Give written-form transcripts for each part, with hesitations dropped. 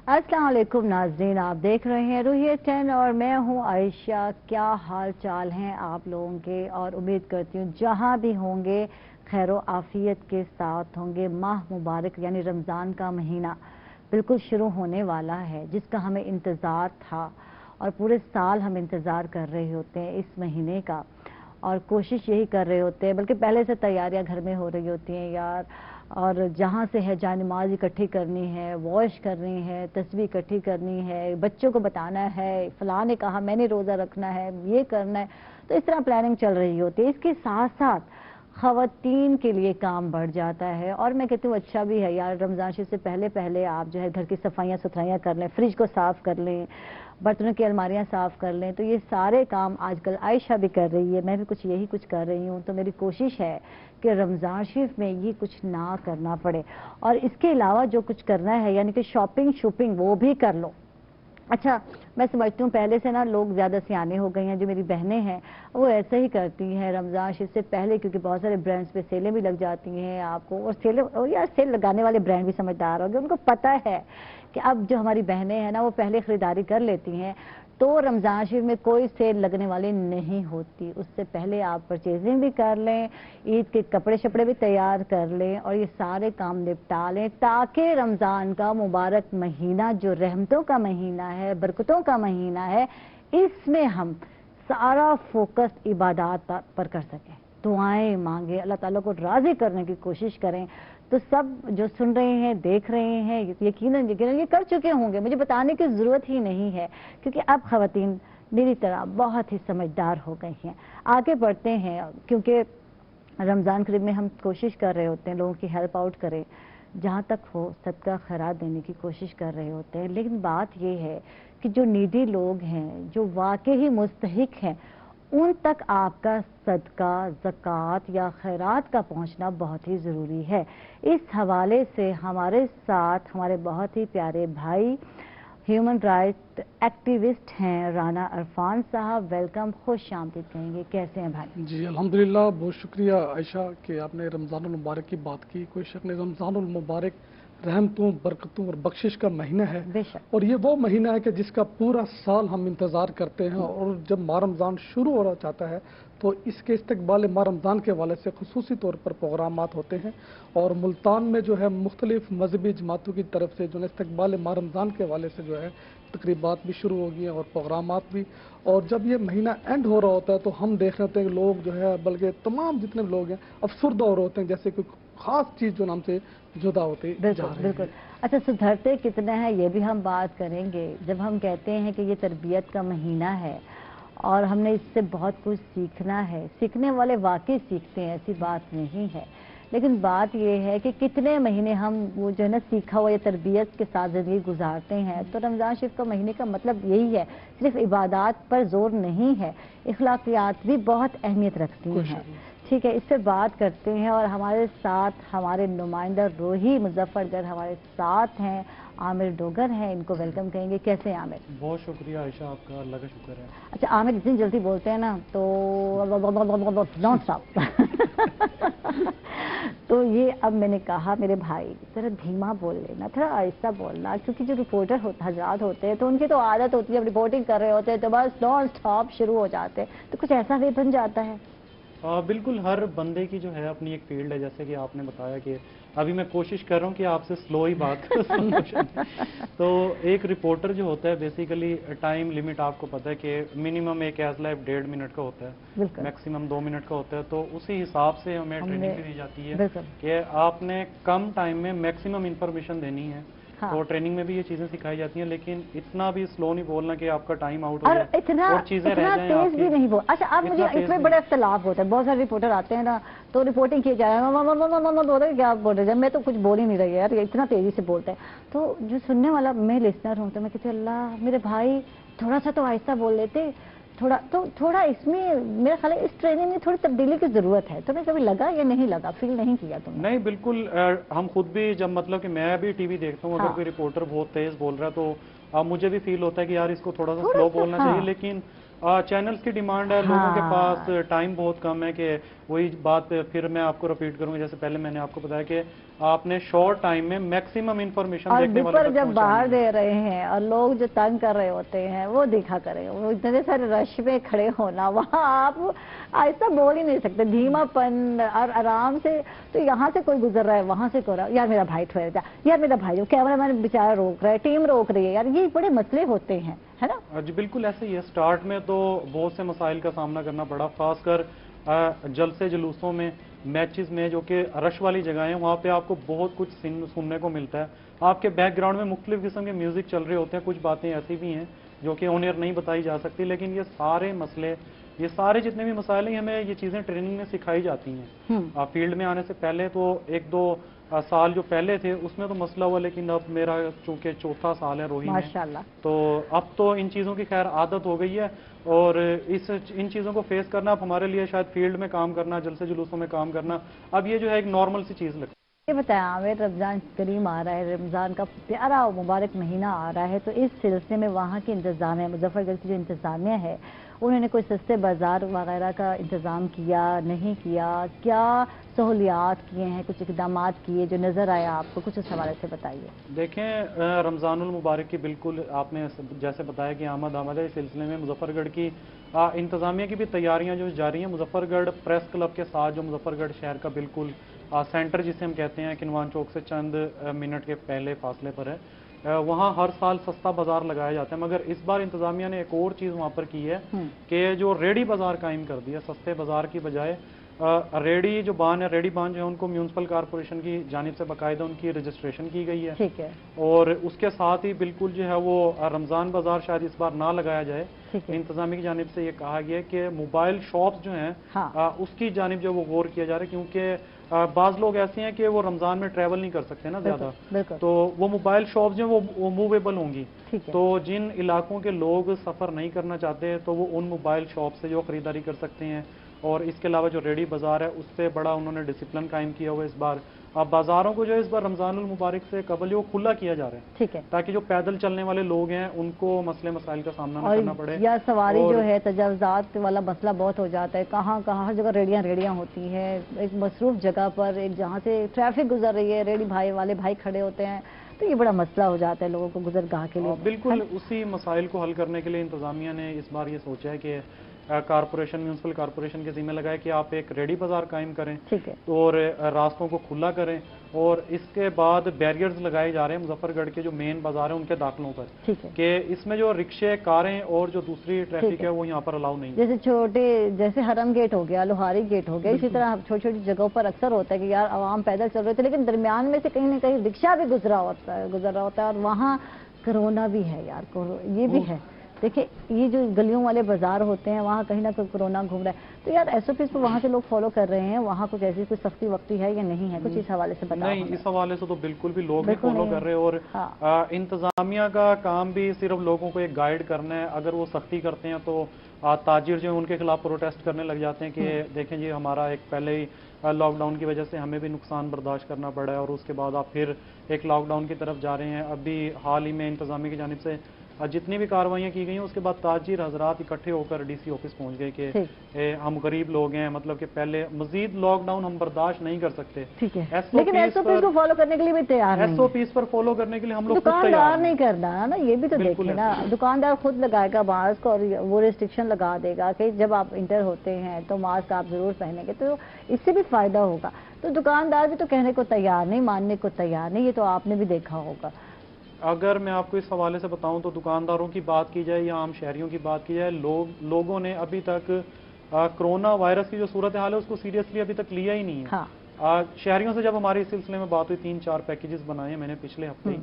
अस्सलाम वालेकुम नाज़रीन, आप देख रहे हैं रूहियत 10 और मैं हूं आयशा। क्या हाल चाल हैं आप लोगों के, और उम्मीद करती हूं जहां भी होंगे खैरो आफियत के साथ होंगे। माह मुबारक यानी रमज़ान का महीना बिल्कुल शुरू होने वाला है, जिसका हमें इंतज़ार था और पूरे साल हम इंतज़ार कर रहे होते हैं इस महीने का, और कोशिश यही कर रहे होते हैं, बल्कि पहले से तैयारियां घर में हो रही होती हैं यार। और जहाँ से है जानमाज इकट्ठी करनी है, वॉश करनी है, तस्बीह इकट्ठी करनी है, बच्चों को बताना है, फलां ने कहा मैंने रोज़ा रखना है, ये करना है, तो इस तरह प्लानिंग चल रही होती है। इसके साथ साथ ख़वातीन के लिए काम बढ़ जाता है, और मैं कहती हूँ अच्छा भी है यार। रमज़ान शरीफ से पहले पहले आप जो है घर की सफाइयाँ सुथराइयाँ कर लें, फ्रिज को साफ़ कर लें, बर्तनों की अलमारियाँ साफ़ कर लें। तो ये सारे काम आजकल आयशा भी कर रही है, मैं भी यही कुछ कर रही हूँ। तो मेरी कोशिश है कि रमज़ान शरीफ में ये कुछ ना करना पड़े, और इसके अलावा जो कुछ करना है यानी कि शॉपिंग वो भी कर लो। अच्छा, मैं समझती हूँ पहले से ना लोग ज़्यादा सियाने हो गए हैं। जो मेरी बहनें हैं वो ऐसे ही करती हैं रमज़ान शरीफ से पहले, क्योंकि बहुत सारे ब्रांड्स पे सेलें भी लग जाती हैं आपको, और सेल लगाने वाले ब्रांड भी समझदार होंगे, उनको पता है कि अब जो हमारी बहनें हैं ना वो पहले ख़रीदारी कर लेती हैं, तो रमज़ान शरीफ में कोई सेल लगने वाली नहीं होती। उससे पहले आप परचेजिंग भी कर लें, ईद के कपड़े शपड़े भी तैयार कर लें, और ये सारे काम निपटा लें, ताकि रमज़ान का मुबारक महीना जो रहमतों का महीना है, बरकतों का महीना है, इसमें हम सारा फोकस इबादत पर कर सकें, दुआएं मांगे, अल्लाह ताला को राज़ी करने की कोशिश करें। तो सब जो सुन रहे हैं, देख रहे हैं, यकीनन ये कर चुके होंगे, मुझे बताने की ज़रूरत ही नहीं है, क्योंकि अब ख़वातीन मेरी तरह बहुत ही समझदार हो गई हैं। आगे बढ़ते हैं, क्योंकि रमज़ान करीब में हम कोशिश कर रहे होते हैं लोगों की हेल्प आउट करें, जहाँ तक हो सदका खैरात देने की कोशिश कर रहे होते हैं। लेकिन बात ये है कि जो नीडी लोग हैं, जो वाकई ही मुस्तहिक हैं, उन तक आपका सदका, ज़कात या खैरात का पहुंचना बहुत ही ज़रूरी है। इस हवाले से हमारे साथ हमारे बहुत ही प्यारे भाई ह्यूमन राइट एक्टिविस्ट हैं राना अरफान साहब। वेलकम, खुश आमदीद कहेंगे, कैसे हैं भाई? जी अल्हम्दुलिल्लाह, बहुत शुक्रिया आयशा कि आपने रमज़ानुल मुबारक की बात की। कोई शक नहीं, रमज़ानुल मुबारक रहमतों, बरकतों और बख्शिश का महीना है, और ये वो महीना है कि जिसका पूरा साल हम इंतज़ार करते हैं। और जब माह रमज़ान शुरू होना चाहता है तो इसके इस्तकबाल माह रमज़ान के हवाले से खसूसी तौर पर प्रोग्रामात होते हैं, और मुल्तान में जो है मुख्तलिफ मजहबी जमातों की तरफ से जो है इस्तकबाल माह रमज़ान के हवाले से जो है तकरीबात भी शुरू हो गई हैं और प्रोग्रामात भी। और जब ये महीना एंड हो रहा होता है तो हम देख रहे हैं कि लोग जो है, बल्कि तमाम जितने लोग हैं अफसरदा हो रहे होते हैं, जैसे कोई खास चीज़ जो नाम से जुदा होते जा रहे हैं। बिल्कुल। अच्छा, सुधरते कितने हैं ये भी हम बात करेंगे। जब हम कहते हैं कि ये तरबियत का महीना है और हमने इससे बहुत कुछ सीखना है, सीखने वाले वाकई सीखते हैं, ऐसी बात नहीं है, लेकिन बात यह है कि कितने महीने हम वो जो है ना सीखा हुआ ये तरबियत के साथ ज़िंदगी गुजारते हैं। तो रमज़ान शरीफ का महीने का मतलब यही है, सिर्फ इबादत पर जोर नहीं है, इखलाकियात भी बहुत अहमियत रखती हैं। ठीक है, इस पर बात करते हैं, और हमारे साथ हमारे नुमाइंदा रोही मुजफ्फरगढ़ हमारे साथ हैं, आमिर डोगर हैं, इनको वेलकम कहेंगे। कैसे हैं आमिर? बहुत शुक्रिया आयशा, आपका अल्लाह का शुक्र है। अच्छा आमिर, इतनी जल्दी बोलते हैं ना तो नॉन स्टॉप तो ये अब मैंने कहा मेरे भाई जरा धीमा बोल लेना, थोड़ा आहिस्ता बोलना, क्योंकि जो रिपोर्टर हजरात होते हैं तो उनकी तो आदत होती है, अब रिपोर्टिंग कर रहे होते हैं तो बस नॉन स्टॉप शुरू हो जाते हैं, तो कुछ ऐसा भी बन जाता है। बिल्कुल, हर बंदे की जो है अपनी एक फील्ड है, जैसे कि आपने बताया कि अभी मैं कोशिश कर रहा हूँ कि आपसे स्लो ही बात करूं। तो एक रिपोर्टर जो होता है बेसिकली टाइम लिमिट आपको पता है कि मिनिमम एक एज लाइफ 1.5 मिनट का होता है, मैक्सिमम 2 मिनट का होता है। तो उसी हिसाब से हमें ट्रेनिंग भी दी जाती है कि आपने कम टाइम में मैक्सिमम इंफॉर्मेशन देनी है। हाँ। तो ट्रेनिंग में भी ये चीजें सिखाई जाती हैं, लेकिन इतना भी स्लो नहीं बोलना कि आपका टाइम आउट हो जाए, इतना तेज भी नहीं बोल। अच्छा, अब मुझे इसमें बड़ा इख्तलाफ होता है, बहुत सारे रिपोर्टर आते हैं ना तो रिपोर्टिंग की जा रहा है, क्या बोल रहे हैं, मैं तो कुछ बोल ही नहीं रही यार, इतना तेजी से बोलते हैं। तो जो सुनने वाला, मैं लिसनर हूँ, तो मैं कहती अल्लाह मेरे भाई थोड़ा सा तो आहिस्ता बोल लेते, थोड़ा इसमें मेरा ख्याल है इस ट्रेनिंग में थोड़ी तब्दीली की जरूरत है। तुम्हें कभी लगा या नहीं लगा, फील नहीं किया तुमने? नहीं, बिल्कुल। हम खुद भी जब मतलब कि मैं भी टीवी देखता हूँ, अगर कोई रिपोर्टर बहुत तेज बोल रहा है तो मुझे भी फील होता है कि यार इसको थोड़ा सा स्लो बोलना चाहिए, लेकिन चैनल्स की डिमांड है, लोगों के पास टाइम बहुत कम है कि वही बात फिर मैं आपको रिपीट करूंगा, जैसे पहले मैंने आपको बताया कि आपने शॉर्ट टाइम में मैक्सिमम इंफॉर्मेशन देखने वाले पर जब बाहर दे रहे हैं और लोग जो तंग कर रहे होते हैं वो देखा करें, वो इतने सारे रश में खड़े होना, वहाँ आप ऐसा बोल ही नहीं सकते, धीमापन और आराम से। तो यहाँ से कोई गुजर रहा है, वहाँ से कोई यार मेरा भाई ठहर जा, यार मेरा भाई, कैमरा मैन बेचारा रोक रहा है, टीम रोक रही है, यार ये बड़े मसले होते हैं, है ना? जी बिल्कुल ऐसे ही है। स्टार्ट में तो बहुत से मसाइल का सामना करना पड़ा, खासकर जलसे जुलूसों में, मैचेस में, जो कि रश वाली जगह है, वहाँ पे आपको बहुत कुछ सुनने को मिलता है। आपके बैकग्राउंड में मुख्तलिफ किस्म के म्यूजिक चल रहे होते हैं, कुछ बातें ऐसी भी हैं जो कि ऑन एयर नहीं बताई जा सकती, लेकिन ये सारे मसले, ये सारे जितने भी मसाइल हैं, हमें ये चीज़ें ट्रेनिंग में सिखाई जाती हैं। फील्ड में आने से पहले तो 1-2 साल जो पहले थे उसमें तो मसला हुआ, लेकिन अब मेरा चूंकि चौथा साल है रोही में, तो अब तो इन चीज़ों की खैर आदत हो गई है, और इन चीज़ों को फेस करना अब हमारे लिए, शायद फील्ड में काम करना, जलसे जुलूसों में काम करना, अब ये जो है एक नॉर्मल सी चीज़ लगती है। ये बताएं आमिर, रमज़ान करीम आ रहा है, रमज़ान का प्यारा मुबारक महीना आ रहा है, तो इस सिलसिले में वहाँ की इंतज़ामिया, मुजफ्फरगढ़ की जो इंतज़ामिया है, उन्होंने कोई सस्ते बाज़ार वगैरह का इंतज़ाम किया, नहीं किया, क्या सहूलियात किए हैं, कुछ इकदाम किए जो नज़र आया आपको, कुछ उस हवाले से बताइए। देखें, रमज़ानुल मुबारक की बिल्कुल आपने जैसे बताया कि आमद है, इस सिलसिले में मुजफ्फरगढ़ की इंतज़ामिया की भी तैयारियां जो जारी हैं। मुजफ्फरगढ़ प्रेस क्लब के साथ, जो मुजफ्फरगढ़ शहर का बिल्कुल सेंटर जिसे हम कहते हैं, किनवान चौक से चंद मिनट के पहले फासले पर है, वहाँ हर साल सस्ता बाजार लगाया जाता है। मगर इस बार इंतजामिया ने एक और चीज़ वहाँ पर की है कि जो रेडी बाजार कायम कर दिया, सस्ते बाजार की बजाय रेडी जो बान है, रेडी बान जो है, उनको म्यूनसिपल कॉर्पोरेशन की जानिब से बाकायदा उनकी रजिस्ट्रेशन की गई है। ठीक है। और उसके साथ ही बिल्कुल जो है वो रमज़ान बाजार शायद इस बार ना लगाया जाए, इंतजामी की जानिब से ये कहा गया है कि मोबाइल शॉप्स जो हैं, हाँ। उसकी जानिब जो वो गौर किया जा रहा है, क्योंकि बाज़ लोग ऐसे हैं कि वो रमज़ान में ट्रैवल नहीं कर सकते ना ज़्यादा, तो वो मोबाइल शॉप्स जो वो मूवेबल होंगी, तो जिन इलाकों के लोग सफ़र नहीं करना चाहते तो वो उन मोबाइल शॉप से जो ख़रीदारी कर सकते हैं। और इसके अलावा जो रेडी बाज़ार है उससे बड़ा उन्होंने डिसिप्लिन कायम किया हुआ है इस बार। अब बाज़ारों को जो इस बार रमज़ानुल मुबारक से कबल जो खुला किया जा रहा है, ठीक है, ताकि जो पैदल चलने वाले लोग हैं उनको मसले मसाइल का सामना न करना पड़े। या सवारी जो है तजावुज़ात वाला मसला बहुत हो जाता है, कहाँ कहाँ हर जगह रेडियाँ होती हैं, एक मसरूफ जगह पर, एक जहाँ से ट्रैफिक गुजर रही है, रेडी भाई वाले भाई खड़े होते हैं, तो ये बड़ा मसला हो जाता है लोगों को गुजरगाह के लिए। बिल्कुल उसी मसाइल को हल करने के लिए इंतजामिया ने इस बार ये सोचा है कि कारपोरेशन, म्यूनसिपल कारपोरेशन के जिम्मे लगाए कि आप एक रेडी बाजार कायम करें, ठीक है, और रास्तों को खुला करें, और इसके बाद बैरियर्स लगाए जा रहे हैं मुजफ्फरगढ़ के जो मेन बाजार है उनके दाखिलों पर, ठीक है, कि इसमें जो रिक्शे, कारें और जो दूसरी ट्रैफिक है वो यहाँ पर अलाउ नहीं। जैसे छोटे, जैसे हरम गेट हो गया, लोहारी गेट हो गया, इसी तरह छोटी छोटी जगहों पर अक्सर होता है कि यार आवाम पैदल चल रहे थे, लेकिन दरमियान में से कहीं ना कहीं रिक्शा भी गुजर रहा होता है, और वहाँ कोरोना भी है यार, ये भी है। देखिए, ये जो गलियों वाले बाजार होते हैं वहाँ कहीं ना कहीं कोरोना घूम रहा है, तो यार एसओपी तो वहाँ से लोग फॉलो कर रहे हैं, वहाँ कुछ ऐसी कुछ सख्ती वक्ती है या नहीं है, कुछ इस हवाले से बताओ। नहीं, इस हवाले से तो बिल्कुल भी लोग नहीं फॉलो कर रहे, और हाँ। इंतजामिया का काम भी सिर्फ लोगों को एक गाइड करना है। अगर वो सख्ती करते हैं तो ताजिर जो है उनके खिलाफ प्रोटेस्ट करने लग जाते हैं कि देखें जी, हमारा एक पहले ही लॉकडाउन की वजह से हमें भी नुकसान बर्दाश्त करना पड़ा है, और उसके बाद आप फिर एक लॉकडाउन की तरफ जा रहे हैं। अभी हाल ही में इंतजामिया की जानिब से जितनी भी कार्रवाइयाँ की गई हैं उसके बाद ताजिर हजरात इकट्ठे होकर डीसी ऑफिस पहुंच गए कि हम गरीब लोग हैं, मतलब कि पहले मजीद लॉकडाउन हम बर्दाश्त नहीं कर सकते। ठीक है, लेकिन एसओपीज को फॉलो करने के लिए भी तैयार नहीं, एसओपीज पर फॉलो करने के लिए हम लोग दुकानदार नहीं करना ना, ये भी तो देखिए ना, दुकानदार खुद लगाएगा मास्क और वो रिस्ट्रिक्शन लगा देगा कि जब आप इंटर होते हैं तो मास्क आप जरूर पहनेंगे, तो इससे भी फायदा होगा। तो दुकानदार भी तो कहने को तैयार नहीं, मानने को तैयार नहीं, ये तो आपने भी देखा होगा। अगर मैं आपको इस हवाले से बताऊं तो दुकानदारों की बात की जाए या आम शहरियों की बात की जाए, लोगों ने अभी तक कोरोना वायरस की जो सूरत हाल है उसको सीरियसली अभी तक लिया ही नहीं है। हाँ। शहरियों से जब हमारे इस सिलसिले में बात हुई, 3-4 पैकेजेस बनाए हैं मैंने पिछले हफ्ते ही,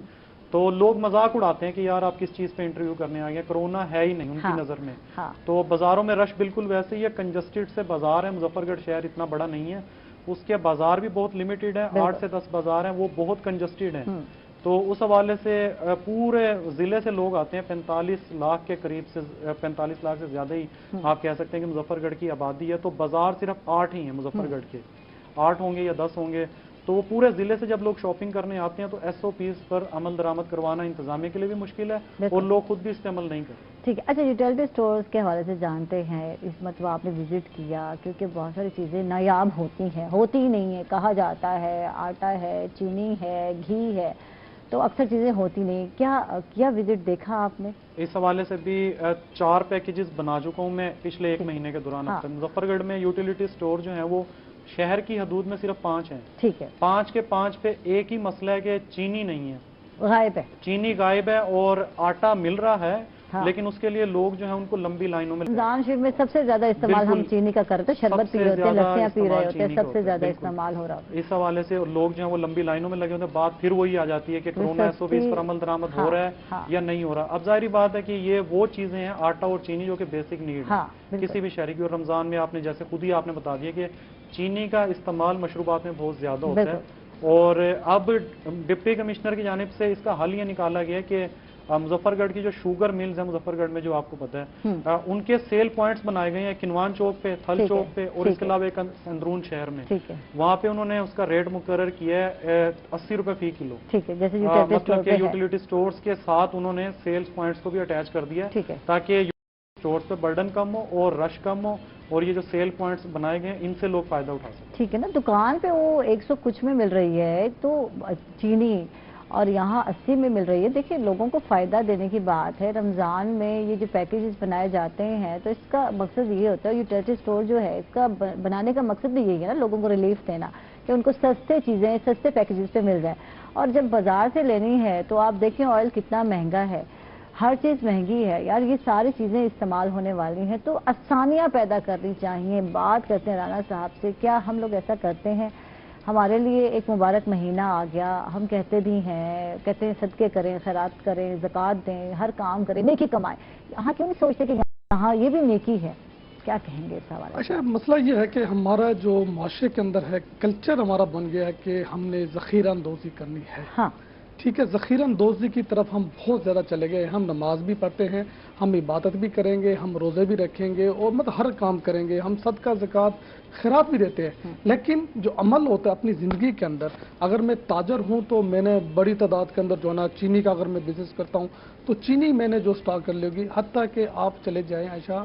तो लोग मजाक उड़ाते हैं कि यार आप किस चीज़ पे इंटरव्यू करने आ गए, कोरोना है ही नहीं उनकी हाँ, नज़र में। हाँ। तो बाजारों में रश बिल्कुल वैसे ही है, कंजस्टेड से बाजार है, मुजफ्फरगढ़ शहर इतना बड़ा नहीं है, उसके बाजार भी बहुत लिमिटेड है, 8 से 10 बाजार हैं, वो बहुत कंजस्टेड है। तो उस हवाले से पूरे ज़िले से लोग आते हैं, 45 लाख के करीब से, 45 लाख से ज़्यादा ही आप कह सकते हैं कि मुजफ्फरगढ़ की आबादी है। तो बाज़ार सिर्फ 8 ही हैं मुजफ्फरगढ़ के, 8 होंगे या 10 होंगे, تو وہ پورے ضلع سے جب لوگ شاپنگ کرنے آتے ہیں تو SOPs پر عمل درآمد کروانا انتظامیہ کے لیے بھی مشکل ہے اور لوگ خود بھی اس پہ عمل نہیں کرتے. ٹھیک ہے. اچھا, یوٹیلٹی سٹورز کے حوالے سے جانتے ہیں, اس مرتبہ آپ نے وزٹ کیا, کیونکہ بہت ساری چیزیں نایاب ہوتی ہیں, ہوتی ہی نہیں ہے, کہا جاتا ہے آٹا ہے, چینی ہے, گھی ہے, تو اکثر چیزیں ہوتی نہیں. کیا وزٹ دیکھا آپ نے؟ اس حوالے سے بھی 4 پیکیجز بنا چکا ہوں میں پچھلے 1 مہینے کے دوران. مظفر گڑھ میں یوٹیلیٹی سٹور جو ہیں وہ شہر کی حدود میں صرف 5 ہیں. ٹھیک ہے. 5 کے 5 پہ ایک ہی مسئلہ ہے کہ چینی نہیں ہے, غائب ہے, چینی غائب ہے, اور آٹا مل رہا ہے لیکن اس کے لیے لوگ جو ہیں ان کو لمبی لائنوں میں. رمضان شریف میں سب سے زیادہ استعمال ہم چینی کا کرتے ہیں, شربت پی رہے ہوتے ہیں, لسیاں پی رہے ہوتے ہیں, سب سے زیادہ استعمال ہو رہا ہے. اس حوالے سے لوگ جو ہیں وہ لمبی لائنوں میں لگے ہوتے ہیں. بات پھر وہی آ جاتی ہے کہ کرونا SOPs پر عمل درآمد ہو رہا ہے یا نہیں ہو رہا. اب ظاہری بات ہے کہ یہ وہ چیزیں ہیں آٹا اور چینی جو کہ بیسک نیڈ ہے کسی بھی شہری کی, اور رمضان میں آپ نے جیسے خود ہی آپ نے بتا دیا کہ چینی کا استعمال مشروبات میں بہت زیادہ ہوتا ہے. اور اب ڈپٹی کمشنر کی جانب سے اس کا حل یہ نکالا گیا کہ مظفر گڑھ کی جو شوگر ملز ہیں مظفر گڑھ میں جو آپ کو پتہ ہے ان کے سیل پوائنٹس بنائے گئے ہیں کنوان چوک پہ, تھل چوک پہ, اور اس کے علاوہ ایک اندرون شہر میں. وہاں پہ انہوں نے اس کا ریٹ مقرر کیا ہے 80 روپے فی کلو. مطلب کہ یوٹیلیٹی سٹورز کے ساتھ انہوں نے سیلز پوائنٹس کو بھی اٹیچ کر دیا تاکہ سٹورز پہ برڈن کم ہو اور رش کم ہو, اور یہ جو سیل پوائنٹس بنائے گئے ہیں ان سے لوگ فائدہ اٹھا سکتے. ٹھیک ہے نا. دکان پہ وہ 100 کچھ میں مل رہی ہے تو چینی, اور یہاں 80 میں مل رہی ہے. دیکھیں لوگوں کو فائدہ دینے کی بات ہے. رمضان میں یہ جو پیکیجز بنائے جاتے ہیں تو اس کا مقصد یہ ہوتا ہے, یوٹیلیٹی سٹور جو ہے اس کا بنانے کا مقصد بھی یہی ہے نا, لوگوں کو ریلیف دینا, کہ ان کو سستے چیزیں سستے پیکیجز پہ مل جائے. اور جب بازار سے لینی ہے تو آپ دیکھیں آئل کتنا مہنگا ہے, ہر چیز مہنگی ہے یار. یہ ساری چیزیں استعمال ہونے والی ہیں تو آسانیاں پیدا کرنی چاہیے. بات کرتے ہیں رانا صاحب سے, کیا ہم لوگ ایسا کرتے ہیں؟ ہمارے لیے ایک مبارک مہینہ آ گیا, ہم کہتے بھی ہیں, کہتے ہیں صدقے کریں, خیرات کریں, زکوٰۃ دیں, ہر کام کریں, نیکی کمائیں. یہاں کیوں نہیں سوچتے کہ یہاں یہ بھی نیکی ہے؟ کیا کہیں گے اس حوالے؟ اچھا, مسئلہ یہ ہے کہ ہمارا جو معاشرے کے اندر ہے, کلچر ہمارا بن گیا ہے کہ ہم نے ذخیرہ اندوزی کرنی ہے. ہاں ٹھیک ہے, ذخیرہ اندوزی کی طرف ہم بہت زیادہ چلے گئے. ہم نماز بھی پڑھتے ہیں, ہم عبادت بھی کریں گے, ہم روزے بھی رکھیں گے, اور مطلب ہر کام کریں گے, ہم صدقہ زکوٰۃ خیرات بھی دیتے ہیں. لیکن جو عمل ہوتا ہے اپنی زندگی کے اندر, اگر میں تاجر ہوں تو میں نے بڑی تعداد کے اندر جو ہے نا چینی کا اگر میں بزنس کرتا ہوں تو چینی میں نے جو سٹاک کر لے گی. حتیٰ کہ آپ چلے جائیں عائشہ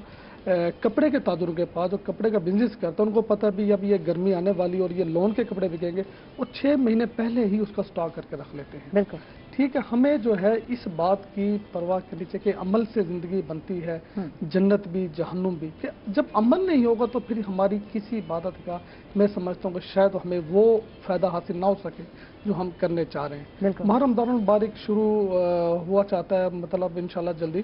کپڑے کے تاجروں کے پاس جو کپڑے کا بزنس کرتا ہے, ان کو پتہ بھی اب یہ گرمی آنے والی اور یہ لون کے کپڑے بکیں گے, وہ 6 مہینے پہلے ہی اس کا سٹاک کر کے رکھ لیتے ہیں. بالکل ٹھیک ہے. ہمیں جو ہے اس بات کی پرواہ کرنی چاہیے کہ عمل سے زندگی بنتی ہے, جنت بھی جہنم بھی. کہ جب عمل نہیں ہوگا تو پھر ہماری کسی عبادت کا میں سمجھتا ہوں کہ شاید ہمیں وہ فائدہ حاصل نہ ہو سکے جو ہم کرنے چاہ رہے ہیں. ماہ رمضان المبارک شروع ہوا چاہتا ہے, مطلب انشاءاللہ جلدی,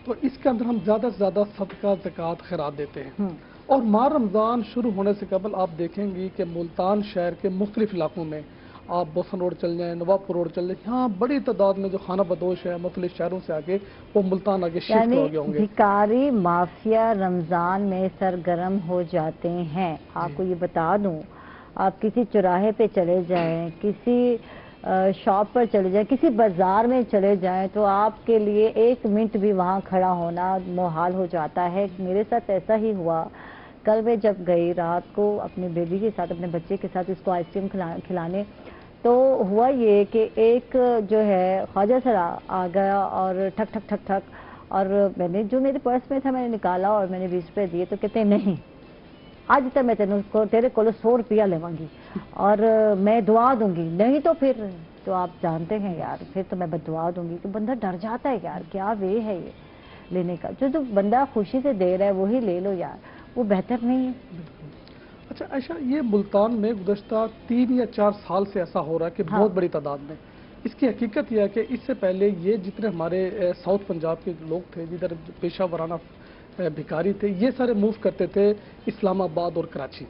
تو اس کے اندر ہم زیادہ سے زیادہ صدقہ زکوٰۃ خیرات دیتے ہیں. اور ماہ رمضان شروع ہونے سے قبل آپ دیکھیں گی کہ ملتان شہر کے مختلف علاقوں میں, آپ بوسن روڈ چل جائیں, نواب پور روڈ چل جائیں, یہاں بڑی تعداد میں جو خانہ بدوش ہے مختلف شہروں سے آگے وہ ملتان آگے شفٹ ہو گئے ہوں گے. بھکاری مافیا رمضان میں سرگرم ہو جاتے ہیں. آپ کو یہ بتا دوں, آپ کسی چوراہے پہ چلے جائیں, کسی شاپ پر چلے جائیں, کسی بازار میں چلے جائیں تو آپ کے لیے 1 منٹ بھی وہاں کھڑا ہونا محال ہو جاتا ہے. میرے ساتھ ایسا ہی ہوا. کل میں جب گئی رات کو اپنے بیبی کے ساتھ, اپنے بچے کے ساتھ اس کو آئس کریم کھلانے, تو ہوا یہ کہ ایک جو ہے خواجہ سر آ گیا اور ٹھک ٹھک ٹھک ٹھک, اور میں نے جو میرے پرس میں تھا میں نے نکالا اور میں نے 20 روپے دیے. تو کہتے ہیں نہیں, آج تک میں تیرے کو 100 روپیہ لیواں گی اور میں دعا دوں گی, نہیں تو پھر تو آپ جانتے ہیں یار, پھر تو میں دعا دوں گی. تو بندہ ڈر جاتا ہے یار, کیا وے ہے یہ لینے کا. جو بندہ خوشی سے دے رہا ہے وہی لے لو یار, وہ بہتر نہیں ہے. اچھا عائشہ, یہ ملتان میں گزشتہ 3 یا 4 سال سے ایسا ہو رہا ہے کہ بہت بڑی تعداد میں. اس کی حقیقت یہ ہے کہ اس سے پہلے یہ جتنے ہمارے ساؤتھ پنجاب کے لوگ تھے جدھر پیشہ ورانہ بھکاری تھے, یہ سارے موو کرتے تھے اسلام آباد اور کراچی.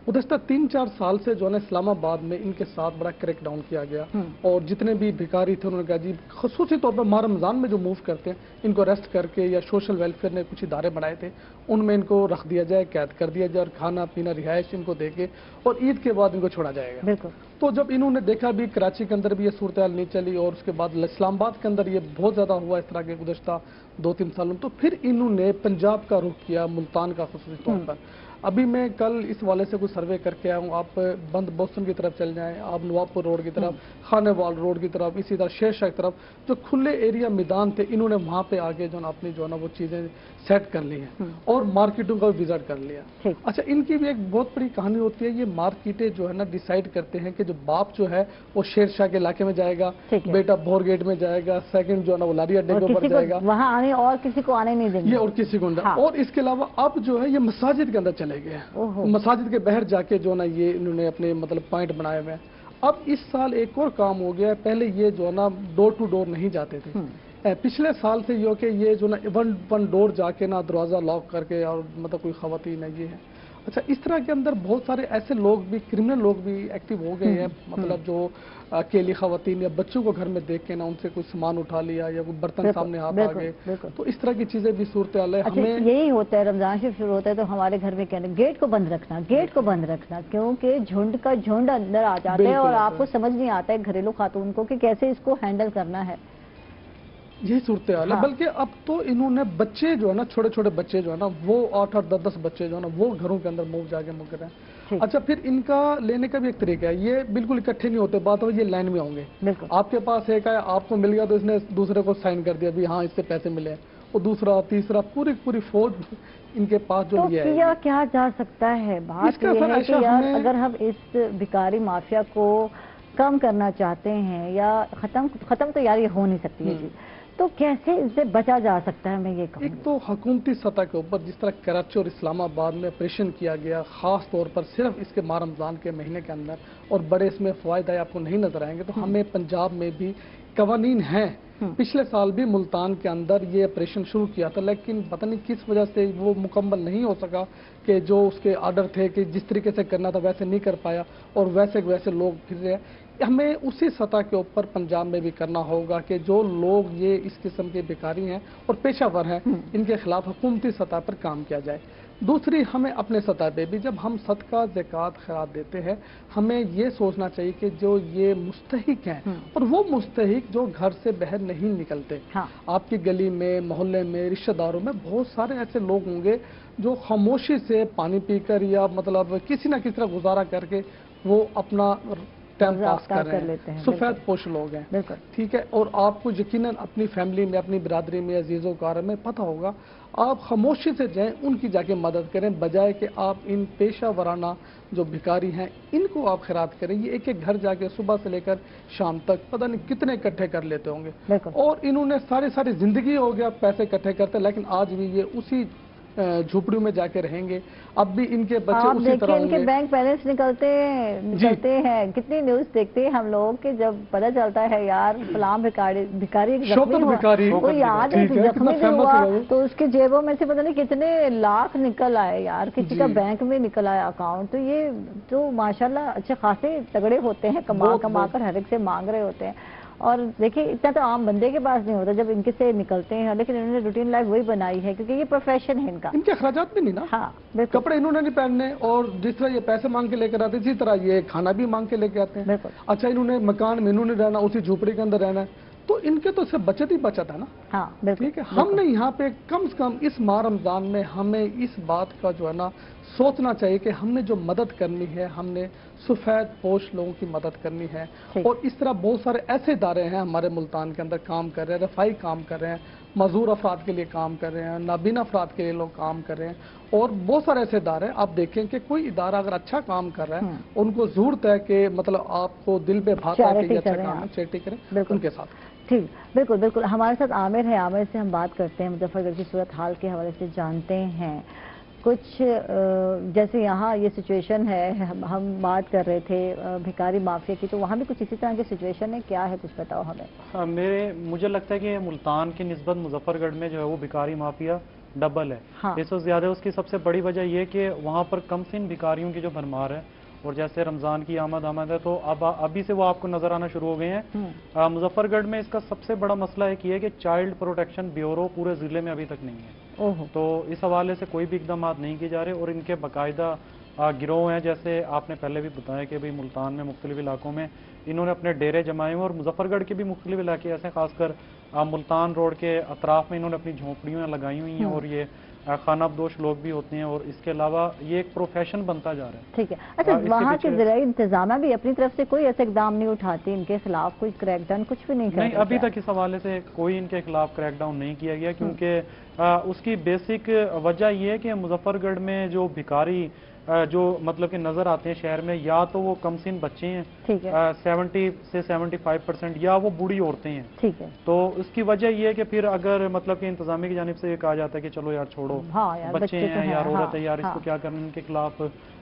گزشتہ 3-4 سال سے جو ہے نا اسلام آباد میں ان کے ساتھ بڑا کریک ڈاؤن کیا گیا, اور جتنے بھی بھکاری تھے انہوں نے کہا جی خصوصی طور پر ماہ رمضان میں جو موو کرتے ہیں ان کو اریسٹ کر کے, یا سوشل ویلفیئر نے کچھ ادارے بنائے تھے ان میں ان کو رکھ دیا جائے, قید کر دیا جائے, اور کھانا پینا رہائش ان کو دے کے, اور عید کے بعد ان کو چھوڑا جائے گا. تو جب انہوں نے دیکھا بھی کراچی کے اندر بھی یہ صورتحال نہیں چلی, اور اس کے بعد اسلام آباد کے اندر یہ بہت زیادہ ہوا اس طرح کے گزشتہ 2-3 سالوں, تو پھر انہوں نے پنجاب کا رخ کیا, ملتان کا خصوصی طور پر. अभी मैं कल इस वाले से कुछ सर्वे करके आया हूँ, आप बंद बोस्टन की तरफ चल जाएं, आप नवाबपुर रोड की तरफ, खानेवाल रोड की तरफ, इसी तरह शेरशाह की तरफ, जो खुले एरिया मैदान थे, इन्होंने वहाँ पे आके जो अपनी जो है ना वो चीज़ें सेट कर ली हैं और मार्केटों का विजिट कर लिया। अच्छा, इनकी भी एक बहुत बड़ी कहानी होती है, ये मार्केटें जो है ना डिसाइड करते हैं कि जो बाप जो है वो शेरशाह के इलाके में जाएगा, बेटा भोर गेट में जाएगा, सेकंड जो है ना वो लारी अड्डे के ऊपर जाएगा, वहाँ आने और किसी को आने नहीं देंगे, ये और किसी को नहीं। और इसके अलावा अब जो है ये मसाजिद के अंदर चले गए हैं, मसाजिद के बाहर जाके जो ना ये इन्होंने अपने मतलब पॉइंट बनाए हुए हैं। अब इस साल एक और काम हो गया है, पहले ये जो है ना डोर टू डोर नहीं जाते थे, पिछले साल से ये जो ना वन डोर जाके ना दरवाजा लॉक करके और मतलब कोई खवातीन है ये है। अच्छा, इस तरह के अंदर बहुत सारे ऐसे लोग भी, क्रिमिनल लोग भी एक्टिव हो गए हैं, मतलब जो अकेली खवातीन या बच्चों को घर में देख के ना उनसे कुछ सामान उठा लिया या कोई बर्तन सामने हाथ आ गए, तो इस तरह की चीजें भी सूरत हाल है। अच्छा, हमें यही होता है, रमजान शरीफ शुरू होता है तो हमारे घर में कहते हैं गेट को बंद रखना, गेट को बंद रखना, क्योंकि झुंड का झुंड अंदर आ जाता है और आपको समझ नहीं आता है घरेलू खातून को कि कैसे इसको हैंडल करना है। यही सूरत हाल है। बल्कि अब तो इन्होंने बच्चे जो है ना, छोटे छोटे बच्चे जो है ना, वो 8-8, 10-10 बच्चे जो है ना वो घरों के अंदर मुंह जाके मुक रहे हैं। अच्छा, फिर इनका लेने का भी एक तरीका है, ये बिल्कुल इकट्ठे नहीं होते, बात हो ये लाइन में होंगे, आपके पास एक है, आपको मिल गया तो इसने दूसरे को साइन कर दिया भी हाँ इससे पैसे मिले, और दूसरा तीसरा पूरी फौज इनके पास जो लिया है। किया क्या जा सकता है? बात यह है कि यार अगर हम इस भिखारी माफिया को कम करना चाहते हैं या खत्म तो यार ये हो नहीं सकती है जी, तो कैसे इससे बचा जा सकता है? मैं ये कहूँ, एक तो हुकूमती सतह के ऊपर जिस तरह कराची और इस्लामाबाद में ऑपरेशन किया गया, खास तौर पर सिर्फ इसके माह रमजान के महीने के अंदर, और बड़े इसमें फ़वाइद आए आपको नहीं नजर आएंगे, तो हमें पंजाब में भी कवानीन हैं। पिछले साल भी मुल्तान के अंदर ये ऑपरेशन शुरू किया था, लेकिन पता नहीं किस वजह से वो मुकम्मल नहीं हो सका, कि जो उसके आर्डर थे कि जिस तरीके से करना था वैसे नहीं कर पाया, और वैसे लोग फिर रहे। हमें उसी सतह के ऊपर पंजाब में भी करना होगा कि जो लोग ये इस किस्म के भिखारी हैं और पेशावर हैं, इनके खिलाफ हुकूमती सतह पर काम किया जाए। दूसरी, हमें अपने सतह पे भी जब हम सदका ज़कात खैरात देते हैं, हमें ये सोचना चाहिए कि जो ये मुस्तहिक हैं, और वो मुस्तहिक जो घर से बाहर नहीं निकलते, आपकी गली में, मोहल्ले में, रिश्तेदारों में बहुत सारे ऐसे लोग होंगे जो खामोशी से पानी पीकर या मतलब किसी न किसी तरह गुजारा करके वो अपना टाइम पास कर रहे हैं, सफेद पोश लोग हैं, ठीक है। और आपको यकीनन अपनी फैमिली में, अपनी बिरादरी में, अजीज़ों कार में पता होगा, आप खामोशी से जाएं, उनकी जाके मदद करें, बजाय कि आप इन पेशा वराना जो भिखारी हैं इनको आप खैरात करें। ये एक एक घर जाके सुबह से लेकर शाम तक पता नहीं कितने इकट्ठे कर लेते होंगे, और इन्होंने सारी जिंदगी हो गया पैसे इकट्ठे करते, लेकिन आज भी ये उसी झोपड़ियों में जाके रहेंगे। अब भी इनके बच्चे उसी तरह होंगे। इनके बैंक बैलेंस निकलते हैं, कितनी न्यूज देखते हैं हम लोग कि जब पता चलता है यार फलां भिखारी कोई याद है जख्मी भी हुआ तो उसके जेबों में से पता नहीं कितने लाख निकल आए यार, किसी का बैंक में निकल आया अकाउंट। तो ये तो माशाल्लाह अच्छे खासे तगड़े होते हैं, कमा कर हर एक से मांग रहे होते हैं। और देखिए इतना तो आम बंदे के पास नहीं होता जब इनके से निकलते हैं, लेकिन इन्होंने रूटीन लाइफ वही बनाई है क्योंकि ये प्रोफेशन है इनका। इनके अखराजात भी नहीं ना, हाँ कपड़े इन्होंने नहीं पहनने, और जिस तरह ये पैसे मांग के लेकर आते इसी तरह ये खाना भी मांग के लेके आते हैं। अच्छा, इन्होंने मकान में इन्होंने रहना, उसी झोपड़ी के अंदर रहना है, तो इनके तो सिर्फ बचत ही बचत है ना। हाँ, ठीक है। हमने यहाँ पे कम से कम इस माह रमजान में हमें इस बात का जो है ना सोचना चाहिए कि हमने जो मदद करनी है, हमने सफेद पोश लोगों की मदद करनी है। और इस तरह बहुत सारे ऐसे इदारे हैं हमारे मुल्तान के अंदर काम कर रहे हैं, रफाई काम कर रहे हैं, मजदूर अफराद के लिए काम कर रहे हैं, नाबीना अफराद के लिए लोग काम कर रहे हैं, और बहुत सारे ऐसे इदारे हैं। आप देखें कि कोई इदारा अगर अच्छा काम कर रहा है, उनको जरूरत है कि मतलब आपको दिल पे भाता है कि अच्छा काम है, चैरिटी करें उनके साथ। ठीक, बिल्कुल बिल्कुल। हमारे साथ आमिर है, आमिर से हम बात करते हैं, मुजफ्फरगढ़ की सूरत हाल के हवाले से जानते हैं कुछ। जैसे यहाँ ये सिचुएशन है, हम बात कर रहे थे भिखारी माफिया की, तो वहाँ भी कुछ इसी तरह की सिचुएशन है, क्या है कुछ बताओ हमें। हाँ, मुझे लगता है कि मुल्तान की निस्बत मुजफ्फरगढ़ में जो है वो भिखारी माफिया डबल है। हाँ। इस वक्त ज्यादा उसकी सबसे बड़ी वजह यह कि वहाँ पर कम से इन भिखारियों की जो भरमार है, और जैसे रमज़ान की आमद है तो अब अभी से वो आपको नजर आना शुरू हो गए हैं। मुजफ्फरगढ़ में इसका सबसे बड़ा मसला एक ये है कि चाइल्ड प्रोटेक्शन ब्यूरो पूरे ज़िले में अभी तक नहीं है। तो इस हवाले से कोई भी इकदाम नहीं किए जा रहे, और इनके बाकायदा गिरोह हैं। जैसे आपने पहले भी बताया कि भाई मुल्तान में मुख्तलिफ इलाकों में इन्होंने अपने डेरे जमाए हुए, और मुजफ्फरगढ़ के भी मुख्तलिफ इलाके ऐसे खासकर मुल्तान रोड के अतराफ में इन्होंने अपनी झोंपड़ियाँ लगाई हुई हैं, और ये खानाबदोश लोग भी होते हैं, और इसके अलावा ये एक प्रोफेशन बनता जा रहा है। ठीक है। अच्छा, वहाँ के ज़राई इंतजामिया भी अपनी तरफ से कोई ऐसे इकदाम नहीं उठाती, इनके खिलाफ कोई क्रैकडाउन कुछ भी नहीं करती? नहीं, अभी तक इस हवाले से कोई इनके खिलाफ क्रैकडाउन नहीं किया गया, क्योंकि उसकी बेसिक वजह ये है कि मुजफ्फरगढ़ में जो भिखारी जो मतलब कि नजर आते हैं शहर में, या तो वो कमसिन बच्चे हैं, ठीक है, 70 से 75%, या वो बूढ़ी औरतें हैं। ठीक है। तो इसकी वजह ये है कि फिर अगर मतलब कि इंतजामिया की जानिब से ये कहा जाता है कि चलो यार छोड़ो, हाँ यार, बच्चे हैं यार, औरत है यार, इसको क्या करना, इनके खिलाफ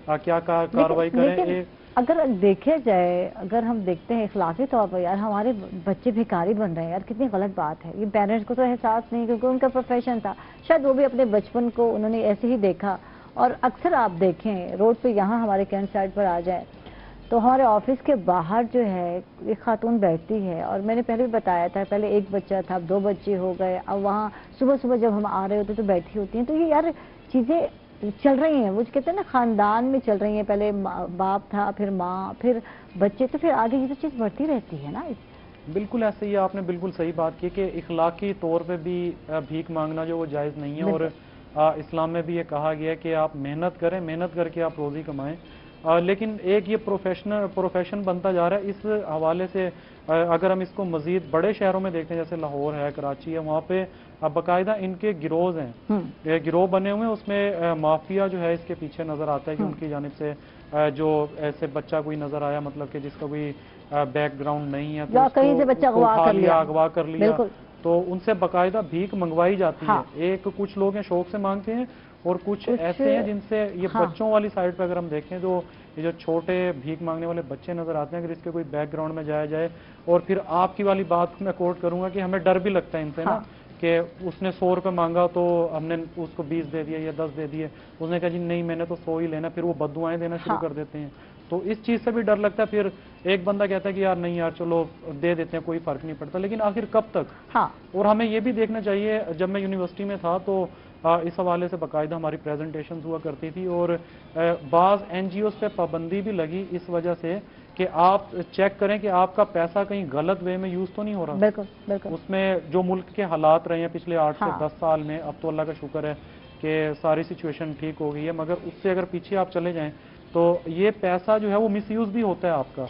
क्या कार्रवाई करें। अगर देखे जाए, अगर हम देखते हैं इखलाकी तौर पर, यार हमारे बच्चे भिखारी बन रहे हैं यार, कितनी गलत बात है। ये पेरेंट्स को तो एहसास नहीं, क्योंकि उनका प्रोफेशन था, शायद वो भी अपने बचपन को उन्होंने ऐसे ही देखा। और अक्सर आप देखें रोड पे, यहाँ हमारे कैंट साइड पर आ जाए तो हमारे ऑफिस के बाहर जो है एक खातून बैठती है, और मैंने पहले भी बताया था, पहले एक बच्चा था, अब 2 बच्चे हो गए, अब वहाँ सुबह सुबह जब हम आ रहे होते तो बैठी होती हैं। तो ये यार चीज़ें चल रही हैं, वो कहते हैं ना खानदान में चल रही हैं, पहले बाप था, फिर माँ, फिर बच्चे, तो फिर आगे ये तो चीज़ बढ़ती रहती है ना। बिल्कुल ऐसे ही आपने बिल्कुल सही बात की कि इखलाकी तौर पे भी भीख मांगना जो वो जायज़ नहीं है, और इस्लाम में भी ये कहा गया है कि आप मेहनत करें, मेहनत करके आप रोज़ी कमाएं। लेकिन एक ये प्रोफेशन बनता जा रहा है। इस हवाले से अगर हम इसको मजीद बड़े शहरों में देखते हैं, जैसे लाहौर है, कराची है, वहाँ पे बाकायदा इनके गिरोज हैं, ये गिरोह बने हुए हैं, उसमें माफिया जो है इसके पीछे नज़र आता है कि उनकी जानिब से जो ऐसे बच्चा कोई नज़र आया, मतलब कि जिसका कोई बैकग्राउंड नहीं है, तो कहीं से बच्चा अगवा कर लिया, तो उनसे बाकायदा भीख मंगवाई जाती है। एक कुछ लोग हैं शौक से मांगते हैं, और कुछ ऐसे हैं जिनसे ये बच्चों वाली साइड पे अगर हम देखें, तो ये जो छोटे भीख मांगने वाले बच्चे नजर आते हैं, अगर इसके कोई बैकग्राउंड में जाया जाए, और फिर आपकी वाली बात मैं कोट करूंगा कि हमें डर भी लगता है इनसे ना, कि उसने 100 रुपये मांगा तो हमने उसको 20 दे दिए या 10 दे दिए, उसने कहा जी नहीं मैंने तो 100 ही लेना, फिर वो बददुआएं देना शुरू कर देते हैं। तो इस चीज़ से भी डर लगता है। फिर एक बंदा कहता है कि यार नहीं यार चलो दे देते हैं, कोई फर्क नहीं पड़ता, लेकिन आखिर कब तक। और हमें ये भी देखना चाहिए, जब मैं यूनिवर्सिटी में था तो इस हवाले से बाकायदा हमारी प्रेजेंटेशंस हुआ करती थी, और बाज़ NGOs पे पाबंदी भी लगी इस वजह से कि आप चेक करें कि आपका पैसा कहीं गलत वे में यूज़ तो नहीं हो रहा। बिल्कुल बिल्कुल। उसमें जो मुल्क के हालात रहे हैं पिछले 8 से 10 साल में, अब तो अल्लाह का शुक्र है कि सारी सिचुएशन ठीक हो गई है, मगर उससे अगर पीछे आप चले जाएं तो ये पैसा जो है वो मिसयूज भी होता है आपका।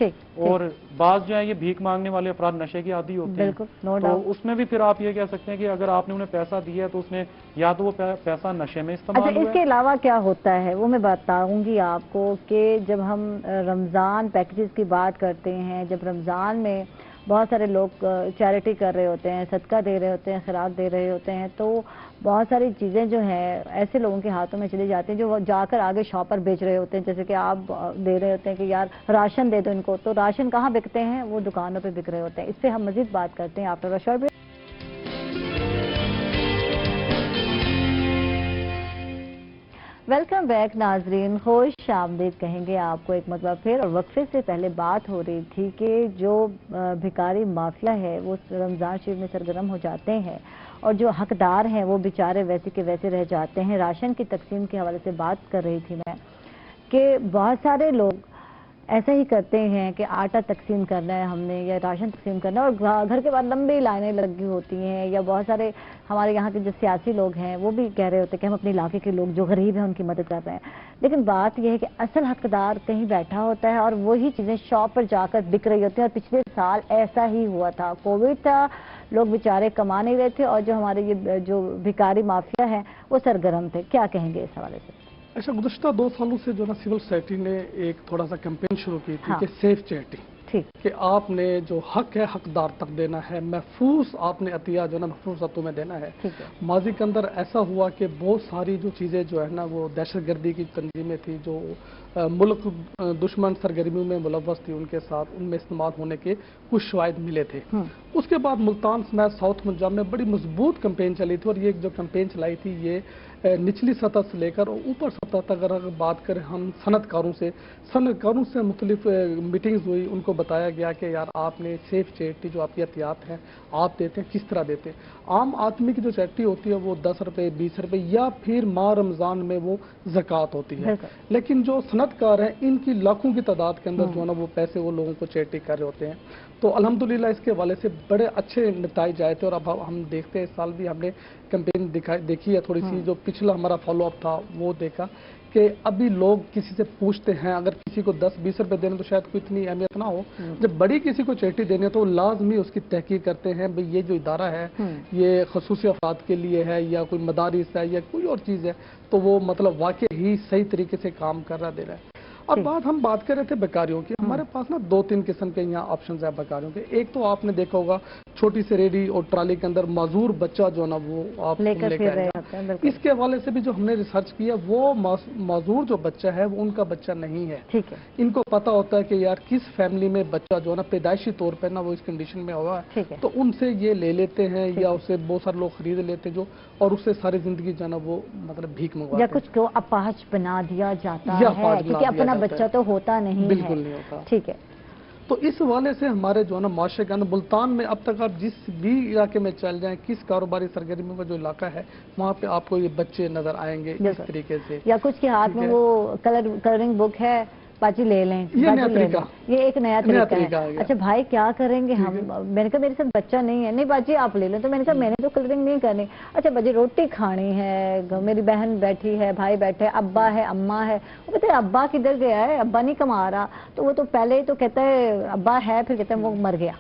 और बाज जो है ये भीख मांगने वाले अपराध नशे की आदी होते हैं, तो उसमें भी फिर आप ये कह सकते हैं कि अगर आपने उन्हें पैसा दिया है तो उसने या तो वो पैसा नशे में इस्तेमाल हुआ। इसके अलावा क्या होता है वो मैं बताऊंगी आपको, कि जब हम रमज़ान पैकेजेस की बात करते हैं, जब रमज़ान में बहुत सारे लोग चैरिटी कर रहे होते हैं, सदका दे रहे होते हैं, खैरात दे रहे होते हैं, तो बहुत सारी चीज़ें जो हैं ऐसे लोगों के हाथों में चली जाती हैं जो जाकर आगे शॉप पर बेच रहे होते हैं। जैसे कि आप दे रहे होते हैं कि यार राशन दे दो इनको, तो राशन कहाँ बिकते हैं, वो दुकानों पे बिक रहे होते हैं। इस पर हम मज़ीद बात करते हैं after a short break. Welcome back नाजरीन, खुश आमदीद कहेंगे आपको एक मतलब फिर। और वक्फे से पहले बात हो रही थी कि जो भिखारी माफिया है वो रमज़ान शरीफ में सरगर्म हो जाते हैं, और जो हकदार हैं वो बेचारे वैसे के वैसे रह जाते हैं। राशन की तकसीम के हवाले से बात कर रही थी मैं, कि बहुत सारे लोग ऐसा ही करते हैं कि आटा तकसीम करना है हमने, या राशन तकसीम करना है, और घर के बाद लंबी लाइनें लगी होती हैं। या बहुत सारे हमारे यहाँ के जो सियासी लोग हैं वो भी कह रहे होते हैं कि हम अपने इलाके के लोग जो गरीब हैं उनकी मदद कर रहे हैं, लेकिन बात यह है कि असल हकदार कहीं बैठा होता है और वही चीज़ें शॉप पर जाकर बिक रही होती हैं। और पिछले साल ऐसा ही हुआ था, कोविड था, लोग बेचारे कमा नहीं रहे थे, और जो हमारे ये जो भिखारी माफिया हैं वो सरगर्म थे। क्या कहेंगे इस हवाले से? अच्छा, गुज़श्ता 2 सालों से जो ना सिविल सोसाइटी ने एक थोड़ा सा कैंपेन शुरू की थी कि सेफ चैरिटी, कि आपने जो हक है हकदार तक देना है, महफूज आपने अतिया जो ना महफूज हाथों में देना है। माजी के अंदर ऐसा हुआ कि बहुत सारी जो चीज़ें जो है ना वो दहशतगर्दी की तंजीमें थी, जो मुल्क दुश्मन सरगर्मियों में मुलव्वस थी, उनके साथ उनमें इस्तेमाल होने के कुछ शवाहिद मिले थे। उसके बाद मुल्तान समेत साउथ पंजाब में बड़ी मजबूत कैंपेन चली थी, और ये जो कैंपेन चलाई थी ये निचली सतह से लेकर और ऊपर सतह तक अगर बात करें हम सनतकारों से मुख्तलिफ मीटिंग्स हुई, उनको बताया गया कि यार आपने सेफ चैरिटी जो आपकी एहतियात है आप देते हैं, किस तरह देते हैं। आम आदमी की जो चैरिटी होती है वो 10 रुपये 20 रुपये या फिर माह रमज़ान में वो ज़कात होती है, लेकिन जो सनतकार हैं इनकी लाखों की तादाद के अंदर जो है ना वो पैसे वो लोगों को चैरिटी कर रहे होते हैं। तो अल्हम्दुलिल्लाह इसके हवाले से बड़े अच्छे नतीजे आए थे, और अब हम देखते हैं इस साल भी हमने कैंपेन देखी है, थोड़ी सी जो पिछला हमारा फॉलोअप था वो देखा कि अभी लोग किसी से पूछते हैं, अगर किसी को 10-20 रुपए देने तो शायद कोई इतनी अहमियत ना हो, जब बड़ी किसी को चैरिटी देनी है तो लाजमी उसकी तहकीक करते हैं भाई ये जो इदारा है ये खसूसी अफराद के लिए है या कोई मदारिस है या कोई और चीज़ है, तो वो मतलब वाकई ही सही तरीके से काम कर रहा दे रहा है। और हम बात कर रहे थे बेकारियों की, हमारे पास ना 2-3 किस्म के यहाँ ऑप्शंस है बेकारियों के। एक तो आपने देखा होगा छोटी सी रेडी और ट्राली के अंदर माजूर बच्चा जो ना वो आप लेकर आएगा। इसके हवाले से भी जो हमने रिसर्च किया वो माजूर जो बच्चा है वो उनका बच्चा नहीं है। ठीक है, इनको पता होता है कि यार किस फैमिली में बच्चा जो है ना पैदाइशी तौर पर ना वो इस कंडीशन में हुआ है, तो उनसे ये ले लेते हैं या उसे बहुत सारे लोग खरीद लेते जो, और उससे सारी जिंदगी जो है ना वो मतलब भीख मंगवाते या कुछ को अपाहज बना दिया जाता है क्योंकि अपना बच्चा तो होता नहीं है। बिल्कुल नहीं होता। ठीक है, तो इस हवाले से हमारे जो है ना माशरे के अंदर मुल्तान में अब तक आप जिस भी इलाके में चल जाएं, किस कारोबारी सरगर्मी का जो इलाका है वहाँ पे आपको ये बच्चे नजर आएंगे इस तरीके से, या कुछ के हाथ में वो कलरिंग बुक है, बाजी ले लें, ये नया तरीका, ये एक नया तरीका है। अच्छा भाई क्या करेंगे हम, मैंने कहा मेरे साथ बच्चा नहीं है, नहीं बाजी आप ले लें, तो मैंने कहा मैंने तो कलरिंग नहीं करनी। अच्छा बाजी रोटी खानी है, मेरी बहन बैठी है, भाई बैठे, अब्बा है, अम्मा है, वो कहते हैं अब्बा किधर गया है, अब्बा नहीं कमा रहा, तो वो तो पहले ही तो कहता है अब्बा है, फिर कहता है वो मर गया।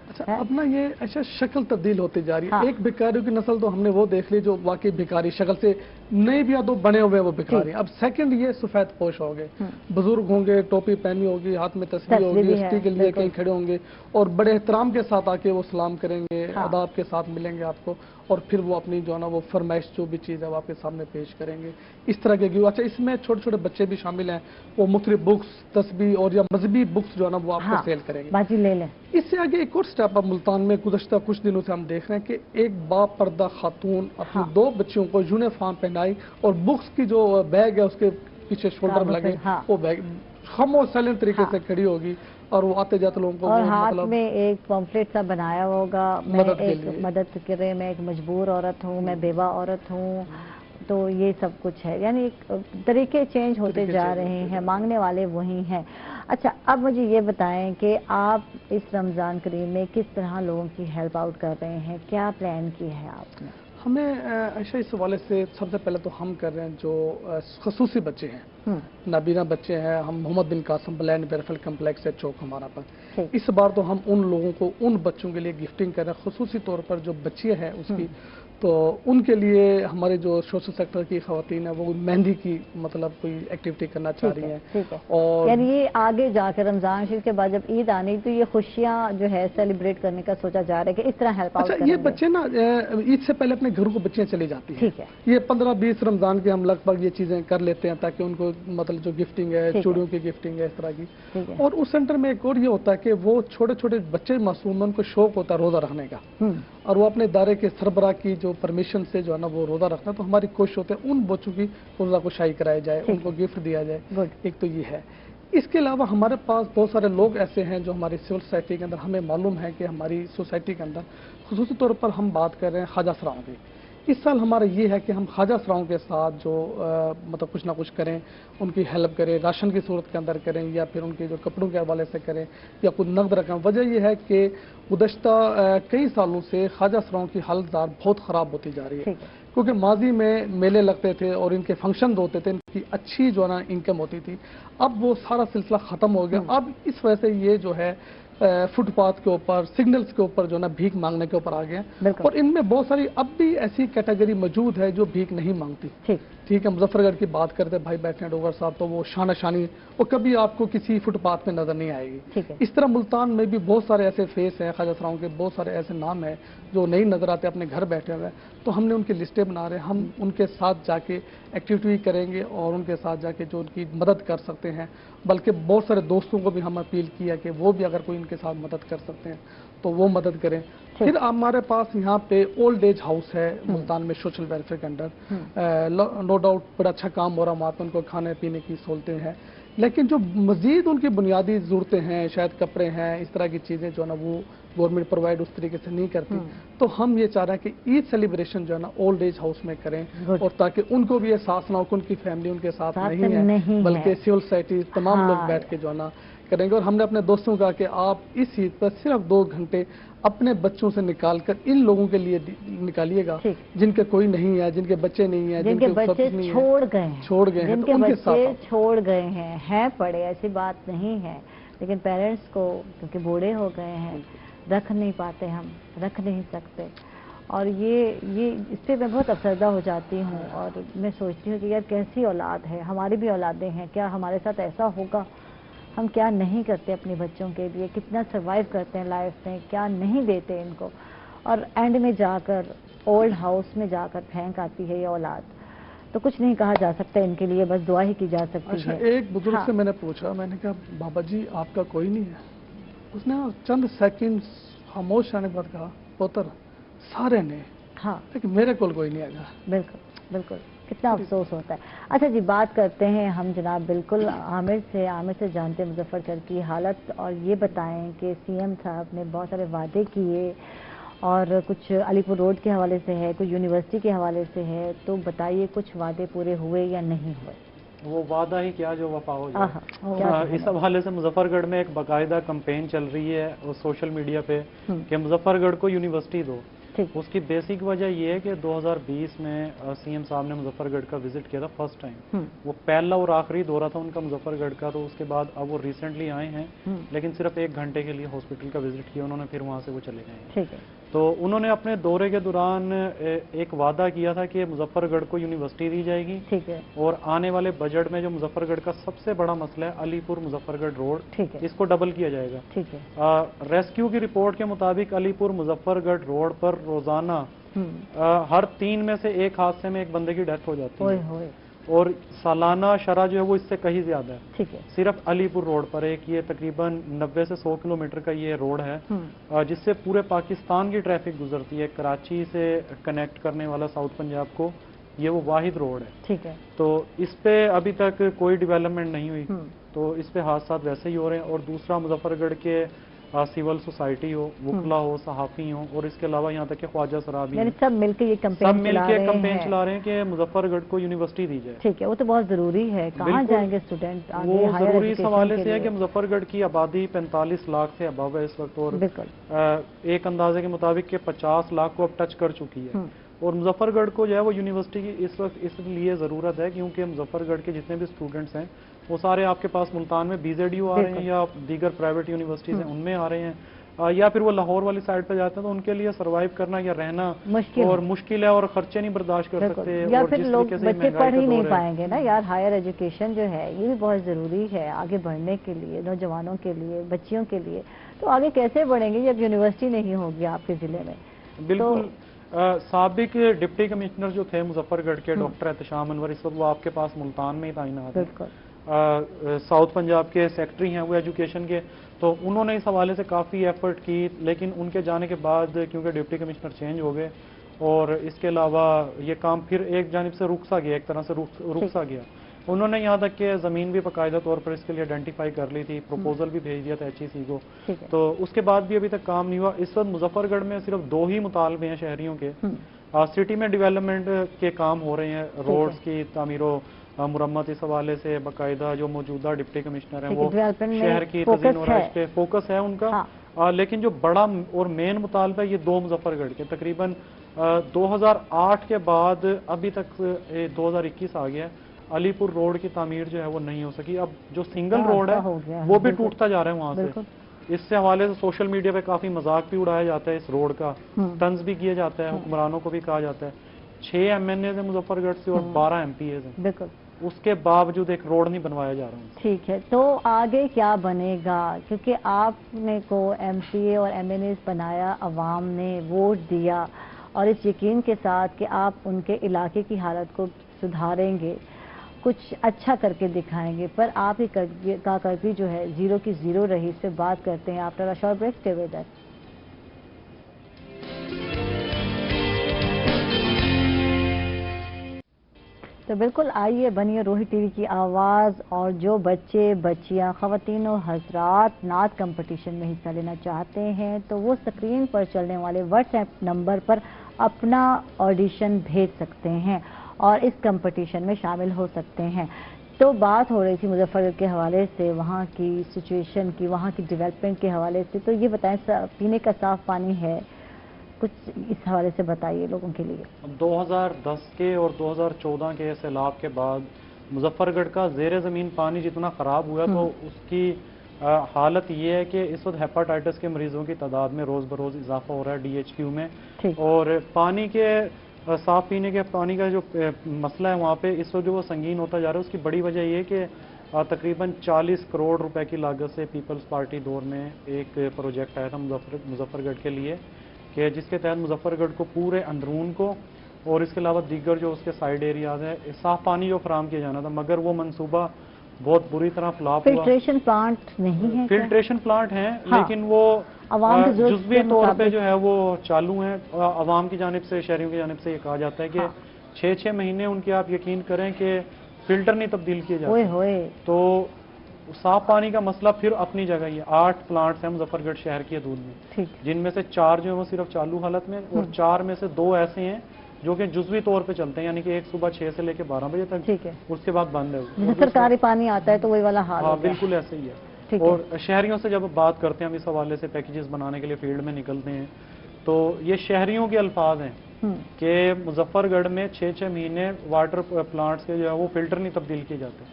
अच्छा अब ना ये ऐसा शक्ल तब्दील होती जा रही है। एक भिखारियों की नस्ल तो हमने वो देख ली जो वाकई भिखारी शक्ल से नहीं भी तो बने हुए वो भिखारी। अब सेकंड ये सफेद पोश हो गए, बुजुर्ग होंगे, टोपी पहनी होगी, हाथ में तस्वीर होगी, स्टी के लिए कहीं खड़े होंगे और बड़े एहतराम के साथ आके वो सलाम करेंगे, आदाब के साथ मिलेंगे आपको, और फिर वो अपनी जो है ना वो फरमाइश जो भी चीज़ है वो आपके सामने पेश करेंगे। इस तरह के अच्छा इसमें छोटे छोटे बच्चे भी शामिल हैं, वो मुख्तलिफ बुक्स, तस्बीह और या मजहबी बुक्स जो है ना वो आपको सेल करेंगे। बाजी ले लें। इससे आगे एक और स्टेप अब मुल्तान में गुज़श्ता कुछ दिनों से हम देख रहे हैं कि एक बापर्दा खातून अपनी 2 बच्चियों को यूनिफॉर्म पहनाई और बुक्स की जो बैग है उसके पीछे शोल्डर में लगे, वो बैग खामोश साइलेंट तरीके से खड़ी होगी और वो आते जाते लोगों को और हाथ में एक पम्फलेट सा बनाया होगा, मैं एक मदद करे, मैं एक मजबूर औरत हूँ, मैं बेवा औरत हूँ, तो ये सब कुछ है। यानी तरीके चेंज होते जा रहे हैं, मांगने वाले वही हैं। अच्छा अब मुझे ये बताएं कि आप इस रमज़ान करीम में किस तरह लोगों की हेल्प आउट कर रहे हैं, क्या प्लान की है आपने? हमें ऐसा इस हवाले से सबसे पहले तो हम कर रहे हैं जो खसूसी बच्चे हैं, नाबीना बच्चे हैं, हम मोहम्मद बिन कासिम ब्लाइंड वेलफेयर कम्प्लेक्स है चौक हमारा पर, इस बार तो हम उन लोगों को उन बच्चों के लिए गिफ्टिंग कर रहे हैं, खसूसी तौर पर जो बच्चे हैं उसकी, तो उनके लिए हमारे जो सोशल सेक्टर की खवातीन है वो मेहंदी की मतलब कोई एक्टिविटी करना चाह रही हैं। और यानी ये आगे जाकर रमजान शरीफ के बाद जब ईद आनी तो ये खुशियाँ जो है सेलिब्रेट करने का सोचा जा रहा है कि इस तरह हेल्प आउट करेंगे। ये बच्चे ना ईद से पहले अपने घरों को बच्चियाँ चली जाती हैं, ठीक है, ये 15-20 रमजान के हम लगभग ये चीजें कर लेते हैं ताकि उनको मतलब जो गिफ्टिंग है, चूड़ियों की गिफ्टिंग है, इस तरह की। और उस सेंटर में एक और ये होता है कि वो छोटे छोटे बच्चे मासूम, उनको शौक होता है रोजा रखने का, और वो अपने दायरे के सरबराह की जो परमिशन से जो है ना वो रोजा रखना, तो हमारी कोशिश होती है उन बच्चों की रोजा को शाही कराया जाए, उनको गिफ्ट दिया जाए। एक तो ये है। इसके अलावा हमारे पास बहुत सारे लोग ऐसे हैं जो हमारी सिविल सोसाइटी के अंदर, हमें मालूम है कि हमारी सोसाइटी के अंदर खुसूसी तौर पर हम बात कर रहे हैं ख्वाजा सराओं की। इस साल हमारा ये है कि हम ख्वाजा सराओं के साथ जो मतलब कुछ ना कुछ करें, उनकी हेल्प करें, राशन की सूरत के अंदर करें या फिर उनके जो कपड़ों के हवाले से करें या कुछ नकद रकम। वजह यह है कि गुज़श्ता कई सालों से ख्वाजा सराओं की हालत बहुत ख़राब होती जा रही है, क्योंकि माजी में मेले लगते थे और इनके फंक्शन होते थे, इनकी अच्छी जो है ना इनकम होती थी, अब वो सारा सिलसिला ख़त्म हो गया। अब इस वजह से ये जो है फुटपाथ के ऊपर, सिग्नल्स के ऊपर जो ना भीख मांगने के ऊपर आ गए, और इनमें बहुत सारी अब भी ऐसी कैटेगरी मौजूद है जो भीख नहीं मांगती। ठीक है, मुजफ्फरगढ़ की बात करते भाई बैठे हैं डोगर साहब, तो वो शान शानी वो कभी आपको किसी फुटपाथ में नजर नहीं आएगी। इस तरह मुल्तान में भी बहुत सारे ऐसे फेस हैं ख्वाजा सराओं के, बहुत सारे ऐसे नाम हैं जो नहीं नजर आते, अपने घर बैठे हुए हैं, तो हमने उनकी लिस्टें बना रहे हैं। हम उनके साथ जाके एक्टिविटी करेंगे और उनके साथ जाके जो उनकी मदद कर सकते हैं, बल्कि बहुत सारे दोस्तों को भी हम अपील किया कि वो भी अगर कोई उनके साथ मदद कर सकते हैं तो वो मदद करें। फिर हमारे पास यहाँ पे ओल्ड एज हाउस है मुल्तान में सोशल वेलफेयर के अंडर, नो डाउट बड़ा अच्छा काम हो रहा है वहाँ पे, उनको खाने पीने की सहूलतें हैं, लेकिन जो मजीद उनकी बुनियादी ज़रूरतें हैं, शायद कपड़े हैं, इस तरह की चीज़ें जो है ना वो गवर्नमेंट प्रोवाइड उस तरीके से नहीं करती, तो हम ये चाह रहे हैं कि ईद सेलिब्रेशन जो है ना ओल्ड एज हाउस में करें, और ताकि उनको भी एहसास ना हो कि उनकी फैमिली उनके साथ नहीं है, बल्कि सिविल सोसाइटी तमाम लोग बैठ के जो है ना करेंगे। और हमने अपने दोस्तों को कहा कि आप इस ईद पर सिर्फ 2 घंटे अपने बच्चों से निकालकर इन लोगों के लिए निकालिएगा जिनके कोई नहीं है, जिनके बच्चे नहीं है, जिनके बच्चे छोड़ गए हैं, जिनके बच्चे छोड़ गए हैं पड़े, ऐसी बात नहीं है, लेकिन पेरेंट्स को क्योंकि बूढ़े हो गए हैं रख नहीं पाते, हम रख नहीं सकते। और ये इस पर मैं बहुत अफसरदा हो जाती हूँ और मैं सोचती हूँ कि यार कैसी औलाद है, हमारी भी औलादें हैं, क्या हमारे साथ ऐसा होगा? हम क्या नहीं करते अपने बच्चों के लिए, कितना सर्वाइव करते हैं लाइफ में, क्या नहीं देते इनको, और एंड में जाकर ओल्ड हाउस में जाकर फेंक आती है ये औलाद। तो कुछ नहीं कहा जा सकता इनके लिए, बस दुआ ही की जा सकती है। एक बुजुर्ग से मैंने पूछा, मैंने कहा बाबा जी आपका कोई नहीं है? उसने चंद सेकंड खामोश रहने के बाद कहा पुत्र सारे ने, लेकिन मेरे को कोई नहीं आएगा। बिल्कुल बिल्कुल, कितना अफसोस होता है। अच्छा जी, बात करते हैं हम जनाब बिल्कुल आमिर से जानते हैं मुजफ्फरगढ़ की हालत, और ये बताएं कि सीएम साहब ने बहुत सारे वादे किए और कुछ अलीपुर रोड के हवाले से है, कुछ यूनिवर्सिटी के हवाले से है, तो बताइए कुछ वादे पूरे हुए या नहीं हुए? वो वादा ही क्या जो वफा हो जाए। इस हवाले से मुजफ्फरगढ़ में एक बाकायदा कैंपेन चल रही है और सोशल मीडिया पे कि मुजफ्फरगढ़ को यूनिवर्सिटी दो। उसकी बेसिक वजह यह है कि 2020 में सीएम साहब ने मुजफ्फरगढ़ का विजिट किया था फर्स्ट टाइम। वो पहला और आखिरी दौरा था उनका मुजफ्फरगढ़ का, तो उसके बाद अब वो रिसेंटली आए हैं, लेकिन सिर्फ 1 घंटे के लिए हॉस्पिटल का विजिट किया उन्होंने, फिर वहां से वो चले गए। तो उन्होंने अपने दौरे के दौरान एक वादा किया था कि मुजफ्फरगढ़ को यूनिवर्सिटी दी जाएगी। ठीक है। और आने वाले बजट में जो मुजफ्फरगढ़ का सबसे बड़ा मसला है अलीपुर मुजफ्फरगढ़ रोड, इसको डबल किया जाएगा। ठीक है। रेस्क्यू की रिपोर्ट के मुताबिक अलीपुर मुजफ्फरगढ़ रोड पर रोजाना हर 3 में से 1 हादसे में एक बंदे की डेथ हो जाती है, और सालाना शरह जो है वो इससे कहीं ज्यादा है। ठीक है। सिर्फ अलीपुर रोड पर एक ये तकरीबन 90 से 100 किलोमीटर का ये रोड है जिससे पूरे पाकिस्तान की ट्रैफिक गुजरती है। कराची से कनेक्ट करने वाला साउथ पंजाब को ये वो वाहिद रोड है। ठीक है। तो इस पे अभी तक कोई डेवलपमेंट नहीं हुई, तो इस पे हादसा वैसे ही हो रहे हैं। और दूसरा मुजफ्फरगढ़ के सिविल सोसाइटी हो, वकला हो, सहाफ़ी हो, और इसके अलावा यहाँ तक कि ख्वाजा सराबी, सब मिलकर ये कैंपेन चला रहे हैं कि मुजफ्फरगढ़ को यूनिवर्सिटी दी जाए। ठीक है, वो तो बहुत जरूरी है। कहाँ जाएंगे स्टूडेंट? वो जरूरी इस हवाले से है कि मुजफ्फरगढ़ की आबादी 45 लाख से अबव है इस वक्त, और एक अंदाजे के मुताबिक के 50 लाख को अब टच कर चुकी है। और मुजफ्फरगढ़ को जो है वो यूनिवर्सिटी की इस वक्त इसलिए ज़रूरत है क्योंकि मुजफ्फरगढ़ के जितने भी स्टूडेंट्स हैं वो सारे आपके पास मुल्तान में BZU आ रहे हैं या दीगर प्राइवेट यूनिवर्सिटीज़ हैं उनमें आ रहे हैं, या फिर वो लाहौर वाली साइड पर जाते हैं, तो उनके लिए सर्वाइव करना या रहना मुश्किल है और खर्चे नहीं बर्दाश्त कर सकते, या फिर लोग बच्चे पढ़ ही नहीं पाएंगे ना यार। हायर एजुकेशन जो है ये भी बहुत ज़रूरी है आगे बढ़ने के लिए, नौजवानों के लिए, बच्चियों के लिए। तो आगे कैसे बढ़ेंगे जब यूनिवर्सिटी नहीं होगी आपके ज़िले में? बिल्कुल। साबिक डिप्टी कमिश्नर जो थे मुजफ्फरगढ़ के डॉक्टर एहतशाम अनवर, इस वक्त वो आपके पास मुल्तान में ही तैनात है। साउथ पंजाब के सेक्रेटरी हैं वो एजुकेशन के, तो उन्होंने इस हवाले से काफ़ी एफर्ट की, लेकिन उनके जाने के बाद क्योंकि डिप्टी कमिश्नर चेंज हो गए और इसके अलावा ये काम फिर एक जानिब से रुक सा गया, एक तरह से रुक सा गया। उन्होंने यहाँ तक कि ज़मीन भी बाकायदा तौर पर इसके लिए आइडेंटिफाई कर ली थी, प्रपोजल भी भेज दिया था HEC को, तो उसके बाद भी अभी तक काम नहीं हुआ। इस वक्त मुजफ्फरगढ़ में सिर्फ 2 ही मुतालबे हैं शहरियों के। सिटी में डेवलपमेंट के काम हो रहे हैं, रोड्स की तामीरो मुरम्मत, इस हवाले से बाकायदा जो मौजूदा डिप्टी कमिश्नर हैं वो शहर की तज़ीन और इस पे फोकस है उनका। लेकिन जो बड़ा और मेन मुतालबा है ये 2 मुजफ्फरगढ़ के, तकरीबन 2008 के बाद अभी तक 2021 आ गया, अलीपुर रोड की तामीर जो है वो नहीं हो सकी। अब जो सिंगल रोड है वो भी टूटता जा रहा है वहां से। इससे हवाले से सोशल मीडिया पे काफी मजाक भी उड़ाया जाता है इस रोड का, तंज भी किया जाता है, हुक्मरानों को भी कहा जाता है। 6 MNA है मुजफ्फरगढ़ से और 12 MPs हैं, उसके बावजूद एक रोड नहीं बनवाया जा रहा। ठीक है, तो आगे क्या बनेगा? क्योंकि आपने को MCA और MNAs बनाया, अवाम ने वोट दिया और इस यकीन के साथ कि आप उनके इलाके की हालत को सुधारेंगे, कुछ अच्छा करके दिखाएंगे, पर आप ही कारकर्दगी जो है 0 की 0 रही। इस पे बात करते हैं after a short break. Stay with us. तो बिल्कुल आइए बनिए रोहित टीवी की आवाज़, और जो बच्चे बच्चियां ख़वातीन और हजरात नात कंपटीशन में हिस्सा लेना चाहते हैं तो वो स्क्रीन पर चलने वाले व्हाट्सएप नंबर पर अपना ऑडिशन भेज सकते हैं और इस कंपटीशन में शामिल हो सकते हैं। تو بات ہو رہی تھی مظفر گڑھ کے حوالے سے وہاں کی سچویشن کی، وہاں کی ڈیولپمنٹ کے حوالے سے، تو یہ بتائیں پینے کا صاف پانی ہے، کچھ اس حوالے سے بتائیے لوگوں کے لیے۔ 2010 کے اور 2014 کے سیلاب کے بعد مظفر گڑھ کا زیر زمین پانی جتنا خراب ہوا تو اس کی حالت یہ ہے کہ اس وقت ہیپاٹائٹس کے مریضوں کی تعداد میں روز بروز اضافہ ہو رہا ہے DHQ میں، اور پانی کے صاف پینے کے پانی کا جو مسئلہ ہے وہاں پہ اس وقت جو وہ سنگین ہوتا جا رہا ہے، اس کی بڑی وجہ یہ ہے کہ تقریباً 40 کروڑ روپے کی لاگت سے پیپلز پارٹی دور میں ایک پروجیکٹ آیا تھا مظفر گڑھ کے لیے، کہ جس کے تحت مظفر گڑھ کو پورے اندرون کو اور اس کے علاوہ دیگر جو اس کے سائیڈ ایریاز ہیں صاف پانی جو فراہم کیا جانا تھا، مگر وہ منصوبہ بہت بری طرح فلاپ ہوا۔ فلٹریشن پلانٹ نہیں ہے؟ فلٹریشن پلانٹ ہیں لیکن وہ جزوی طور پہ جو ہے وہ چالو ہیں۔ عوام کی جانب سے، شہریوں کی جانب سے یہ کہا جاتا ہے کہ 6 مہینے ان کی آپ یقین کریں کہ فلٹر نہیں تبدیل کیے جاتے، تو صاف پانی کا مسئلہ پھر اپنی جگہ ہی ہے۔ 8 پلانٹس ہیں مظفر گڑھ شہر کی حدود میں، جن میں سے 4 جو ہیں وہ صرف چالو حالت میں، اور 4 میں سے 2 ایسے ہیں جو کہ جزوی طور پہ چلتے ہیں، یعنی کہ ایک صبح 6 سے لے کے 12 بجے تک، اس کے بعد بند ہے۔ سرکاری پانی آتا ہے تو وہی والا حال ہے، بالکل ایسے ہی ہے۔ اور شہریوں سے جب بات کرتے ہیں ہم اس حوالے سے، پیکیجز بنانے کے لیے فیلڈ میں نکلتے ہیں، تو یہ شہریوں کے الفاظ ہیں کہ مظفر گڑھ میں 6 مہینے واٹر پلانٹس کے جو ہے وہ فلٹر نہیں تبدیل کیے جاتے،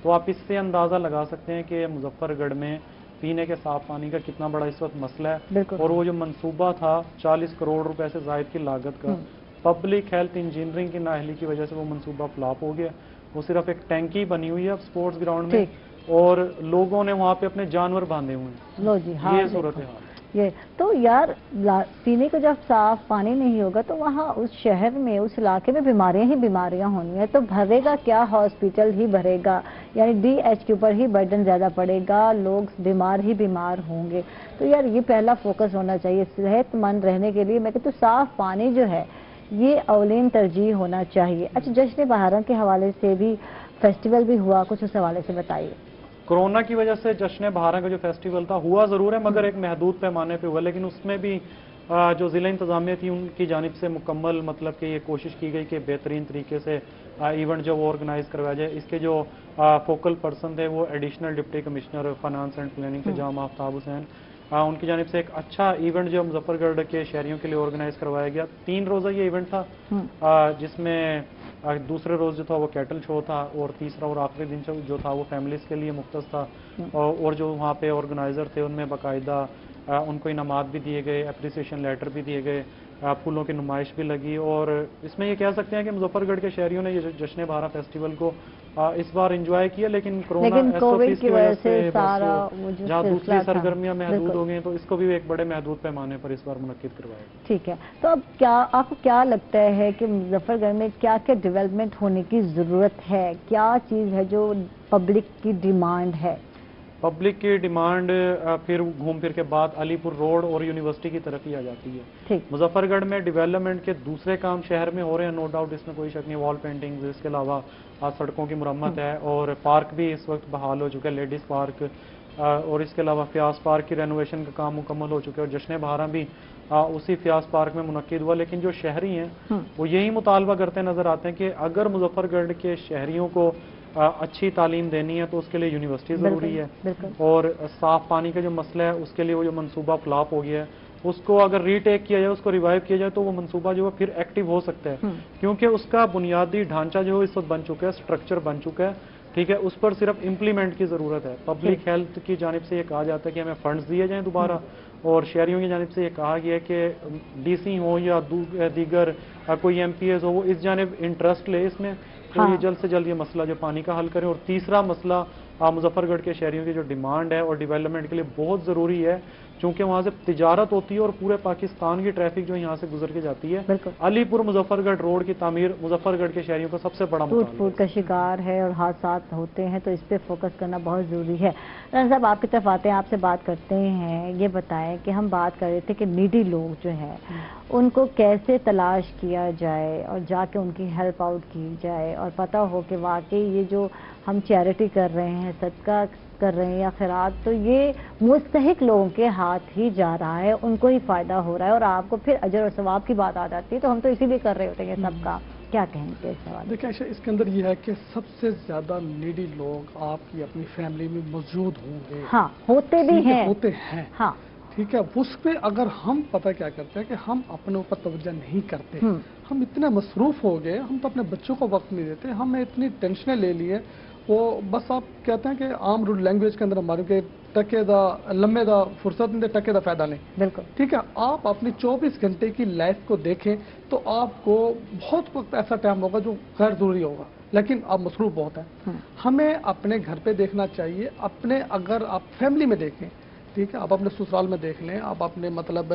تو آپ اس سے اندازہ لگا سکتے ہیں کہ مظفر گڑھ میں پینے کے صاف پانی کا کتنا بڑا اس وقت مسئلہ ہے۔ اور وہ جو منصوبہ تھا 40 کروڑ روپے سے زائد کی لاگت کا، پبلک ہیلتھ انجینئرنگ کی نااہلی کی وجہ سے وہ منصوبہ فلاپ ہو گیا۔ وہ صرف ایک ٹینکی بنی ہوئی ہے اب سپورٹس گراؤنڈ میں، اور لوگوں نے وہاں پہ اپنے جانور باندھے ہوئے ہیں، یہ صورت حال۔ یہ تو یار پینے کو جب صاف پانی نہیں ہوگا تو وہاں اس شہر میں، اس علاقے میں بیماریاں ہی بیماریاں ہونی ہیں، تو بھرے گا کیا؟ ہاسپیٹل ہی بھرے گا، یعنی DHQ پر ہی برڈن زیادہ پڑے گا، لوگ بیمار ہی بیمار ہوں گے۔ تو یار یہ پہلا فوکس ہونا چاہیے صحت مند رہنے کے لیے، میں کہتی ہوں صاف پانی جو ہے یہ اولین ترجیح ہونا چاہیے۔ اچھا، جشن بہاران کے حوالے سے بھی فیسٹیول بھی ہوا، کچھ اس حوالے سے بتائیے۔ کورونا کی وجہ سے جشن بہاران کا جو فیسٹیول تھا ہوا ضرور ہے، مگر ایک محدود پیمانے پہ ہوا، لیکن اس میں بھی جو ضلع انتظامیہ تھی ان کی جانب سے مکمل مطلب کہ یہ کوشش کی گئی کہ بہترین طریقے سے ایونٹ جو وہ آرگنائز کروایا جائے۔ اس کے جو فوکل پرسن تھے وہ additional deputy commissioner finance and planning کے جام آفتاب حسین، ان کی جانب سے ایک اچھا ایونٹ جو مظفر گڑھ کے شہریوں کے لیے آرگنائز کروایا گیا۔ 3 روزہ یہ ایونٹ تھا، جس میں دوسرے روز جو تھا وہ کیٹل شو تھا، اور تیسرا اور آخری دن جو تھا وہ فیملیز کے لیے مختص تھا، اور جو وہاں پہ آرگنائزر تھے ان میں باقاعدہ ان کو انعامات بھی دیے گئے، اپریسیشن لیٹر بھی دیے گئے، پھولوں کی نمائش بھی لگی، اور اس میں یہ کہہ سکتے ہیں کہ مظفر گڑھ کے شہریوں نے یہ جشن بہاران فیسٹیول کو اس بار انجوائے کیا، لیکن کورونا SOPs کی وجہ سے جہاں دوسری سرگرمیاں محدود ہو گئی تو اس کو بھی ایک بڑے محدود پیمانے پر اس بار منعقد کروایا گیا۔ ٹھیک ہے، تو اب کیا آپ کو کیا لگتا ہے کہ مظفر گڑھ میں کیا کیا ڈیولپمنٹ ہونے کی ضرورت ہے؟ کیا چیز ہے جو پبلک کی ڈیمانڈ ہے؟ پبلک کی ڈیمانڈ پھر گھوم پھر کے بعد علی پور روڈ اور یونیورسٹی کی طرف ہی آ جاتی ہے۔ مظفر گڑھ میں ڈیولپمنٹ کے دوسرے کام شہر میں ہو رہے ہیں، نو ڈاؤٹ، اس میں کوئی شک نہیں، وال پینٹنگ، اس کے علاوہ سڑکوں کی مرمت ہے، اور پارک بھی اس وقت بحال ہو چکا ہے، لیڈیز پارک، اور اس کے علاوہ فیاض پارک کی رینوویشن کا کام مکمل ہو چکا ہے، اور جشن بہاران بھی اسی فیاض پارک میں منعقد ہوا۔ لیکن جو شہری ہیں وہ یہی مطالبہ کرتے نظر آتے ہیں کہ اگر مظفر گڑھ کے شہریوں کو اچھی تعلیم دینی ہے تو اس کے لیے یونیورسٹی ضروری ہے، اور صاف پانی کا جو مسئلہ ہے اس کے لیے وہ جو منصوبہ فلاپ ہو گیا ہے اس کو اگر ری ٹیک کیا جائے، اس کو ریوائیو کیا جائے تو وہ منصوبہ جو ہے پھر ایکٹیو ہو سکتا ہے، کیونکہ اس کا بنیادی ڈھانچہ جو ہے اس وقت بن چکا ہے، سٹرکچر بن چکا ہے، ٹھیک ہے، اس پر صرف امپلیمنٹ کی ضرورت ہے۔ پبلک ہیلتھ کی جانب سے یہ کہا جاتا ہے کہ ہمیں فنڈز دیے جائیں دوبارہ، اور شہریوں کی جانب سے یہ کہا گیا ہے کہ DC ہو یا دیگر کوئی MPs ہو وہ اس جانب انٹرسٹ لے اس میں، تو یہ جلد سے جلد یہ مسئلہ جو پانی کا حل کریں۔ اور تیسرا مسئلہ مظفر گڑھ کے شہریوں کی جو ڈیمانڈ ہے اور ڈیولپمنٹ کے لیے بہت ضروری ہے، چونکہ وہاں سے تجارت ہوتی ہے اور پورے پاکستان کی ٹریفک جو یہاں سے گزر کے جاتی ہے، علی پور مظفر گڑھ روڈ کی تعمیر مظفر گڑھ کے شہریوں کا سب سے بڑا ٹوٹ پھوٹ کا شکار ہے اور حادثات ہوتے ہیں، تو اس پہ فوکس کرنا بہت ضروری ہے۔ رن صاحب آپ کی طرف آتے ہیں، آپ سے بات کرتے ہیں، یہ بتائیں کہ ہم بات کر رہے تھے کہ نیڈی لوگ جو ہیں ان کو کیسے تلاش کیا جائے اور جا کے ان کی ہیلپ آؤٹ کی جائے، اور پتہ ہو کہ واقعی یہ جو ہم چیریٹی کر رہے ہیں، صدقہ کر رہے ہیں یا خیرات، تو یہ مستحق لوگوں کے ہاتھ ہی جا رہا ہے، ان کو ہی فائدہ ہو رہا ہے، اور آپ کو پھر اجر اور ثواب کی بات آ جاتی ہے، تو ہم تو اسی لیے کر رہے ہوتے ہیں سب کا क्या कहेंगे इस सवाल? देखिए आयशा, इसके अंदर ये है कि सबसे ज्यादा नीडी लोग आपकी अपनी फैमिली में मौजूद होंगे। हाँ, होते भी हैं, होते हैं। हाँ, ठीक है, उस पे अगर हम पता क्या करते हैं कि हम अपने ऊपर तवज्जो नहीं करते, हम इतने मसरूफ हो गए, हम तो अपने बच्चों को वक्त नहीं देते, हमने इतनी टेंशनें ले लिए, वो बस आप कहते हैं कि आम रूल लैंग्वेज के अंदर हमारे के टके दा लम्बे दा फुर्सत नहीं, टके दा फायदा नहीं। बिल्कुल ठीक है, आप अपनी 24 घंटे की लाइफ को देखें तो आपको बहुत वक्त ऐसा टाइम होगा जो गैर जरूरी होगा, लेकिन आप मसरूफ बहुत हैं। हमें अपने घर पे देखना चाहिए, अपने अगर आप फैमिली में देखें, ठीक है, आप अपने ससुराल में देख लें, आप अपने मतलब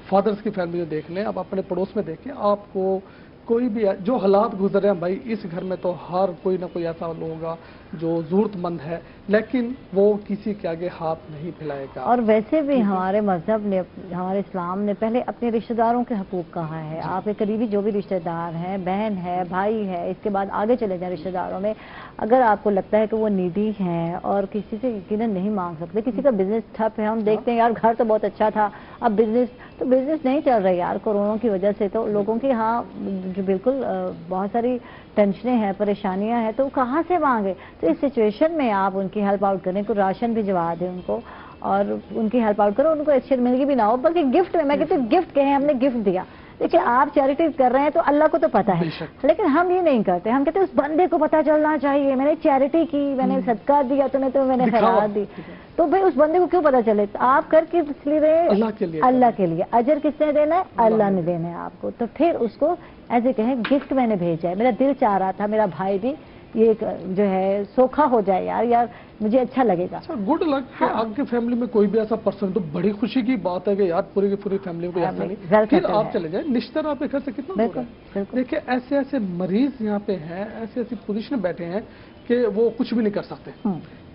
फादर्स की फैमिली में देख लें, आप अपने पड़ोस में देखें, आपको कोई भी जो हालात गुजर रहे हैं भाई, इस घर में तो हर कोई ना कोई ऐसा लोग होगा जो जरूरतमंद है, लेकिन वो किसी के आगे हाथ नहीं फैलाएगा। और वैसे भी हमारे मजहब ने, हमारे इस्लाम ने पहले अपने रिश्तेदारों के हकूक कहा है। आपके करीबी जो भी रिश्तेदार हैं, बहन है, भाई है, इसके बाद आगे चले जाए रिश्तेदारों में, अगर आपको लगता है कि वो नीडी हैं और किसी से यकीनन नहीं मांग सकते, किसी का बिजनेस ठप है, हम देखते हैं यार घर तो बहुत अच्छा था, अब बिजनेस नहीं चल रहा यार कोरोना की वजह से, तो लोगों की हाँ जो बिल्कुल बहुत सारी टेंशनें हैं, परेशानियां हैं, तो कहाँ से मांगे? तो इस सिचुएशन में आप उनकी हेल्प आउट करें, कोई राशन भिजवा दें उनको और उनकी हेल्प आउट करो, उनको अच्छी मिलगी भी ना हो, बल्कि गिफ्ट में, मैं कहती हूँ गिफ्ट कहें, हमने गिफ्ट दिया। देखिए आप चैरिटीज कर रहे हैं तो अल्लाह को तो पता है, लेकिन हम ये नहीं करते, हम कहते हैं उस बंदे को पता चलना चाहिए, मैंने चैरिटी की, मैंने सदका दिया, तो मैंने खैरात दी, तो भाई उस बंदे को क्यों पता चले? तो आप करके इसलिए रहे अल्लाह के लिए, अजर किसने देना है? अल्लाह ने देना है आपको, तो फिर उसको ऐसे कहें गिफ्ट मैंने भेजा है, मेरा दिल चाह रहा था मेरा भाई भी ये जो है सोखा हो जाए यार मुझे अच्छा लगेगा। अच्छा, गुड लक। हाँ। आपके फैमिली में कोई भी ऐसा पर्सन, तो बड़ी खुशी की बात है कि यार पूरी की पूरी फैमिली में कोई ऐसा नहीं, फिर आप चले जाए, निश्चित आपके घर से कितना दूर है। देखिए ऐसे ऐसे मरीज यहाँ पे हैं, ऐसे ऐसी पोजीशन में बैठे हैं कि वो कुछ भी नहीं कर सकते।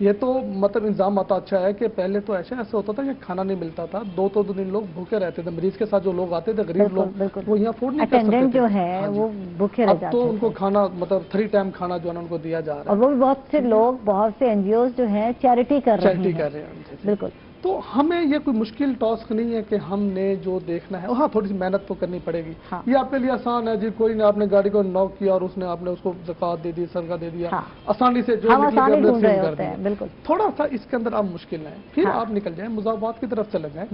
ये तो मतलब इंतजाम आता अच्छा है कि पहले तो ऐसा होता था कि खाना नहीं मिलता था, दो दिन लोग भूखे रहते थे, मरीज के साथ जो लोग आते थे गरीब लोग, वो यहाँ अफोर्ड नहीं कर सकते जो है वो भूखे रह जाते थे। अब तो उनको खाना मतलब 3 टाइम खाना जो है उनको दिया जा रहा है, और वो भी बहुत से लोग, बहुत से एनजीओ जो है चैरिटी कर रहे हैं। बिल्कुल, तो हमें ये कोई मुश्किल टास्क नहीं है कि हमने जो देखना है, हाँ थोड़ी सी मेहनत तो करनी पड़ेगी। हाँ। ये आपके लिए आसान है जी, कोई ने आपने गाड़ी को नॉक किया और उसने आपने उसको ज़कात दे दी, सदका दे दिया। हाँ। आसानी से जो बिल्कुल, थोड़ा सा इसके अंदर आप मुश्किल है, फिर आप निकल जाए, मुजावत की तरफ चले जाए।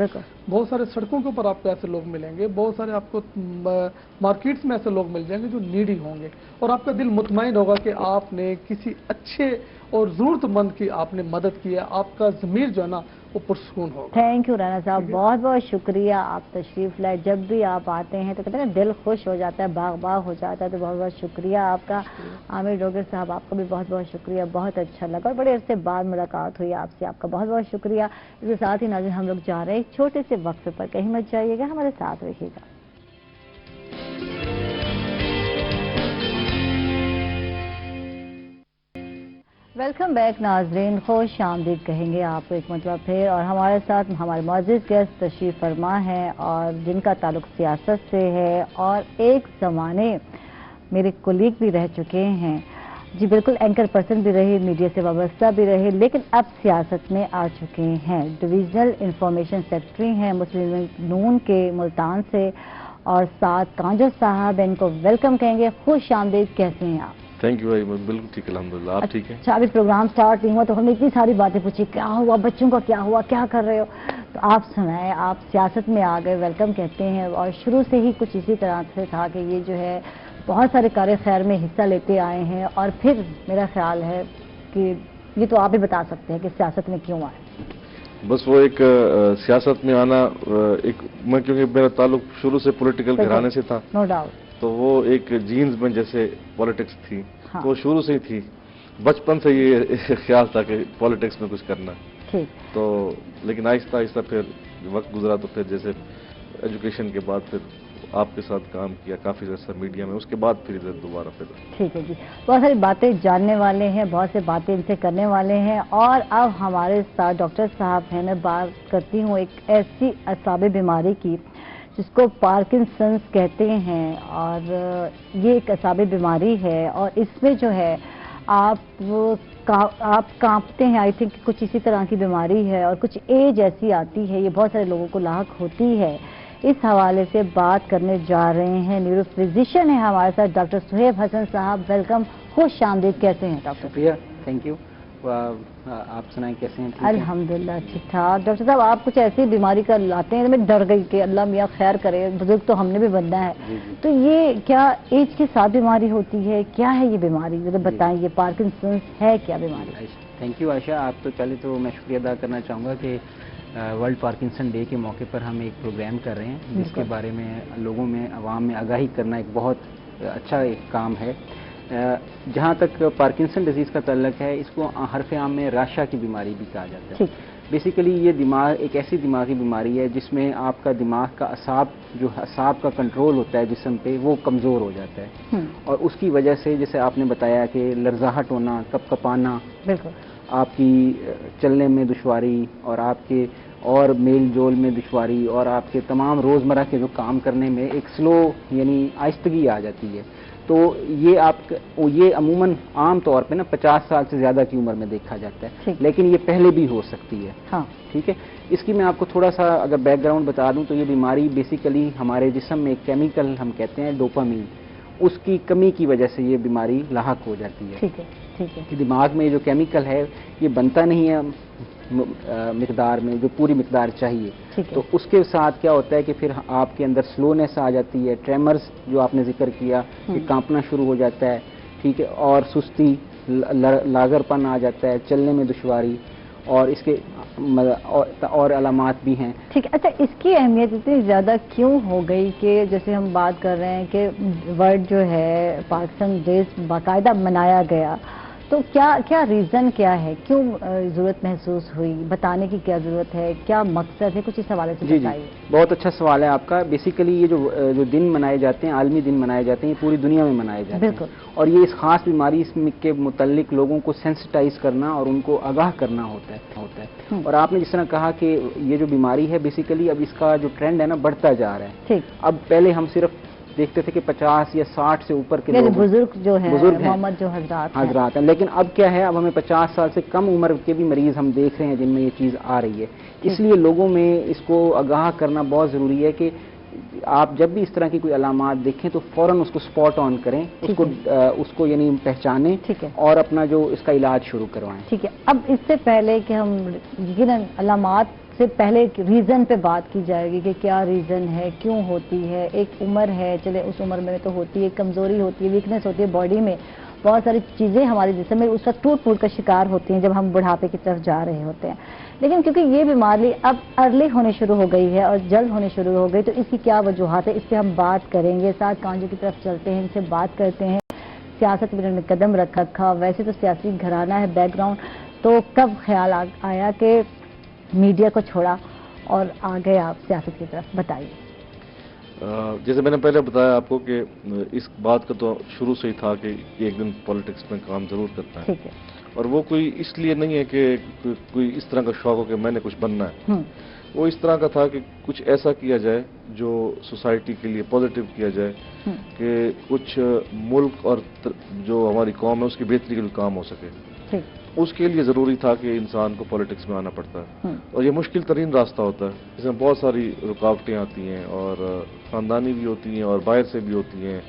बहुत सारे सड़कों के ऊपर आपको ऐसे लोग मिलेंगे, बहुत सारे आपको मार्केट्स में ऐसे लोग मिल जाएंगे जो नीडी होंगे, और आपका दिल मुतमईन होगा कि आपने किसी अच्छे और जरूरतमंद की आपने मदद की है, आपका ज़मीर जो है ना वो पुरसकून होगा। थैंक यू राना साहब, बहुत बहुत शुक्रिया, आप तशरीफ लाए। जब भी आप आते हैं तो कहते हैं ना दिल खुश हो जाता है, बाग बाग हो जाता है, तो बहुत बहुत शुक्रिया आपका। आमिर डोगर साहब, आपका भी बहुत बहुत शुक्रिया, बहुत अच्छा लगा और बड़े अरसे बाद मुलाकात हुई आपसे, आपका बहुत बहुत शुक्रिया। इसके साथ ही नाज़रीन हम लोग जा रहे हैं एक छोटे से वक्फे पर, कहीं मत जाइएगा, हमारे साथ रहिएगा। वेलकम बैक नाजरीन, खुश आमदीद कहेंगे आपको एक मतलब फिर, और हमारे साथ हमारे मौजूद गेस्ट तशरीफ फरमा हैं और जिनका ताल्लुक सियासत से है और एक ज़माने मेरे कोलीग भी रह चुके हैं जी, बिल्कुल एंकर पर्सन भी रहे, मीडिया से वाबस्ता भी रहे, लेकिन अब सियासत में आ चुके हैं। डिविजनल इंफॉर्मेशन सेक्रेटरी हैं मुस्लिम लीग नून के मुल्तान से, और साथ कांजो साहब, इनको वेलकम कहेंगे, खुश आमदीद, कैसे हैं आप? थैंक यू भाई, बिल्कुल ठीक है अल्हम्दुलिल्लाह, आप ठीक हैं? अच्छा, अभी प्रोग्राम स्टार्ट नहीं हुआ तो हमने इतनी सारी बातें पूछी, क्या हुआ, बच्चों का क्या हुआ, क्या कर रहे हो, तो आप सुनाएं, आप सियासत में आ गए, वेलकम कहते हैं, और शुरू से ही कुछ इसी तरह से था कि ये जो है बहुत सारे कार्य खैर में हिस्सा लेते आए हैं, और फिर मेरा ख्याल है कि ये तो आप ही बता सकते हैं कि सियासत में क्यों आए। बस वो एक सियासत में आना, एक मैं क्योंकि मेरा ताल्लुक शुरू से पॉलिटिकल घराने से था, नो डाउट, तो वो एक जीन्स में जैसे पॉलिटिक्स थी। हाँ। तो शुरू से ही थी, बचपन से ये ख्याल था कि पॉलिटिक्स में कुछ करना। ठीक। तो लेकिन आहिस्ता आहिस्ता फिर वक्त गुजरा, तो फिर जैसे एजुकेशन के बाद फिर आपके साथ काम किया काफ़ी अर्सा मीडिया में, उसके बाद फिर इधर दोबारा फिर। ठीक है जी, बहुत सारी बातें जानने वाले हैं, बहुत से बातें इनसे करने वाले हैं, और अब हमारे साथ डॉक्टर साहब हैं। मैं बात करती हूँ एक ऐसी असाबी बीमारी की जिसको पार्किंसंस कहते हैं, और ये एक असाबी बीमारी है, और इसमें जो है आप कांपते हैं, आई थिंक कुछ इसी तरह की बीमारी है, और कुछ एज ऐसी आती है, ये बहुत सारे लोगों को लाहक होती है। इस हवाले से बात करने जा रहे हैं। न्यूरो फिजिशियन है हमारे साथ डॉक्टर सुहेब हसन साहब। वेलकम, खुश आमदीद। कैसे हैं डॉक्टर? शुक्रिया, थैंक यू। आप सुनाएं कैसे हैं? अल्हम्दुलिल्लाह ठीक ठाक। डॉक्टर साहब, आप कुछ ऐसी बीमारी का लाते हैं, मैं डर गई कि अल्लाह मियाँ खैर करे, बुजुर्ग तो हमने भी बनना है। तो ये क्या एज के साथ बीमारी होती है? क्या है ये बीमारी, मतलब बताएं, ये पार्किंसंस है क्या बीमारी? Thank you Ayesha. आप तो पहले तो मैं शुक्रिया अदा करना चाहूँगा कि वर्ल्ड पार्किंसन डे के मौके पर हम एक प्रोग्राम कर रहे हैं जिसके बारे में लोगों में, आवाम में आगाही करना एक बहुत अच्छा एक काम है। जहाँ तक पार्किंसन डिजीज़ का तल्लक है, इसको हरफ आम में राशा की बीमारी भी कहा जाता है। बेसिकली ये दिमाग एक ऐसी दिमागी बीमारी है जिसमें आपका दिमाग का असाब का कंट्रोल होता है जिस्म पे, वो कमज़ोर हो जाता है और उसकी वजह से, जैसे आपने बताया कि लरजाहट होना, कपकपाना, आपकी चलने में दुश्वारी और आपके और मेल जोल में दुश्वारी और आपके तमाम रोज़मर्रा के जो काम करने में एक स्लो यानी आहिस्तगी आ जाती है। तो ये अमूमन आम तौर पे ना 50 साल से ज़्यादा की उम्र में देखा जाता है, लेकिन ये पहले भी हो सकती है। हाँ, ठीक है। इसकी मैं आपको थोड़ा सा अगर बैकग्राउंड बता दूं तो ये बीमारी बेसिकली हमारे जिस्म में एक केमिकल हम कहते हैं डोपामीन, उसकी कमी की वजह से ये बीमारी लाहक हो जाती है। ठीक है, ठीक है। कि दिमाग में जो केमिकल है ये बनता नहीं है मिकदार में, जो पूरी मिकदार चाहिए। तो उसके साथ क्या होता है कि फिर आपके अंदर स्लोनेस आ जाती है, ट्रेमर्स जो आपने जिक्र किया, कि कांपना शुरू हो जाता है, ठीक है, और सुस्ती, लागरपन आ जाता है, चलने में दुश्वारी, और इसके और अलामात भी हैं। ठीक है। अच्छा, इसकी अहमियत इतनी ज़्यादा क्यों हो गई कि जैसे हम बात कर रहे हैं कि वर्ल्ड जो है पार्किंसन डे बाकायदा मनाया गया, तो क्या रीज़न क्या है, क्यों ज़रूरत महसूस हुई, बताने की क्या ज़रूरत है, क्या मकसद है, कुछ इस हवाले से बताइए। बहुत अच्छा सवाल है आपका। बेसिकली ये जो दिन मनाए जाते हैं, आलमी दिन मनाए जाते हैं, ये पूरी दुनिया में मनाए जाते हैं, और ये इस खास बीमारी के मुतल्लिक लोगों को सेंसिटाइज करना और उनको आगाह करना होता है। और आपने जिस तरह कहा कि ये जो बीमारी है बेसिकली अब इसका जो ट्रेंड है ना बढ़ता जा रहा है। ठीक। अब पहले हम सिर्फ देखते थे कि 50 या 60 से ऊपर के लोग, बुजुर्ग जो है, मोहम्मद जो हजरात हैं, लेकिन अब क्या है, अब हमें 50 साल से कम उम्र के भी मरीज हम देख रहे हैं जिनमें ये चीज़ आ रही है। इसलिए लोगों में इसको आगाह करना बहुत ज़रूरी है कि आप जब भी इस तरह की कोई अलामात देखें तो फौरन उसको स्पॉट ऑन करें, उसको यानी पहचानें, और अपना जो इसका इलाज शुरू करवाएं। ठीक है। अब इससे पहले कि हम यकीनन अलामात से पहले रीज़न पे बात की जाएगी कि क्या रीज़न है, क्यों होती है। एक उम्र है, चले उस उम्र में तो होती है, कमज़ोरी होती है, वीकनेस होती है बॉडी में, बहुत सारी चीज़ें हमारे जिस्म में उसका टूट का शिकार होती हैं जब हम बुढ़ापे की तरफ जा रहे होते हैं। लेकिन क्योंकि ये बीमारी अब अर्ली होने शुरू हो गई है और जल्द होने शुरू हो गई, तो इसकी क्या वजूहत है, इस पर हम बात करेंगे। साथ कांजू की तरफ चलते हैं, इनसे बात करते हैं। सियासत में उन्होंने कदम रखा, वैसे तो सियासी घराना है बैकग्राउंड, तो कब ख्याल आया कि मीडिया को छोड़ा और आ गए आप सियासत की तरफ, बताइए। जैसे मैंने पहले बताया आपको कि इस बात का तो शुरू से ही था कि एक दिन पॉलिटिक्स में काम जरूर करना है। ठीक है। और वो कोई इसलिए नहीं है कि कोई इस तरह का शौक हो कि मैंने कुछ बनना है। वो इस तरह का था कि कुछ ऐसा किया जाए जो सोसाइटी के लिए पॉजिटिव किया जाए, कि कुछ मुल्क और जो हमारी कौम है उसकी बेहतरी के लिए काम हो सके। ठीक। उसके लिए ज़रूरी था कि इंसान को पॉलिटिक्स में आना पड़ता है, और ये मुश्किल तरीन रास्ता होता है। इसमें बहुत सारी रुकावटें आती हैं, और ख़ानदानी भी होती हैं और बाहर से भी होती हैं,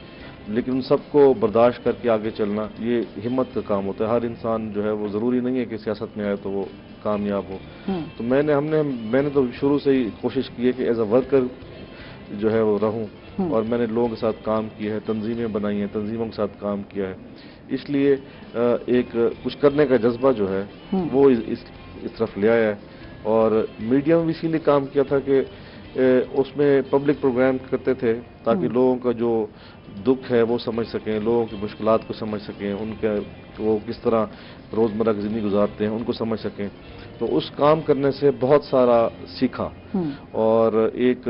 लेकिन उन सबको बर्दाश्त करके आगे चलना ये हिम्मत का काम होता है। हर इंसान जो है वो ज़रूरी नहीं है कि सियासत में आए तो वो कामयाब हो। तो मैंने तो शुरू से ही कोशिश की है कि एज अ वर्कर जो है वो रहूं, और मैंने लोगों के साथ काम किया है, तंजीमें बनाई हैं, तंजीमों के साथ काम किया है। इसलिए एक कुछ करने का जज्बा जो है वो इस तरफ ले आया है। और मीडिया में भी इसीलिए काम किया था कि उसमें पब्लिक प्रोग्राम करते थे ताकि लोगों का जो दुख है वो समझ सकें, लोगों की मुश्किलात को समझ सकें, उनके वो किस तरह रोज़मर्रा की ज़िंदगी गुजारते हैं उनको समझ सकें। तो उस काम करने से बहुत सारा सीखा, और एक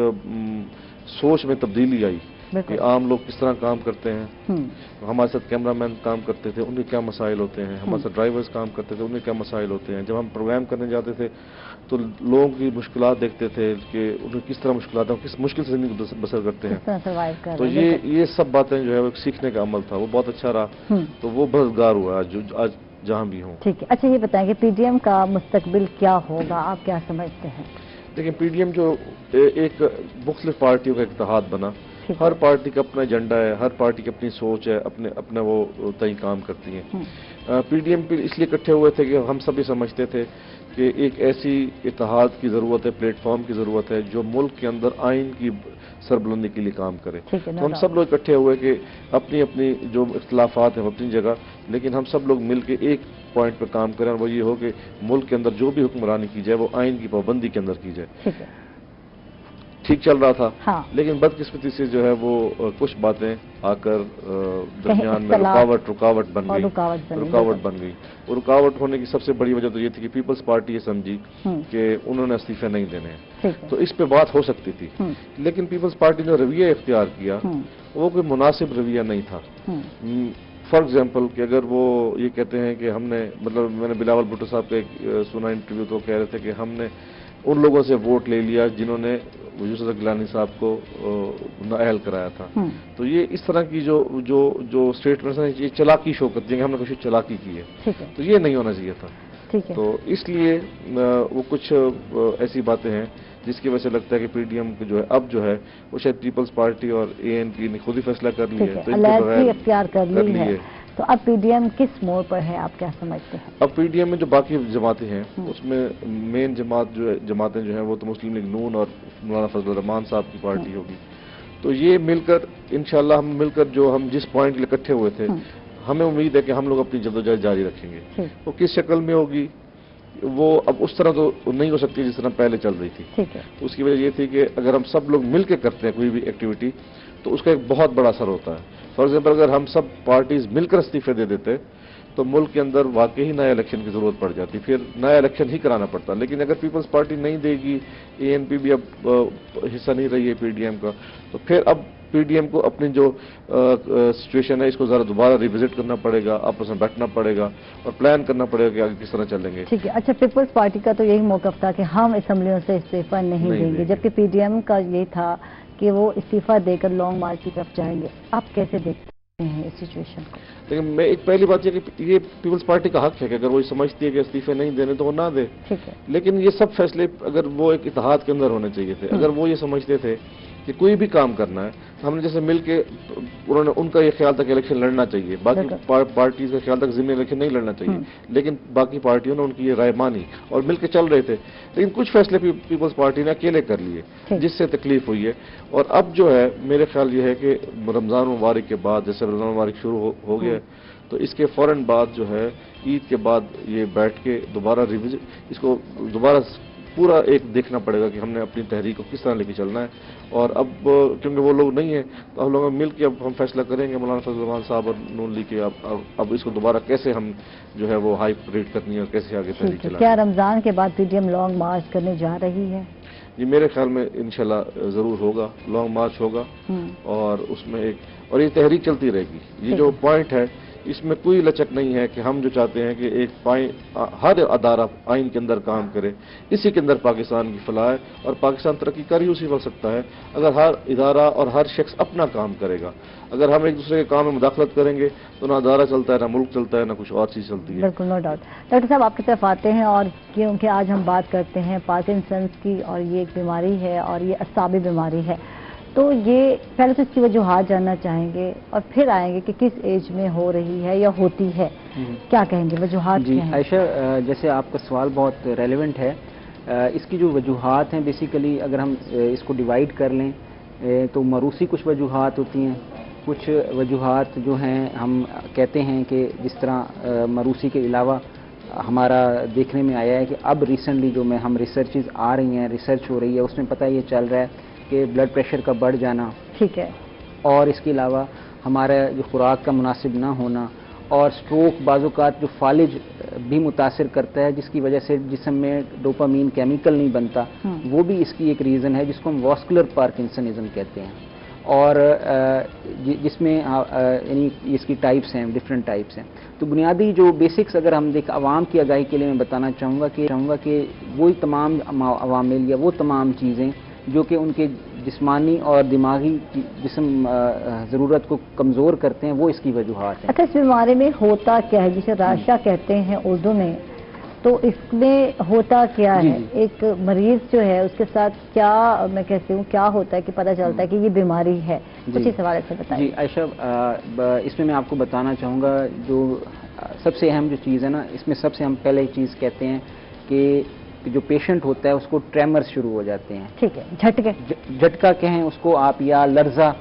सोच में तब्दीली आई कि आम लोग किस तरह काम करते हैं। हमारे साथ कैमरामैन काम करते थे, उनके क्या मसाइल होते हैं, हमारे साथ ड्राइवर्स काम करते थे, उनके क्या मसाइल होते हैं। जब हम प्रोग्राम करने जाते थे तो लोगों की मुश्किलात देखते थे कि उन्हें किस तरह मुश्किलात हैं, किस मुश्किल से ज़िंदगी बसर करते हैं। तो ये सब बातें जो है वो सीखने का अमल था, वो बहुत अच्छा रहा। तो वो मददगार हुआ आज जहाँ भी हूँ। ठीक है। अच्छा, ये बताएं कि पीडीएम का मुस्तकबिल क्या होगा, आप क्या समझते हैं? लेकिन पीडीएम जो एक मुख्तलिफ पार्टियों का इत्तेहाद बना, हर पार्टी का अपना एजेंडा है, हर पार्टी की अपनी सोच है, अपना वो तय काम करती हैं। पीडीएम पे इसलिए इकट्ठे हुए थे कि हम सभी समझते थे कि एक ऐसी इत्तेहाद की ज़रूरत है, प्लेटफॉर्म की ज़रूरत है जो मुल्क के अंदर आइन की सरबुलंदी के लिए काम करे। तो हम सब लोग इकट्ठे हुए कि अपनी अपनी जो इख्तलाफात हैं अपनी जगह, लेकिन हम सब लोग मिल के एक पॉइंट पर काम करें, और वो ये हो कि मुल्क के अंदर जो भी हुक्मरानी की जाए वो आइन की पाबंदी के अंदर की जाए। ठीक चल रहा था। हाँ। लेकिन बदकिस्मती से जो है वो कुछ बातें आकर दरमियान में रुकावट बन गई। और रुकावट होने की सबसे बड़ी वजह तो ये थी कि पीपल्स पार्टी ये समझी कि उन्होंने इस्तीफे नहीं देने हैं, तो इस पे बात हो सकती थी। लेकिन पीपल्स पार्टी ने रवैया इख्तियार किया वो कोई मुनासिब रवैया नहीं था। फॉर एग्जाम्पल कि अगर वो ये कहते हैं कि हमने, मतलब मैंने बिलावल भुट्टो साहब का एक सुना इंटरव्यू, तो कह रहे थे कि हमने उन लोगों से वोट ले लिया जिन्होंने यूसुफ गिलानी साहब को नाअहल कराया था। तो ये इस तरह की जो स्टेटमेंट्स हैं, ये चालाकी शो करती है कि हमने कुछ चालाकी की है, तो ये नहीं होना चाहिए था। तो इसलिए वो कुछ ऐसी बातें हैं जिसकी वजह से लगता है कि पीडीएम जो है अब जो है वो शायद पीपल्स पार्टी और एएनपी ने खुद ही फैसला कर लिया है, तो इनके इख्तियार कर ली है। तो अब पीडीएम किस मोड़ पर है, आप क्या समझते हैं? अब पीडीएम में जो बाकी जमातें हैं उसमें मेन जमातें जो हैं वो तो मुस्लिम लीग नून और मौलाना फजल रहमान साहब की पार्टी होगी। तो ये मिलकर इंशाल्लाह हम मिलकर जो हम जिस पॉइंट के लिए इकट्ठे हुए थे, हमें उम्मीद है कि हम लोग अपनी जद्दोजहद जारी रखेंगे। वो किस शक्ल में होगी वो अब उस तरह तो नहीं हो सकती जिस तरह पहले चल रही थी। उसकी वजह ये थी कि अगर हम सब लोग मिलकर करते हैं कोई भी एक्टिविटी तो उसका एक बहुत बड़ा असर होता है। फॉर एग्जाम्पल अगर हम सब पार्टीज मिलकर इस्तीफे दे देते तो मुल्क के अंदर वाकई ही नया इलेक्शन की जरूरत पड़ जाती, फिर नया इलेक्शन ही कराना पड़ता। लेकिन अगर पीपल्स पार्टी नहीं देगी, एएनपी भी अब हिस्सा नहीं रही है पीडीएम का, तो फिर अब पीडीएम को अपनी जो सिचुएशन है इसको जरा दोबारा रिविजिट करना पड़ेगा, आपस में बैठना पड़ेगा और प्लान करना पड़ेगा कि आगे किस तरह चलेंगे। ठीक है। अच्छा, पीपल्स पार्टी का तो यही मौक़िफ़ था कि हम असेंबलियों से इस्तीफा नहीं देंगे, जबकि पीडीएम का ये था कि वो इस्तीफा देकर लॉन्ग मार्च की तरफ जाएंगे। आप कैसे देखते हैं इस सिचुएशन को? लेकिन मैं एक पहली बात ये पीपल्स पार्टी का हक है कि अगर वो समझती है कि इस्तीफे नहीं देने तो वो ना दे। ठीक है। लेकिन ये सब फैसले अगर वो एक इत्तेहाद के अंदर होने चाहिए थे। अगर वो ये समझते थे कि कोई भी काम करना है तो हमने जैसे मिलके, उन्होंने उनका ये ख्याल था कि इलेक्शन लड़ना चाहिए, बाकी पार्टीज का ख्याल था कि ज़िम्मे इलेक्शन नहीं लड़ना चाहिए, लेकिन बाकी पार्टियों ने उनकी ये राय मानी और मिलके चल रहे थे। लेकिन कुछ फैसले पीपल्स पार्टी ने अकेले कर लिए जिससे तकलीफ हुई है। और अब जो है मेरे ख्याल ये है कि रमज़ान मुबारक के बाद, जैसे रमज़ान मुबारक शुरू हो गया तो इसके फौरन बाद जो है ईद के बाद ये बैठ के दोबारा इसको दोबारा पूरा एक देखना पड़ेगा कि हमने अपनी तहरीक को किस तरह लेके चलना है। और अब क्योंकि वो लोग नहीं है तो हम लोग मिल के अब हम फैसला करेंगे मौलाना फजल रहमान साहब और नून लीग के अब इसको दोबारा कैसे हम जो है वो हाई रेट करनी है और कैसे आगे तहरीक चलानी है। क्या रमज़ान के बाद पीडीएम लॉन्ग मार्च करने जा रही है? ये मेरे ख्याल में इंशाल्लाह ज़रूर होगा, लॉन्ग मार्च होगा और उसमें और ये तहरीक चलती रहेगी। ये जो पॉइंट है इसमें कोई लचक नहीं है कि हम जो चाहते हैं कि हर अदारा आइन के अंदर काम करे, इसी के अंदर पाकिस्तान की फलाह है और पाकिस्तान तरक्की कर ही उसी वक्त सकता है अगर हर इदारा और हर शख्स अपना काम करेगा। अगर हम एक दूसरे के काम में मुदाखलत करेंगे तो ना अदारा चलता है, ना मुल्क चलता है, ना कुछ और चीज़ चलती है। बिल्कुल, नो डाउट। डॉक्टर साहब आपकी तरफ आते हैं, और क्योंकि आज हम बात करते हैं पार्किंसंस की, और ये एक बीमारी है और ये असाबी बीमारी है, तो ये पहले तो इसकी वजूहात जानना चाहेंगे और फिर आएंगे कि किस एज में हो रही है या होती है, क्या कहेंगे वजूहात? जी आयशा, जैसे आपका सवाल बहुत रेलेवेंट है। इसकी जो वजूहात हैं बेसिकली अगर हम इसको डिवाइड कर लें तो मरूसी कुछ वजूहात होती हैं, कुछ वजूहात जो हैं हम कहते हैं कि जिस तरह मरूसी के अलावा हमारा देखने में आया है कि अब रिसेंटली जो हम रिसर्चेज आ रही हैं, रिसर्च हो रही है, उसमें पता ये चल रहा है कि ब्लड प्रेशर का बढ़ जाना, ठीक है, और इसके अलावा हमारा जो खुराक का मुनासिब ना होना, और स्ट्रोक बाज़-औक़ात जो फालिज भी मुतासिर करता है जिसकी वजह से जिस्म में डोपामीन केमिकल नहीं बनता, वो भी इसकी एक रीज़न है जिसको हम वास्कुलर पार्किंसनिज्म कहते हैं। और जिसमें यानी इसकी टाइप्स हैं, डिफरेंट टाइप्स हैं। तो बुनियादी जो बेसिक्स अगर हम आवाम की आगाही के लिए मैं बताना चाहूँगा कि वही तमाम अवामिल या वो तमाम चीज़ें जो कि उनके जिस्मानी और दिमागी जिस्म ज़रूरत को कमज़ोर करते हैं, वो इसकी वजूहात हैं। अच्छा, इस बीमारी में होता क्या है जिसे राशा कहते हैं उर्दू में, تو اس میں ہوتا کیا ہے؟ ایک مریض جو ہے اس کے ساتھ کیا میں کہتی ہوں کیا ہوتا ہے کہ پتہ چلتا ہے کہ یہ بیماری ہے؟ کچھ اس حوالے سے بتائیے۔ جی عائشہ، اس میں آپ کو بتانا چاہوں گا جو سب سے اہم جو چیز ہے نا، اس میں سب سے ہم پہلے ایک چیز کہتے ہیں کہ جو پیشنٹ ہوتا ہے اس کو ٹریمرز شروع ہو جاتے ہیں۔ ٹھیک ہے، جھٹکے، جھٹکا کہیں اس کو آپ، یا لرزہ،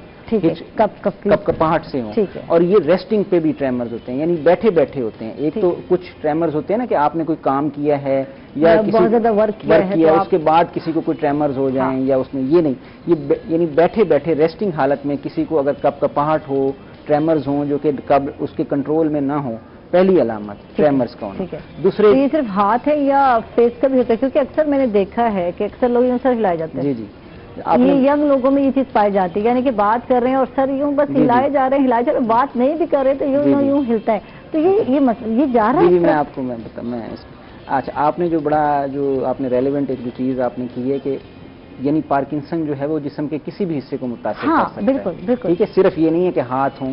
کپاہٹ سے ہوں، اور یہ ریسٹنگ پہ بھی ٹریمرز ہوتے ہیں، یعنی بیٹھے بیٹھے ہوتے ہیں۔ ایک تو کچھ ٹریمرز ہوتے ہیں نا کہ آپ نے کوئی کام کیا ہے یا بہت زیادہ ورک کیا ہے اس کے بعد کسی کو کوئی ٹریمرز ہو جائیں، یا اس میں یہ نہیں، یہ یعنی بیٹھے بیٹھے ریسٹنگ حالت میں کسی کو اگر کپاہٹ ہو، ٹریمرز ہوں جو کہ اس کے کنٹرول میں نہ ہو، پہلی علامت ٹریمرز کا ہونا۔ دوسرے یہ صرف ہاتھ ہے یا فیس کا بھی ہوتا ہے؟ کیونکہ اکثر میں نے دیکھا ہے کہ اکثر لوگ یوں سر ہلائے جاتے ہیں۔ جی یہ ینگ لوگوں میں یہ چیز پائی جاتی ہے، یعنی کہ بات کر رہے ہیں اور سر یوں بس ہلائے جا رہے ہیں، بات نہیں بھی کر رہے تو یوں ہلتا ہے، تو یہ جا رہا ہے۔ میں آپ کو اچھا، آپ نے جو آپ نے ریلیونٹ ایک جو چیز آپ نے کی ہے کہ یعنی پارکنسن جو ہے وہ جسم کے کسی بھی حصے کو متاثر کر سکتا ہے۔ بالکل، ٹھیک ہے، صرف یہ نہیں ہے کہ ہاتھ ہوں،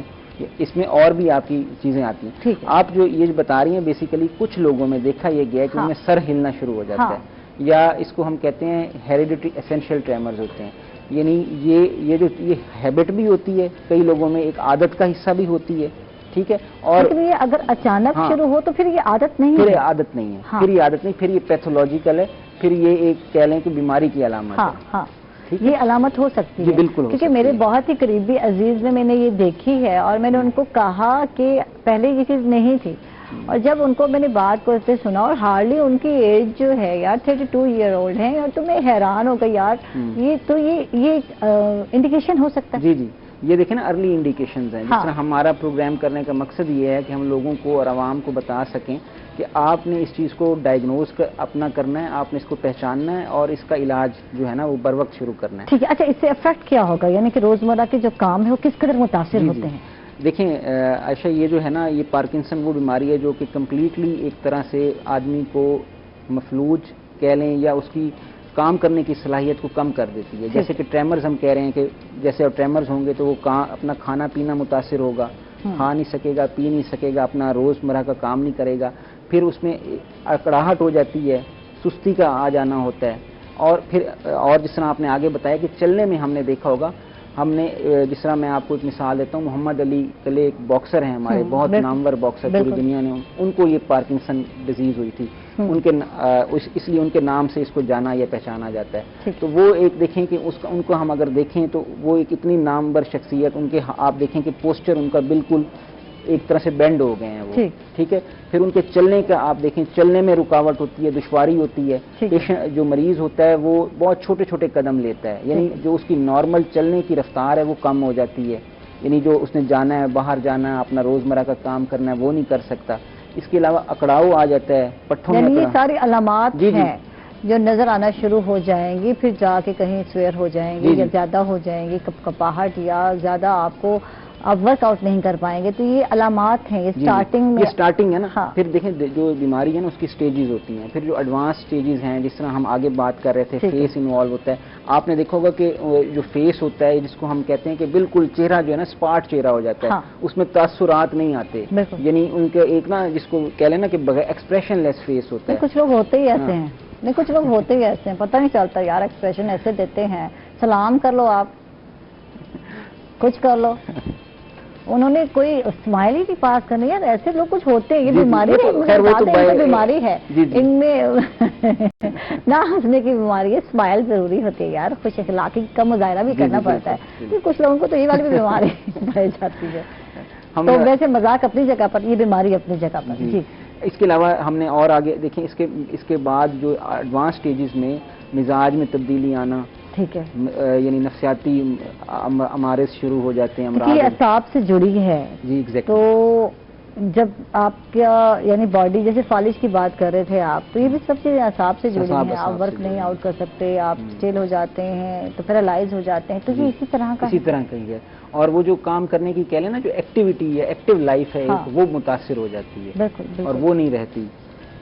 اس میں اور بھی آپ کی چیزیں آتی ہیں۔ آپ جو یہ بتا رہی ہیں بیسیکلی کچھ لوگوں میں دیکھا یہ گیا ہے کہ ان میں سر ہلنا شروع ہو جاتا ہے، یا اس کو ہم کہتے ہیں ہیریڈیٹری اسینشیل ٹریمرز ہوتے ہیں، یعنی یہ ہیبٹ بھی ہوتی ہے کئی لوگوں میں، ایک عادت کا حصہ بھی ہوتی ہے۔ ٹھیک ہے، اور یہ اگر اچانک شروع ہو تو پھر یہ عادت نہیں ہے، پھر یہ عادت نہیں ہے، پھر یہ عادت نہیں، پھر یہ پیتھولوجیکل ہے، پھر یہ ایک کہہ لیں کہ بیماری کی علامت ہے۔ یہ علامت ہو سکتی ہے، بالکل، کیونکہ میرے بہت ہی قریبی عزیز میں نے یہ دیکھی ہے، اور میں نے ان کو کہا کہ پہلے یہ چیز نہیں تھی، اور جب ان کو میں نے بات کو اسے سنا، اور ہارڈلی ان کی ایج جو ہے یار 32 ایئر اولڈ ہیں، اور تو میں حیران ہو گئی یار، یہ انڈیکیشن ہو سکتا ہے۔ جی یہ دیکھیں نا، ارلی انڈیکیشنز ہیں۔ جس طرح ہمارا پروگرام کرنے کا مقصد یہ ہے کہ ہم لوگوں کو اور عوام کو بتا سکیں کہ آپ نے اس چیز کو ڈائگنوز اپنا کرنا ہے، آپ نے اس کو پہچاننا ہے، اور اس کا علاج جو ہے نا وہ بر وقت شروع کرنا ہے۔ ٹھیک ہے، اچھا اس سے افیکٹ کیا ہوگا، یعنی کہ روزمرہ کے جو کام ہے وہ کس قدر متاثر ہوتے ہیں؟ دیکھیں عائشہ، یہ جو ہے نا، یہ پارکنسن وہ بیماری ہے جو کہ کمپلیٹلی ایک طرح سے آدمی کو مفلوج کہہ لیں، یا اس کی کام کرنے کی صلاحیت کو کم کر دیتی ہے۔ جیسے کہ ٹریمرز ہم کہہ رہے ہیں کہ جیسے اب ٹریمرز ہوں گے تو وہ اپنا کھانا پینا متاثر ہوگا، کھا نہیں سکے گا، پی نہیں سکے گا، اپنا روزمرہ کا کام نہیں کرے گا، پھر اس میں اکڑاہٹ ہو جاتی ہے، سستی کا آ جانا ہوتا ہے، اور جس طرح آپ نے آگے بتایا کہ چلنے میں ہم نے دیکھا ہوگا، ہم نے جس طرح میں آپ کو ایک مثال دیتا ہوں، محمد علی کلے ایک باکسر ہیں ہمارے، بہت نامور باکسر پوری دنیا نے، ان کو یہ پارکنسن ڈیزیز ہوئی تھی، اس لیے ان کے نام سے اس کو جانا یا پہچانا جاتا ہے۔ تو وہ ایک دیکھیں کہ ان کو ہم اگر دیکھیں تو وہ ایک اتنی نامور شخصیت، ان کے آپ دیکھیں کہ پوسچر ان کا بالکل ایک طرح سے بینڈ ہو گئے ہیں وہ، ٹھیک ہے۔ پھر ان کے چلنے کا آپ دیکھیں، چلنے میں رکاوٹ ہوتی ہے، دشواری ہوتی ہے، پیشنٹ جو مریض ہوتا ہے وہ بہت چھوٹے چھوٹے قدم لیتا ہے، یعنی جو اس کی نارمل چلنے کی رفتار ہے وہ کم ہو جاتی ہے، یعنی جو اس نے جانا ہے، باہر جانا ہے، اپنا روزمرہ کا کام کرنا ہے وہ نہیں کر سکتا۔ اس کے علاوہ اکڑاؤ آ جاتا ہے، پٹھوں میں، یہ ساری علامات ہیں جو نظر آنا شروع ہو جائیں گی، پھر جا کے کہیں سویر ہو جائیں گی یا زیادہ ہو جائیں گی، کپاہٹ یا زیادہ آپ کو آپ ورک آؤٹ نہیں کر پائیں گے، تو یہ علامات ہیں، یہ سٹارٹنگ میں، یہ سٹارٹنگ ہے نا۔ پھر دیکھیں جو بیماری ہے نا اس کی سٹیجز ہوتی ہیں، پھر جو ایڈوانس سٹیجز ہیں، جس طرح ہم آگے بات کر رہے تھے، فیس انوالو ہوتا ہے۔ آپ نے دیکھا ہوگا کہ جو فیس ہوتا ہے جس کو ہم کہتے ہیں کہ بالکل چہرہ جو ہے نا اسپاٹ چہرہ ہو جاتا ہے، اس میں تاثرات نہیں آتے، یعنی ان کے ایک نا جس کو کہہ لینا کہ بغیر ایکسپریشن لیس فیس ہوتا ہے۔ کچھ لوگ ہوتے ہی ایسے ہیں، نہیں کچھ لوگ ہوتے ہی ایسے ہیں، پتہ نہیں چلتا یار، ایکسپریشن ایسے دیتے ہیں، سلام کر لو آپ، کچھ کر لو، انہوں نے کوئی اسمائل ہی نہیں پاس کرنی، یار ایسے لوگ کچھ ہوتے ہیں، یہ بیماری بیماری ہے، ان میں نہ ہنسنے کی بیماری ہے، اسمائل ضروری ہوتی ہے یار، خوش اخلاقی کا مظاہرہ بھی کرنا پڑتا ہے، کچھ لوگوں کو تو یہ والی بھی بیماری پائی جاتی ہے، تو ویسے مذاق اپنی جگہ پر، یہ بیماری اپنی جگہ پر۔ جی اس کے علاوہ ہم نے اور آگے دیکھیں، اس کے بعد جو ایڈوانس سٹیجز میں مزاج میں تبدیلی آنا، ٹھیک ہے، یعنی نفسیاتی امراض شروع ہو جاتے ہیں، یہ اعصاب سے جڑی ہے۔ جی ایگزیکٹلی۔ تو جب آپ کا یعنی باڈی، جیسے فالج کی بات کر رہے تھے آپ، تو یہ بھی سب چیزیں اعصاب سے جڑی ہیں، آپ ورک نہیں آؤٹ کر سکتے، آپ اسٹل ہو جاتے ہیں، تو پیرالائز ہو جاتے ہیں، تو یہ اسی طرح کا ہی ہے، اور وہ جو کام کرنے کی کہہ لیں نا، جو ایکٹیویٹی ہے، ایکٹیو لائف ہے، وہ متاثر ہو جاتی ہے، بالکل، اور وہ نہیں رہتی۔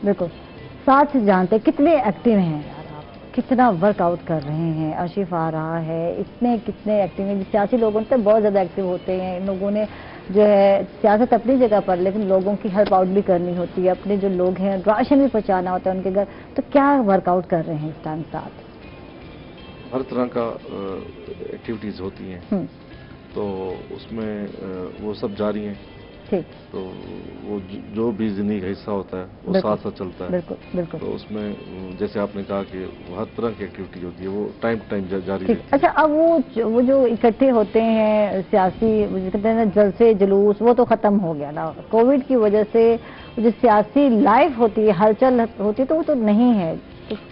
بالکل، ساتھ سے جانتے کتنے ایکٹیو ہیں، کتنا ورک آؤٹ کر رہے ہیں، آشف آ رہا ہے، کتنے ایکٹیو ہیں، سیاسی لوگوں سے بہت زیادہ ایکٹیو ہوتے ہیں، ان لوگوں نے जो है सियासत अपनी जगह पर, लेकिन लोगों की हेल्प आउट भी करनी होती है, अपने जो लोग हैं राशन भी पहुंचाना होता है उनके घर। तो क्या वर्कआउट कर रहे हैं इस टाइम साथ? हर तरह का एक्टिविटीज होती हैं, तो उसमें वो सब जारी हैं। ठीक। तो वो जो भी जिंदगी का हिस्सा होता है वो साथ साथ चलता है। बिल्कुल बिल्कुल। तो उसमें जैसे आपने कहा कि हर तरह की एक्टिविटी होती है, वो टाइम टू टाइम जारी रहती है। अच्छा, अब वो जो इकट्ठे होते हैं सियासी, कहते हैं ना जलसे जुलूस, वो तो खत्म हो गया ना कोविड की वजह से। जो सियासी लाइफ होती है, हलचल होती है, तो वो तो नहीं है,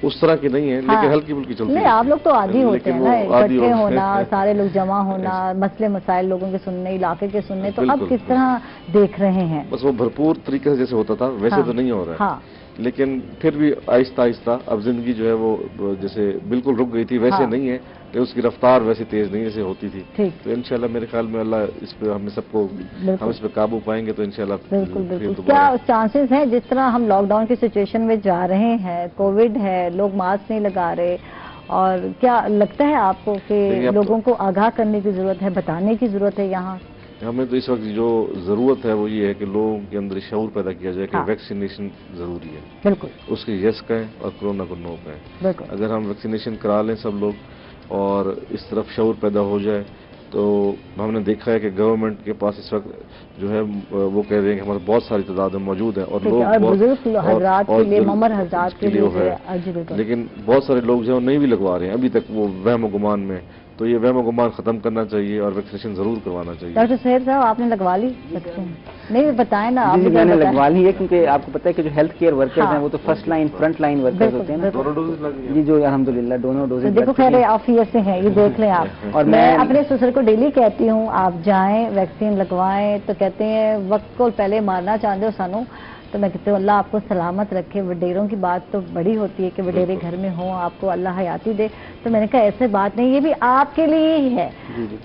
उस तरह की नहीं है। हाँ, लेकिन हल्की फुल्की चलती है। नहीं, आप लोग तो आदी होते हैं ना, इकट्ठे होना, सारे लोग जमा होना, मसले मसाइल लोगों के सुनने, इलाके के सुनने। तो अब किस तरह देख रहे हैं? बस वो भरपूर तरीके से जैसे होता था वैसे तो नहीं हो रहा है। हाँ। लेकिन फिर भी आहिस्ता आहिस्ता अब जिंदगी जो है वो जैसे बिल्कुल रुक गई थी वैसे नहीं है, कि उसकी रफ्तार वैसे तेज नहीं जैसे होती थी। तो इंशाल्लाह मेरे ख्याल में अल्लाह इस पे हमें सबको, हम इस पे काबू पाएंगे तो इंशाल्लाह। बिल्कुल। क्या चांसेस हैं, जिस तरह हम लॉकडाउन की सिचुएशन में जा रहे हैं, कोविड है, लोग मास्क नहीं लगा रहे, और क्या लगता है आपको कि लोगों को आगाह करने की जरूरत है, बताने की जरूरत है? यहाँ हमें तो इस वक्त जो जरूरत है वो ये है कि लोगों के अंदर शऊर पैदा किया जाए कि वैक्सीनेशन जरूरी है। बिल्कुल। उसके यस कहें और कोरोना को नो कहें। बिल्कुल। अगर हम वैक्सीनेशन करा लें सब लोग और इस तरफ शऊर पैदा हो जाए, तो हमने देखा है कि गवर्नमेंट के पास इस वक्त जो है वो कह रहे हैं कि हमारे बहुत सारी तादाद में मौजूद है और लोग लेकिन बहुत सारे लोग जो है नहीं भी लगवा रहे हैं अभी तक, वो वहम गुमान में। तो ये वहम गुमान खत्म करना चाहिए और वैक्सीनेशन जरूर करवाना चाहिए। डॉक्टर सहेर साहब, आपने लगवा ली वैक्सीन? नहीं, बताएं ना आप। मैंने लगवा ली है, क्योंकि आपको पता है कि जो हेल्थ केयर वर्कर्स हैं वो तो first line, front line workers होते हैं ना। दोनों डोजेज लगी जी, जो अल्हम्दुलिल्लाह दोनों डोजेज। देखो खैर ऑफिस से हैं, ये देख लें आप। और मैं अपने ससुर को डेली कहती हूँ आप जाएं वैक्सीन लगवाएं, तो कहते हैं वक्त को पहले मारना चाहते हो सानू। तो मैं कहती हूँ अल्लाह आपको सलामत रखे। वडेरों की बात तो बड़ी होती है कि वडेरे घर में हो, आपको अल्लाह हयाती दे। तो मैंने कहा ऐसे बात नहीं, ये भी आपके लिए ही है।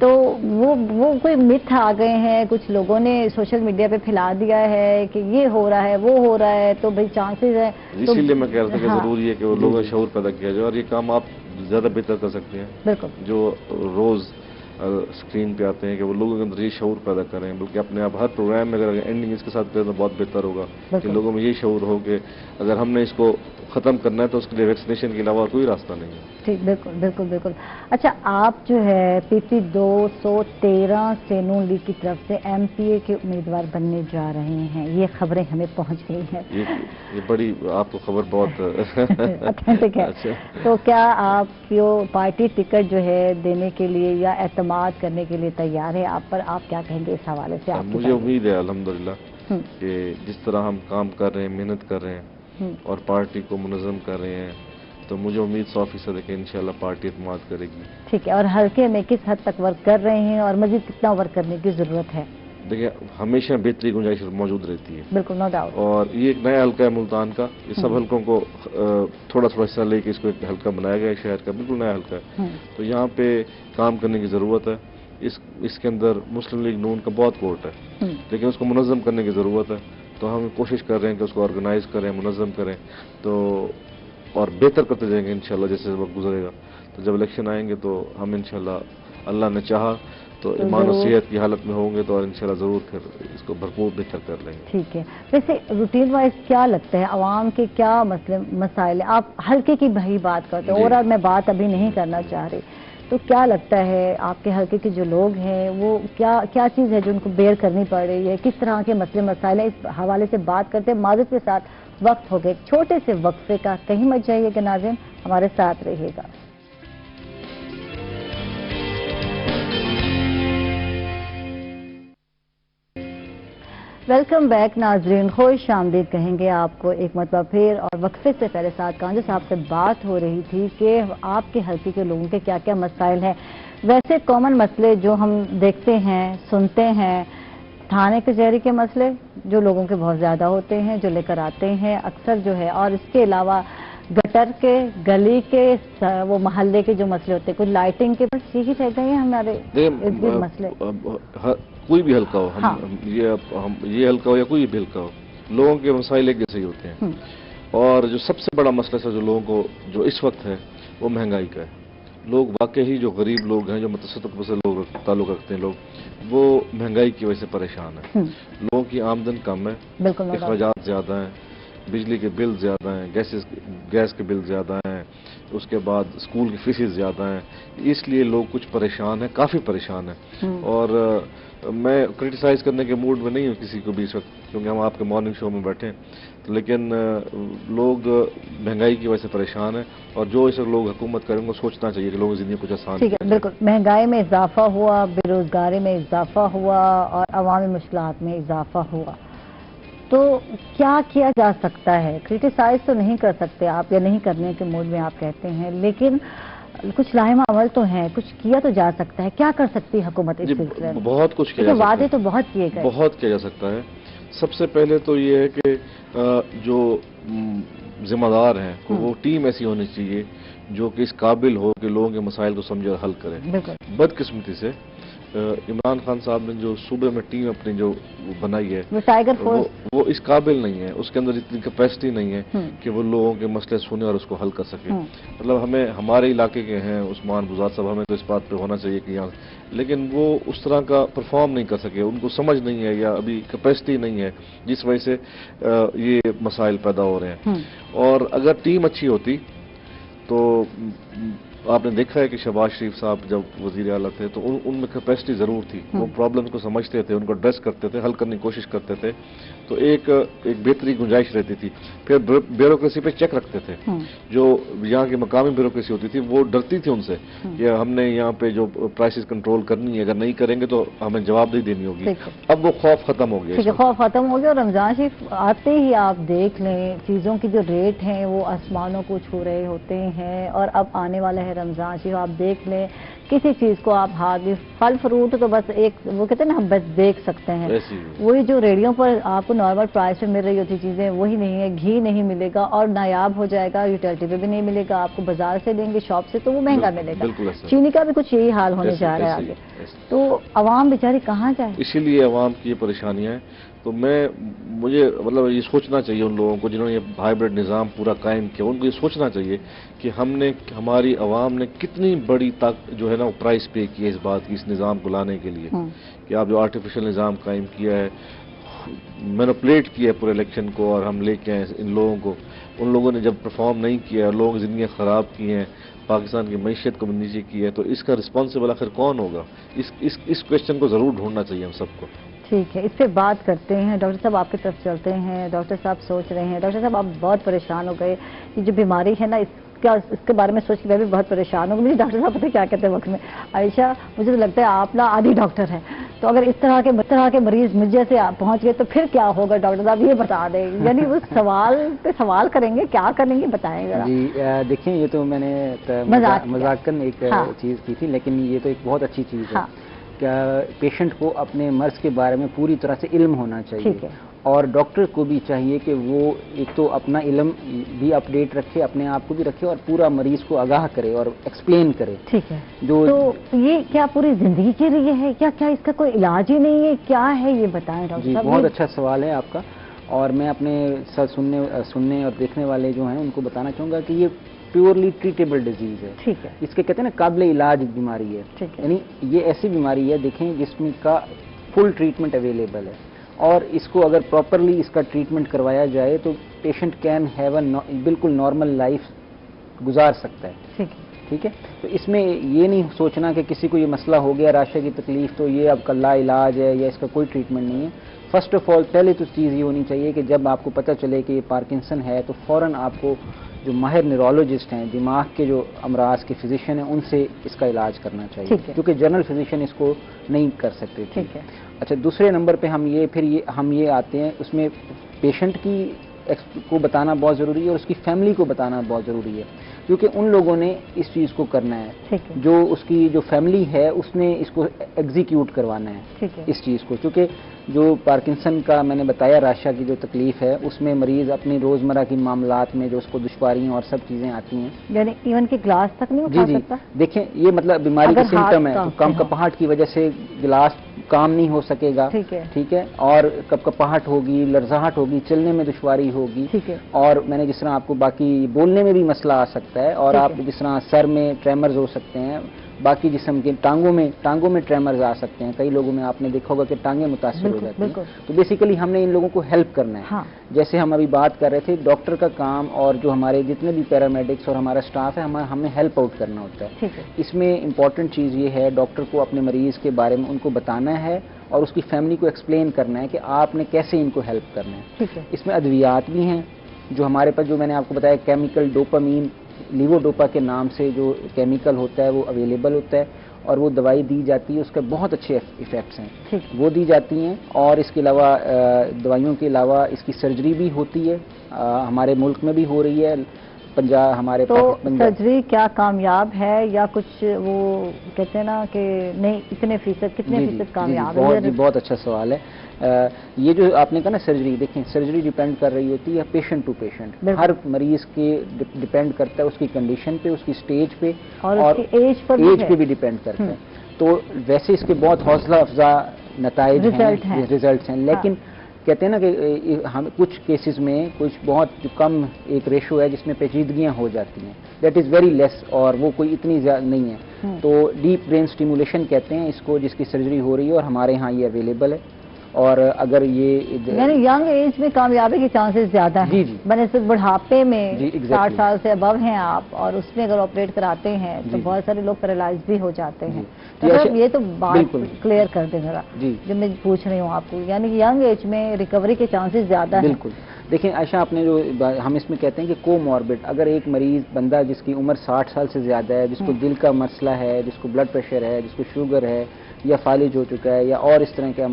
तो वो कोई मिथ आ गए हैं, कुछ लोगों ने सोशल मीडिया पे फैला दिया है कि ये हो रहा है, वो हो रहा है, तो भाई चांसेस है। इसीलिए मैं कह रहा था कि जरूरी है कि वो लोगों का शऊर पैदा किया जाए, और ये काम आप ज्यादा बेहतर कर सकते हैं। बिल्कुल। जो रोज स्क्रीन पे आते हैं कि वो लोगों के अंदर ये शऊर पैदा करें, बल्कि अपने आप हर प्रोग्राम में अगर एंडिंग इसके साथ करें तो बहुत बेहतर होगा कि लोगों में ये शऊर हो कि अगर हमने इसको खत्म करना है तो उसके लिए वैक्सीनेशन के अलावा कोई रास्ता नहीं है। ठीक, बिल्कुल बिल्कुल बिल्कुल। अच्छा, आप जो है PP 213 से नून लीग की तरफ से MPA के उम्मीदवार बनने जा रहे हैं, ये खबरें हमें पहुंच गई हैं। ये बड़ी आपको खबर बहुत ऑथेंटिक है। अच्छा। तो क्या आपको पार्टी टिकट जो है देने के लिए या एतमाद करने के लिए तैयार है आप पर? आप क्या कहेंगे इस हवाले से? मुझे उम्मीद है अल्हम्दुलिल्लाह कि जिस तरह हम काम कर रहे हैं, मेहनत कर रहे हैं और पार्टी को मुनज़्ज़म कर रहे हैं, तो मुझे उम्मीद 100% है कि इंशाल्लाह पार्टी इत्मीनाद करेगी। ठीक है। और हल्के में किस हद तक वर्क कर रहे हैं और मजीद कितना वर्क करने की जरूरत है? देखिए, हमेशा बेहतरी गुंजाइश मौजूद रहती है। बिल्कुल, नो डाउट। और ये एक नया हल्का है मुल्तान का, ये सब हल्कों को थोड़ा थोड़ा हिस्सा लेके इसको एक हल्का बनाया गया है, शहर का बिल्कुल नया हल्का है। तो यहाँ पे काम करने की जरूरत है। इसके अंदर मुस्लिम लीग नून का बहुत वोट है, लेकिन उसको मुनज़्ज़म करने की जरूरत है। तो हम कोशिश कर रहे हैं कि उसको ऑर्गेनाइज करें, मुनज़्ज़म करें, तो और बेहतर करते जाएंगे इंशाल्लाह जैसे वक्त गुजरेगा। तो जब इलेक्शन आएंगे तो हम इंशाल्लाह अल्लाह ने चाहा तो ईमान और सेहत की हालत में होंगे तो इंशाल्लाह जरूर फिर इसको भरपूर बेहतर कर लेंगे। ठीक है। वैसे रूटीन वाइज क्या लगता है आवाम के क्या मसाइल? आप हल्के की भाई बात करते हैं और मैं बात अभी नहीं करना चाह रही, तो क्या लगता है आपके हल्के के जो लोग हैं वो क्या चीज़ है जो उनको बेयर करनी पड़ रही है? किस तरह के मसले मसाइल है? इस हवाले से बात करते हैं। माज़रत के साथ वक्त हो गए छोटे से वक्फे का, कहीं मत जाइएगा नाज़रीन, हमारे साथ रहिएगा। वेलकम बैक नाजरीन, खुश आमदीद कहेंगे आपको एक मरतबा फिर। और वक्फे से पहले साथ कांजो साहब से बात हो रही थी कि आपके हल्के के लोगों के क्या क्या मसाइल हैं। वैसे कॉमन मसले जो हम देखते हैं, सुनते हैं, थाने कचहरी के मसले जो लोगों के बहुत ज़्यादा होते हैं, जो लेकर आते हैं अक्सर जो है, और इसके अलावा गटर के, गली के, वो मोहल्ले के जो मसले होते हैं, कुछ लाइटिंग के, बस यही रह गए हैं हमारे मसले। कोई भी हल्का हो, ये हल्का हो या कोई भी हल्का हो, लोगों के मसाइल एक जैसे ही होते हैं। और जो सबसे बड़ा मसला है जो लोगों को जो इस वक्त है वो महंगाई का है। लोग वाकई ही जो गरीब लोग हैं, जो मुतवस्सित तबके से लोग ताल्लुक़ रखते हैं लोग, वो महंगाई की वजह से परेशान हैं। लोगों की आमदन कम है, अखराजात ज़्यादा हैं, बिजली के बिल ज़्यादा हैं, गैस के बिल ज़्यादा हैं, उसके बाद स्कूल की फीसें ज़्यादा हैं, इसलिए लोग कुछ परेशान हैं, काफ़ी परेशान हैं। और मैं क्रिटिसाइज़ करने के मूड में नहीं हूँ किसी को भी इस वक्त, क्योंकि हम आपके मॉर्निंग शो में बैठे हैं, तो लेकिन लोग महंगाई की वजह से परेशान हैं, और जो इस लोग हुकूमत करेंगे उनको सोचना चाहिए कि लोगों की ज़िंदगी कुछ आसान। ठीक है, बिल्कुल। महंगाई में इजाफा हुआ, बेरोज़गारी में इजाफा हुआ और अवामी मुश्किलात में इजाफा हुआ, तो क्या किया जा सकता है? क्रिटिसाइज तो नहीं कर सकते आप, या नहीं करने के मूड में आप कहते हैं, लेकिन कुछ लाहिमा अमल तो है, कुछ किया तो जा सकता है। क्या कर सकती है हुकूमत इस सिलसिले में? बहुत कुछ किया जा सकता है। वादे तो बहुत किए गए, बहुत किया जा सकता है। सबसे पहले तो ये है कि जो जिम्मेदार हैं वो टीम ऐसी होनी चाहिए जो कि इस काबिल हो कि लोगों के मसाइल को समझे और हल करे। बदकिस्मती से इमरान खान साहब ने जो सूबे में टीम अपनी जो बनाई है, वो टाइगर फोर्स, वो इस काबिल नहीं है, उसके अंदर इतनी कैपेसिटी नहीं है कि वो लोगों के मसले सुने और उसको हल कर सके। मतलब हमें, हमारे इलाके के हैं उस्मान बुज़ाद साहब, हमें तो इस बात पे होना चाहिए कि यहाँ, लेकिन वो उस तरह का परफॉर्म नहीं कर सके, उनको समझ नहीं है या अभी कैपेसिटी नहीं है, जिस वजह से ये मसाइल पैदा हो रहे हैं। और अगर टीम अच्छी होती तो आपने देखा है कि शहबाज शरीफ साहब जब वजीर आला थे तो उनमें कैपेसिटी ज़रूर थी, वो प्रॉब्लम्स को समझते थे, उनको एड्रेस करते थे, हल करने की कोशिश करते थे, तो एक बेहतरी गुंजाइश रहती थी। फिर ब्यूरोक्रेसी पे चेक रखते थे, जो यहाँ की मकामी ब्यूरोक्रेसी होती थी वो डरती थी उनसे कि हमने यहाँ पे जो प्राइसेस कंट्रोल करनी है, अगर नहीं करेंगे तो हमें जवाबदेही देनी होगी। अब वो खौफ खत्म हो गया। ठीक है, खौफ खत्म हो गया। और रमजान शरीफ आते ही आप देख लें, चीज़ों की जो रेट हैं वो आसमानों को छू रहे होते हैं, और अब आने वाला है रमजान शरीफ, आप देख लें किसी चीज़ को आप हाथ भी, फल फ्रूट तो बस एक वो कहते हैं ना, हम बस देख सकते हैं, वही जो रेडियो पर आपको नॉर्मल प्राइस में मिल रही होती चीज़ें वही नहीं है, घी नहीं मिलेगा और नायाब हो जाएगा, यूटिलिटी पे भी नहीं मिलेगा, आपको बाजार से लेंगे शॉप से तो वो महंगा मिलेगा। चीनी का भी कुछ यही हाल होने जा रहा है आगे, तो अवाम बेचारी कहाँ जाए? इसीलिए अवाम की ये परेशानियाँ हैं। तो मुझे मतलब ये सोचना चाहिए उन लोगों को जिन्होंने ये हाइब्रिड निज़ाम पूरा कायम किया, उनको ये सोचना चाहिए कि हमारी आवाम ने कितनी बड़ी जो है ना वो प्राइस पे की है इस बात की, इस निज़ाम को लाने के लिए, कि आप जो आर्टिफिशियल निज़ाम कायम किया है, मैनिपुलेट किया है पूरे इलेक्शन को, और हम लेके आए इन लोगों को, उन लोगों ने जब परफॉर्म नहीं किया और लोगों की ज़िंदगियाँ ख़राब की हैं, पाकिस्तान की मैशियत को नीचे की है, तो इसका रिस्पॉन्सिबल आखिर कौन होगा? इस क्वेश्चन को ज़रूर ढूंढना चाहिए हम सबको। ठीक है, इस पे बात करते हैं। डॉक्टर साहब आपकी तरफ चलते हैं। डॉक्टर साहब सोच रहे हैं, डॉक्टर साहब आप बहुत परेशान हो गए, ये जो बीमारी है ना इसके बारे में सोच के मैं भी बहुत परेशान हूँ। मुझे डॉक्टर साहब पता क्या कहते हैं वक्त में, आयशा मुझे तो लगता है आप ना आधी डॉक्टर हैं, तो अगर इस तरह के मरीज मुझ जैसे पहुँच गए तो फिर क्या होगा? डॉक्टर साहब ये बता दें, यानी उस सवाल पे सवाल करेंगे, क्या करेंगे बताएं जरा। जी देखिए, ये तो मैंने मजाकन एक चीज़ की थी, लेकिन ये तो एक बहुत अच्छी चीज़ है। क्या पेशेंट को अपने मर्ज के बारे में पूरी तरह से इल्म होना चाहिए, और डॉक्टर को भी चाहिए कि वो एक तो अपना इल्म भी अपडेट रखे, अपने आप को भी रखे, और पूरा मरीज को आगाह करे और एक्सप्लेन करे। ठीक है, तो ये क्या पूरी जिंदगी के लिए है, क्या इसका कोई इलाज ही नहीं है, क्या है ये बताएं डॉक्टर साहब। बहुत अच्छा सवाल है आपका, और मैं अपने सुनने और देखने वाले जो हैं उनको बताना चाहूँगा कि ये प्योरली ट्रीटेबल डिजीज है। ठीक है, इसके कहते हैं ना काबिल इलाज बीमारी है। यानी ये ऐसी बीमारी है, देखें, जिसमें का फुल ट्रीटमेंट अवेलेबल है, और इसको अगर प्रॉपरली इसका ट्रीटमेंट करवाया जाए तो पेशेंट कैन हैव बिल्कुल नॉर्मल लाइफ गुजार सकता है। ठीक है, तो इसमें ये नहीं सोचना कि किसी को ये मसला हो गया, राशा की तकलीफ, तो ये अब कल्ला इलाज है या इसका कोई ट्रीटमेंट नहीं है। फर्स्ट ऑफ ऑल पहले तो चीज़ ये होनी चाहिए कि जब आपको पता चले कि ये पार्किंसन है तो फ़ौरन आपको जो माहिर न्यूरोलॉजिस्ट हैं, दिमाग के जो अमराज के फिजिशियन हैं, उनसे इसका इलाज करना चाहिए, क्योंकि जनरल फिजिशियन इसको नहीं कर सकते। ठीक है। अच्छा, दूसरे नंबर पे हम ये आते हैं, उसमें पेशेंट को बताना बहुत ज़रूरी है और उसकी फैमिली को बताना बहुत ज़रूरी है, क्योंकि उन लोगों ने इस चीज़ को करना है, जो उसकी जो फैमिली है उसने इसको एग्जीक्यूट करवाना है इस चीज़ को। क्योंकि जो पार्किंसन का मैंने बताया, राशा की जो तकलीफ है, उसमें मरीज़ अपनी रोज़मर्रा की मामलात में जो उसको दुश्वारियाँ और सब चीज़ें आती हैं, यानी इवन के गिलास तक नहीं उठा सकता। देखें, ये मतलब बीमारी का सिम्टम है, तो कम कपहाट की वजह से गिलास काम नहीं हो सकेगा, ठीक है, और कपकपाहट होगी, लरजाहट होगी, चलने में दुश्वारी होगी, और मैंने जिस तरह आपको बाकी बोलने में भी मसला आ सकता है, और आप जिस तरह सर में ट्रेमर्स हो सकते हैं, बाकी जिस्म के टांगों में ट्रेमर्स आ सकते हैं, कई लोगों में आपने देखा होगा कि टांगें मुतासिर हो जाती हैं। तो बेसिकली हमने इन लोगों को हेल्प करना है। हाँ। जैसे हम अभी बात कर रहे थे, डॉक्टर का काम और जो हमारे जितने भी पैरामेडिक्स और हमारा स्टाफ है, हमें हेल्प आउट करना होता है। इसमें इंपॉर्टेंट चीज़ ये है, डॉक्टर को अपने मरीज के बारे में उनको बताना है और उसकी फैमिली को एक्सप्लेन करना है कि आपने कैसे इनको हेल्प करना है। इसमें अद्वियात भी हैं जो हमारे पास, जो मैंने आपको बताया, केमिकल डोपामीन, लीवोडोपा के नाम से जो केमिकल होता है वो अवेलेबल होता है, और वो दवाई दी जाती है, उसके बहुत अच्छे इफ़ेक्ट्स हैं, वो दी जाती हैं। और इसके अलावा दवाइयों के अलावा इसकी सर्जरी भी होती है, हमारे मुल्क में भी हो रही है, पंजाब हमारे। तो सर्जरी क्या कामयाब है या कुछ वो कहते हैं ना कि नहीं, इतने फीसद, कितने फीसद कामयाब है? बहुत अच्छा सवाल है। ये जो आपने कहा ना सर्जरी, देखें सर्जरी डिपेंड कर रही होती है पेशेंट टू पेशेंट, हर मरीज के डिपेंड करता है उसकी कंडीशन पे, उसकी स्टेज पे और एज पे भी डिपेंड करता है। तो वैसे इसके बहुत हौसला अफजा नताइज हैं, रिजल्ट हैं, लेकिन कहते हैं ना कि हम कुछ केसेस में कुछ बहुत जो कम एक रेशो है जिसमें पेचीदगियां हो जाती हैं, दैट इज़ वेरी लेस, और वो कोई इतनी ज़्यादा नहीं है। तो डीप ब्रेन स्टिमुलेशन कहते हैं इसको, जिसकी सर्जरी हो रही है, और हमारे यहाँ ये अवेलेबल है। और अगर ये यानी यंग एज में कामयाबी के चांसेस ज्यादा हैं। जी। बनस्बत बुढ़ापे में 60 साल से अबव हैं आप, और उसमें अगर ऑपरेट कराते हैं तो बहुत सारे लोग पैरालाइज भी हो जाते हैं। तो ये तो बात क्लियर कर दें जरा, जो मैं पूछ रही हूँ आपको, यानी यंग एज में रिकवरी के चांसेस ज्यादा हैं। बिल्कुल। देखिए आयशा, आपने जो हम इसमें कहते हैं कि कोमॉर्बिड, अगर एक मरीज बंदा जिसकी उम्र 60 साल से ज़्यादा है, जिसको दिल का मसला है, जिसको ब्लड प्रेशर है, जिसको शुगर है या फालिज हो चुका है या और इस तरह के,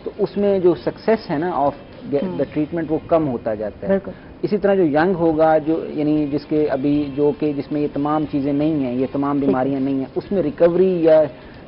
तो उसमें जो सक्सेस है ना ऑफ द ट्रीटमेंट वो कम होता जाता है। इसी तरह जो यंग होगा, जो यानी जिसके अभी जो कि जिसमें ये तमाम चीज़ें नहीं हैं, ये तमाम बीमारियां नहीं हैं, उसमें रिकवरी या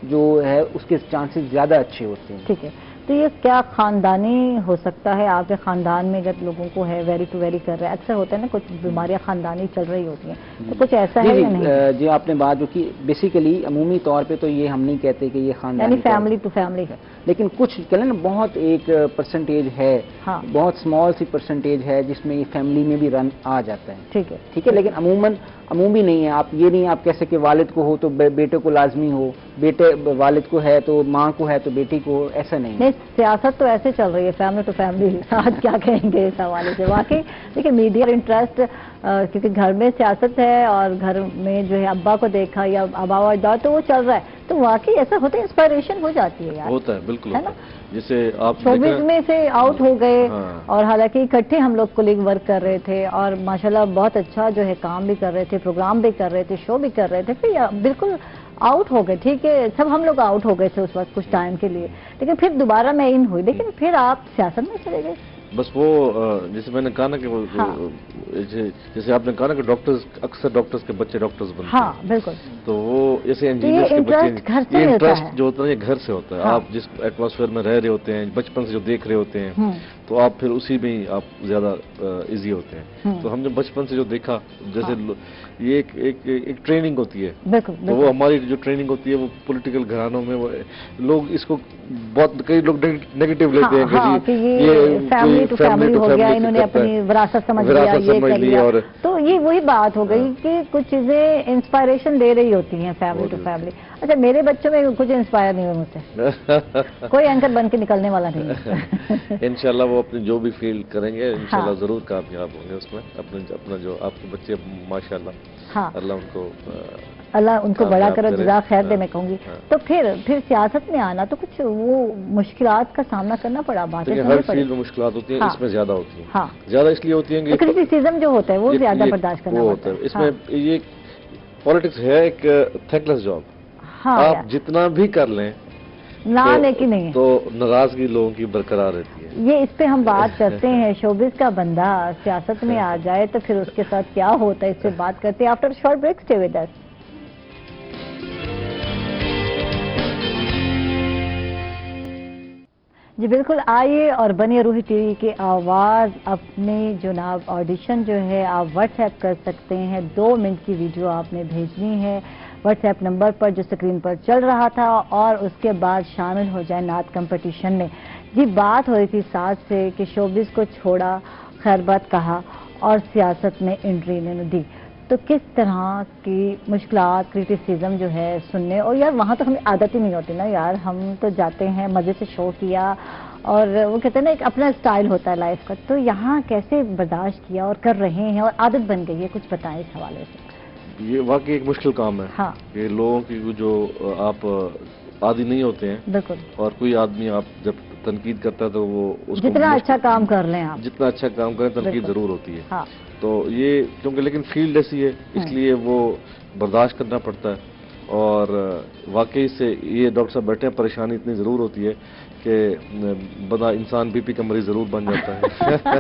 जो है उसके चांसेस ज़्यादा अच्छे होते हैं। ठीक है। तो ये क्या खानदानी हो सकता है? आपके खानदान में अगर लोगों को है, वेरी टू वेरी कर रहे हैं, अक्सर होता है ना कुछ बीमारियां खानदानी चल रही होती हैं, तो कुछ ऐसा है या नहीं? जी, आपने बात जो की, बेसिकली अमूमी तौर पे तो ये हम नहीं कहते कि ये खानदानी, यानी फैमिली टू फैमिली है, लेकिन कुछ कहते हैं ना बहुत एक परसेंटेज है, हाँ, बहुत स्मॉल सी परसेंटेज है जिसमें ये फैमिली में भी रन आ जाता है। ठीक है, लेकिन अमूमी नहीं है। आप ये नहीं आप कैसे कि वालिद को हो तो बेटे को लाजमी हो, बेटे वालिद को है तो माँ को है तो बेटी को, ऐसा नहीं। सियासत तो ऐसे चल रही है, फैमिली टू फैमिली। आज क्या कहेंगे इस हवाले से? वाकई देखिए, मीडिया इंटरेस्ट, क्योंकि घर में सियासत है और घर में जो है अब्बा को देखा या अबावा अजदाद, तो वो चल रहा है, तो वाकई ऐसा होता है, इंस्पायरेशन हो जाती है यार। होता है, बिल्कुल है ना। जैसे आप शोबिज़ में से आउट हो गए, हाँ। और हालांकि इकट्ठे हम लोग कोलीग वर्क कर रहे थे और माशाल्लाह बहुत अच्छा जो है काम भी कर रहे थे, प्रोग्राम भी कर रहे थे, शो भी कर रहे थे, फिर बिल्कुल आउट हो गए। ठीक है, सब हम लोग आउट हो गए थे उस वक्त कुछ टाइम के लिए, लेकिन फिर दोबारा मैं इन हुई, लेकिन फिर आप सियासत में चले गए। बस वो जैसे मैंने कहा ना कि वो, हाँ। जैसे आपने कहा ना कि डॉक्टर्स, अक्सर डॉक्टर्स के बच्चे डॉक्टर्स बनते हैं। हाँ, बिल्कुल। तो वो जैसे इंजीनियर्स के बच्चे, ये इंटरेस्ट जो होता है ये घर से होता है। हाँ। आप जिस एटमॉस्फेयर में रह रहे होते हैं, बचपन से जो देख रहे होते हैं, तो आप फिर उसी में ही आप ज्यादा इजी होते हैं। तो हमने बचपन से जो देखा, जैसे हाँ। ये एक ट्रेनिंग होती है, तो वो हमारी जो ट्रेनिंग होती है वो पॉलिटिकल घरानों में वो लोग इसको बहुत, कई लोग नेगेटिव लेते हैं कि ये फैमिली टू फैमिली हो गया, इन्होंने अपनी विरासत समझ लिया, ये कर लिया। और तो ये वही बात हो गई कि कुछ चीजें इंस्पायरेशन दे रही होती हैं फैमिली टू फैमिली। अच्छा, मेरे बच्चों में कुछ इंस्पायर नहीं हुए मुझसे, कोई एंकर बन के निकलने वाला नहीं है। इंशाल्लाह वो अपने जो भी फील्ड करेंगे इंशाल्लाह जरूर कामयाब होंगे उसमें। अपना जो आपके बच्चे माशाल्लाह, हाँ, अल्लाह उनको बड़ा करो, जज़ाक खैर दे मैं कहूँगी। तो फिर सियासत में आना तो कुछ वो मुश्किलात का सामना करना पड़ा। बात है, हर फील्ड में मुश्किलात होती है, इसमें ज्यादा होती है। हाँ, ज्यादा इसलिए होती है कि क्रिटिसिज्म जो होता है वो ज्यादा बर्दाश्त करना होता है। इसमें ये पॉलिटिक्स है एक थैंकलेस जॉब। हाँ, आप जितना भी कर लें लेकिन नहीं तो नाराजगी लोगों की बरकरार रहती है। ये इस पे हम बात करते हैं। शोबिस का बंदा सियासत में आ जाए तो फिर उसके साथ क्या होता है, इस पे बात करते हैं after short break. Stay with us. जी बिल्कुल, आइए और बनिए रूही टीवी की आवाज़। अपनी जुनाब ऑडिशन जो है आप व्हाट्सएप कर सकते हैं, 2 मिनट की वीडियो आपने भेजनी है, واٹس ایپ نمبر پر جو اسکرین پر چل رہا تھا اور اس کے بعد شامل ہو جائیں نعت کمپٹیشن میں. جی بات ہو رہی تھی ساتھ سے کہ شوبز کو چھوڑا, خیر بات کہا اور سیاست میں انٹری انہوں نے دی, تو کس طرح کی مشکلات, کریٹیسزم جو ہے سننے, اور یار وہاں تو ہمیں عادت ہی نہیں ہوتی نا یار, ہم تو جاتے ہیں مزے سے شو کیا اور وہ کہتے ہیں نا ایک اپنا اسٹائل ہوتا ہے لائف کا, تو یہاں کیسے برداشت کیا اور کر رہے ہیں اور عادت بن گئی ہے, کچھ بتائیں اس حوالے سے. یہ واقعی ایک مشکل کام ہے. ہاں. کہ لوگوں کی جو آپ عادی نہیں ہوتے ہیں. بالکل. اور کوئی آدمی آپ جب تنقید کرتا ہے تو وہ اس جتنا اچھا کام کر لیں آپ, جتنا اچھا کام کریں تنقید ضرور ہوتی ہے. ہاں. تو یہ کیونکہ لیکن فیلڈ ایسی ہے اس لیے وہ برداشت کرنا پڑتا ہے. اور واقعی سے یہ ڈاکٹر صاحب بیٹھے ہیں, پریشانی اتنی ضرور ہوتی ہے کہ بندہ انسان بی پی کا مریض ضرور بن جاتا ہے.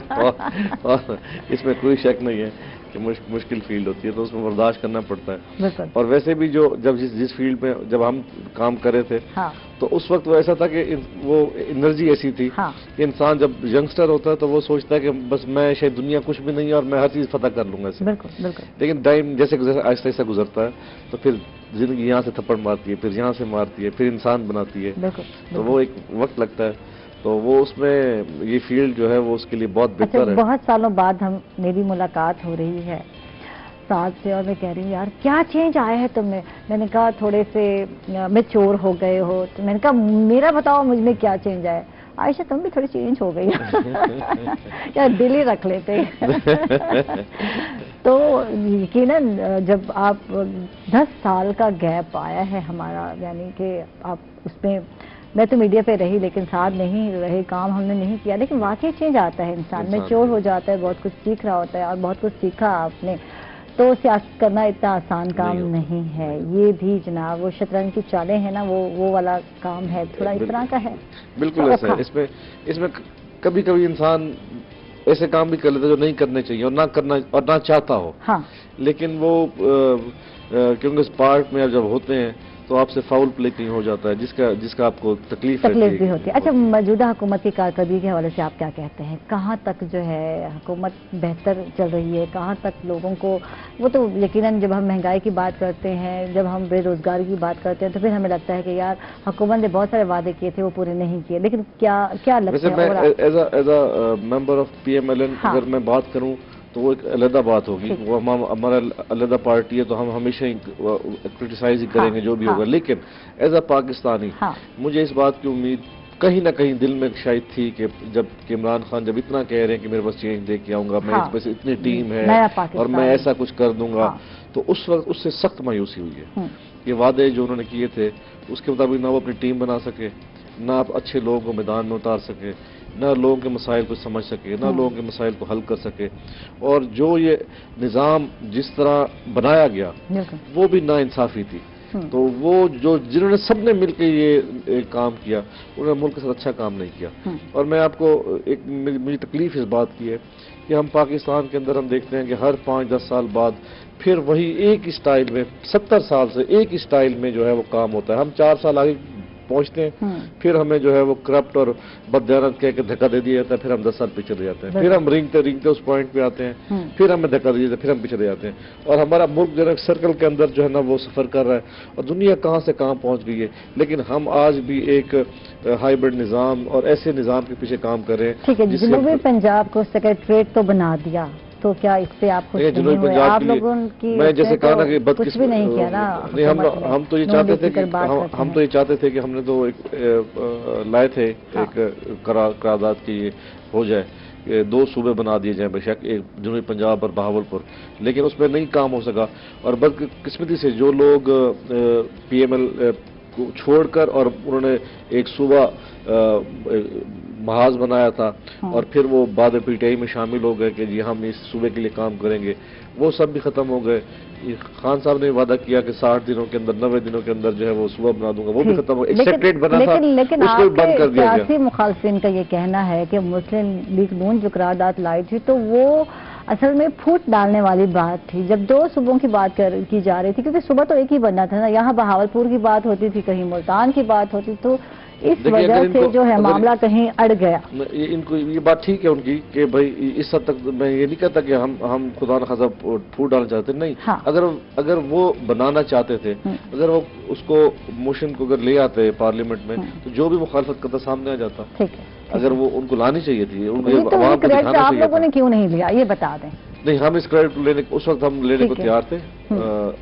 اور اس میں کوئی شک نہیں ہے کہ مشکل فیلڈ ہوتی ہے, تو اس میں برداشت کرنا پڑتا ہے. اور ویسے بھی جب جس فیلڈ میں جب ہم کام کر رہے تھے تو اس وقت وہ ایسا تھا کہ وہ انرجی ایسی تھی کہ انسان جب ینگسٹر ہوتا ہے تو وہ سوچتا ہے کہ بس میں شاید دنیا کچھ بھی نہیں ہے اور میں ہر چیز فتح کر لوں گا اسے. لیکن ٹائم جیسے آہستہ آہستہ گزرتا ہے تو پھر زندگی یہاں سے تھپڑ مارتی ہے, پھر یہاں سے مارتی ہے, پھر انسان بناتی ہے. تو وہ ایک وقت لگتا ہے, تو وہ اس میں یہ فیلڈ جو ہے وہ اس کے لیے بہت بہتر ہے. بہت سالوں بعد میری ملاقات ہو رہی ہے ساتھ سے اور میں کہہ رہی ہوں یار کیا چینج آیا ہے تم میں نے کہا تھوڑے سے میچور ہو گئے ہو, تو میں نے کہا میرا بتاؤ مجھ میں کیا چینج آیا. عائشہ تم بھی تھوڑی چینج ہو گئی یار دل ہی رکھ لیتے. تو یقیناً جب آپ 10 سال کا گیپ آیا ہے ہمارا, یعنی کہ آپ اس میں تو میڈیا پہ رہی لیکن ساتھ نہیں رہے, کام ہم نے نہیں کیا, لیکن واقعی چینج آتا ہے, انسان میچور ہو جاتا ہے, بہت کچھ سیکھ رہا ہوتا ہے اور بہت کچھ سیکھا آپ نے. تو سیاست کرنا اتنا آسان کام نہیں ہے, یہ بھی جناب وہ شطرنج کی چالیں ہیں نا, وہ والا کام ہے, تھوڑا اس طرح کا ہے. بالکل ایسا ہے. اس میں کبھی کبھی انسان ایسے کام بھی کر لیتا ہے جو نہیں کرنے چاہیے اور نہ چاہتا ہو. ہاں. لیکن وہ کیونکہ اس پارٹ میں جب ہوتے ہیں تو آپ سے فاؤل پلے کہیں ہو جاتا ہے جس کا آپ کو تکلیف بھی ہوتی ہے. اچھا موجودہ حکومت کی کارکردگی کے حوالے سے آپ کیا کہتے ہیں, کہاں تک جو ہے حکومت بہتر چل رہی ہے, کہاں تک لوگوں کو, وہ تو یقیناً جب ہم مہنگائی کی بات کرتے ہیں, جب ہم بے روزگاری کی بات کرتے ہیں تو پھر ہمیں لگتا ہے کہ یار حکومت نے بہت سارے وعدے کیے تھے وہ پورے نہیں کیے, لیکن کیا لگتا ہے as a member of PMLN اگر میں بات کروں تو وہ ایک علیحدہ بات ہوگی, وہ ہمارا علیحدہ پارٹی ہے تو ہم ہمیشہ کرٹیسائز ہی کریں گے جو بھی ہوگا. لیکن ایز اے پاکستانی مجھے اس بات کی امید کہیں نہ کہیں دل میں شاید تھی کہ جب عمران خان جب اتنا کہہ رہے ہیں کہ میرے پاس چینج دے کے آؤں گا, میرے پاس اتنی ٹیم ہے اور میں ایسا کچھ کر دوں گا, تو اس وقت اس سے سخت مایوسی ہوئی ہے. یہ وعدے جو انہوں نے کیے تھے اس کے مطابق نہ وہ اپنی ٹیم بنا سکے, نہ آپ اچھے لوگوں کو میدان میں اتار سکے, نہ لوگوں کے مسائل کو سمجھ سکے, نہ لوگوں کے مسائل کو حل کر سکے. اور جو یہ نظام جس طرح بنایا گیا وہ بھی ناانصافی تھی. تو وہ جنہوں نے سب نے مل کے یہ کام کیا انہوں نے ملک کے ساتھ اچھا کام نہیں کیا. اور میں آپ کو مجھے تکلیف اس بات کی ہے کہ ہم پاکستان کے اندر ہم دیکھتے ہیں کہ ہر 5-10 سال بعد پھر وہی ایک ہی سٹائل میں 70 سال سے ایک ہی سٹائل میں جو ہے وہ کام ہوتا ہے. ہم 4 سال آگے پہنچتے ہیں, پھر ہمیں جو ہے وہ کرپٹ اور بددیانت کہہ کے دھکا دے دیا جاتا ہے, پھر ہم 10 سال پیچھے رہ جاتے ہیں, پھر ہم رینگتے اس پوائنٹ پہ آتے ہیں, پھر ہمیں دھکا دیا جاتا ہے, پھر ہم پیچھے رہ جاتے ہیں. اور ہمارا ملک جو ہے سرکل کے اندر جو ہے نا وہ سفر کر رہا ہے اور دنیا کہاں سے کہاں پہنچ گئی ہے. لیکن ہم آج بھی ایک ہائیبرڈ نظام اور ایسے نظام کے پیچھے کام کر رہے ہیں. ٹھیک ہے, جنوبی پنجاب کو سیکریٹریٹ تو بنا دیا, تو کیا اس سے آپ خوش نہیں ہوئے؟ آپ لوگوں کی میں جیسے کہا نا کہ کچھ بھی نہیں کیا نا. ہم تو یہ چاہتے تھے کہ ہم نے تو ایک لائے تھے ایک قرارداد کی ہو جائے, 2 صوبے بنا دیے جائیں بے شک, ایک جنوبی پنجاب اور بہاولپور, لیکن اس میں نہیں کام ہو سکا. اور بدقسمتی سے جو لوگ PML کو چھوڑ کر اور انہوں نے ایک صوبہ محاذ بنایا تھا اور پھر وہ بعد PTI میں شامل ہو گئے کہ جی ہم اس صوبے کے لیے کام کریں گے, وہ سب بھی ختم ہو گئے. خان صاحب نے وعدہ کیا کہ 60 دنوں کے اندر 90 دنوں کے اندر جو ہے وہ صوبہ بنا دوں گا, وہ بھی ختم ہو گیا. ایک سیکریٹ بنا تھا اس کو بند کر دیا گیا. سیاسی مخالفین کا یہ کہنا ہے کہ مسلم لیگ نون جو قرارداد لائی تھی تو وہ اصل میں پھوٹ ڈالنے والی بات تھی. جب 2 صوبوں کی بات کی جا رہی تھی, کیونکہ صوبہ تو ایک ہی بننا تھا نا, یہاں بہاولپور کی بات ہوتی تھی, کہیں ملتان کی بات ہوتی, تو इस वजह से जो है मामला कहीं अड़ गया। इनको ये बात ठीक है उनकी कि भाई इस हद तक मैं ये नहीं कहता कि हम खुदा न खासा फूट डालना चाहते नहीं। हाँ। अगर वो बनाना चाहते थे, अगर वो उसको मोशन को अगर ले आते पार्लियामेंट में, तो जो भी मुखालफत करता सामने आ जाता। ठीक है, अगर वो उनको लानी चाहिए थी, उनको तो आप लोगों ने क्यों नहीं लिया, ये बता दें। नहीं, हम इस क्रेडिट लेने उस वक्त हम लेने को तैयार थे,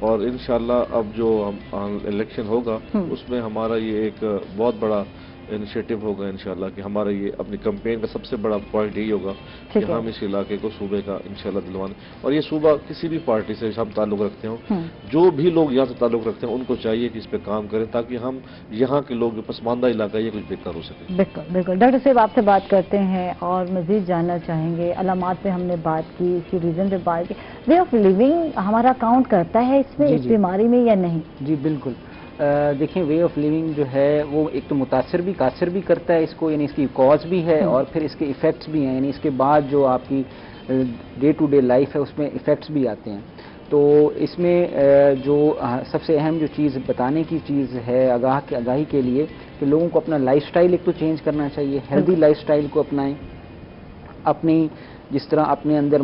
और इंशाल्लाह अब जो हम इलेक्शन होगा उसमें हमारा ये एक बहुत बड़ा इनिशिएटिव होगा इंशाल्लाह कि हमारा ये अपनी कैंपेन का सबसे बड़ा पॉइंट यही होगा कि हम इस इलाके को सूबे का इंशाल्लाह दिलवाने, और ये सूबा किसी भी पार्टी से हम ताल्लुक रखते हो, जो भी लोग यहाँ से ताल्लुक रखते हैं उनको चाहिए कि इस पे काम करें ताकि हम यहाँ के लोग पसमानदा इलाका ये कुछ बेहतर हो सके। बिल्कुल बिल्कुल। डॉक्टर साहब आपसे बात करते हैं और मजीद जानना चाहेंगे, अलामात पे हमने बात की, इसकी रीजन पे बात की, वे ऑफ लिविंग हमारा काउंट करता है इसमें, इस बीमारी में या नहीं? जी बिल्कुल। देखिए, वे ऑफ लिविंग जो है वो एक तो मुतासर भी कासिर भी करता है इसको, यानी इसकी कॉज भी है और फिर इसके इफ़ेक्ट्स भी हैं, यानी इसके बाद जो आपकी डे टू डे लाइफ है उसमें इफ़ेक्ट्स भी आते हैं। तो इसमें जो सबसे अहम जो चीज़ बताने की चीज़ है आगाही के लिए कि लोगों को अपना लाइफस्टाइल एक तो चेंज करना चाहिए, हेल्दी लाइफस्टाइल को अपनाएं, अपनी जिस तरह अपने अंदर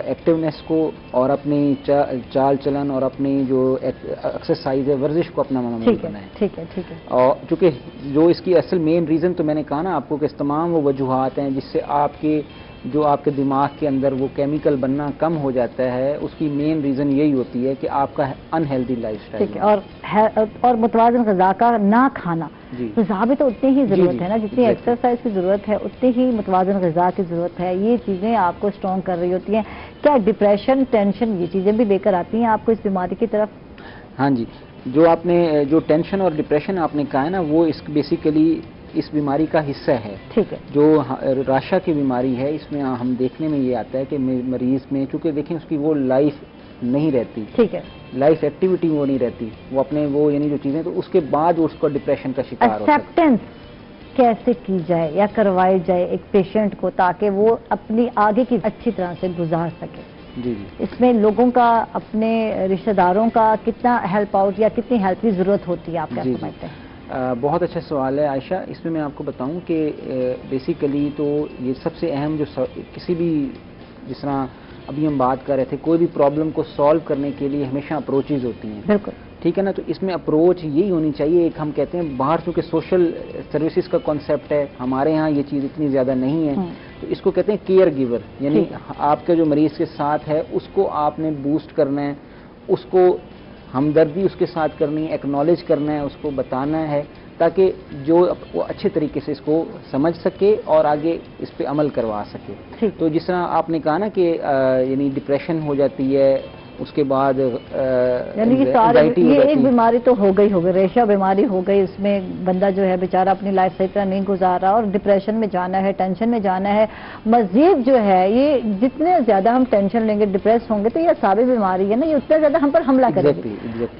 एक्टिवनेस को और अपनी चाल चलन और अपनी जो एक्सरसाइज है, वर्जिश को अपना मामूल बनाएं। ठीक है, ठीक है। और चूँकि जो इसकी असल मेन रीज़न तो मैंने कहा ना आपको कि तमाम वो वजूहात हैं जिससे आपके दिमाग के अंदर वो केमिकल बनना कम हो जाता है, उसकी मेन रीज़न यही होती है कि आपका अनहेल्दी लाइफस्टाइल। ठीक है, और मुतवाज़िन ग़िज़ा का ना खाना, ग़िज़ा भी तो उतनी ही ज़रूरत है ना, जितनी एक्सरसाइज की ज़रूरत है उतनी ही मुतवाज़िन ग़िज़ा की ज़रूरत है। ये चीज़ें आपको स्ट्रॉन्ग कर रही होती हैं। क्या डिप्रेशन, टेंशन, ये चीज़ें भी लेकर आती हैं आपको इस बीमारी की तरफ? हाँ जी, जो टेंशन और डिप्रेशन आपने कहा है ना, वो बेसिकली इस बीमारी का हिस्सा है। ठीक है। जो राशा की बीमारी है, इसमें हम देखने में ये आता है कि मरीज में चूंकि देखें उसकी वो लाइफ नहीं रहती, ठीक है, लाइफ एक्टिविटी वो नहीं रहती, वो अपने वो यानी जो चीजें, तो उसके बाद उसको डिप्रेशन का शिकार हो सकता है। एक्सेप्टेंस कैसे की जाए या करवाई जाए एक पेशेंट को ताकि वो अपनी आगे की अच्छी तरह से गुजार सके? जी। इसमें लोगों का, अपने रिश्तेदारों का कितना हेल्प आउट या कितनी हेल्प की जरूरत होती है, आप क्या समझते हैं? बहुत अच्छा सवाल है आयशा। इसमें मैं आपको बताऊं कि बेसिकली तो ये सबसे अहम जो किसी भी, जिस तरह अभी हम बात कर रहे थे, कोई भी प्रॉब्लम को सॉल्व करने के लिए हमेशा अप्रोचेज होती हैं। बिल्कुल ठीक है ना। तो इसमें अप्रोच यही होनी चाहिए, एक हम कहते हैं बाहर चूँकि सोशल सर्विसेज का कॉन्सेप्ट है, हमारे यहाँ ये चीज़ इतनी ज़्यादा नहीं है, तो इसको कहते हैं केयर गिवर, यानी आपके जो मरीज़ के साथ है उसको आपने बूस्ट करना है, उसको हमदर्दी उसके साथ करनी है, एक्नॉलेज करना है, उसको बताना है ताकि जो वो अच्छे तरीके से इसको समझ सके और आगे इस पे अमल करवा सके। तो जिस तरह आपने कहा ना कि यानी डिप्रेशन हो जाती है, उसके बाद यानी ये एक बीमारी तो हो गई, रेशा बीमारी हो गई, उसमें बंदा जो है बेचारा अपनी लाइफ सही तरह नहीं गुजार रहा और डिप्रेशन में जाना है, टेंशन में जाना है। मजीद जो है ये जितने ज्यादा हम टेंशन लेंगे, डिप्रेस होंगे, तो ये सारी बीमारी है ना, ये उतना ज्यादा हम पर हमला करेगी।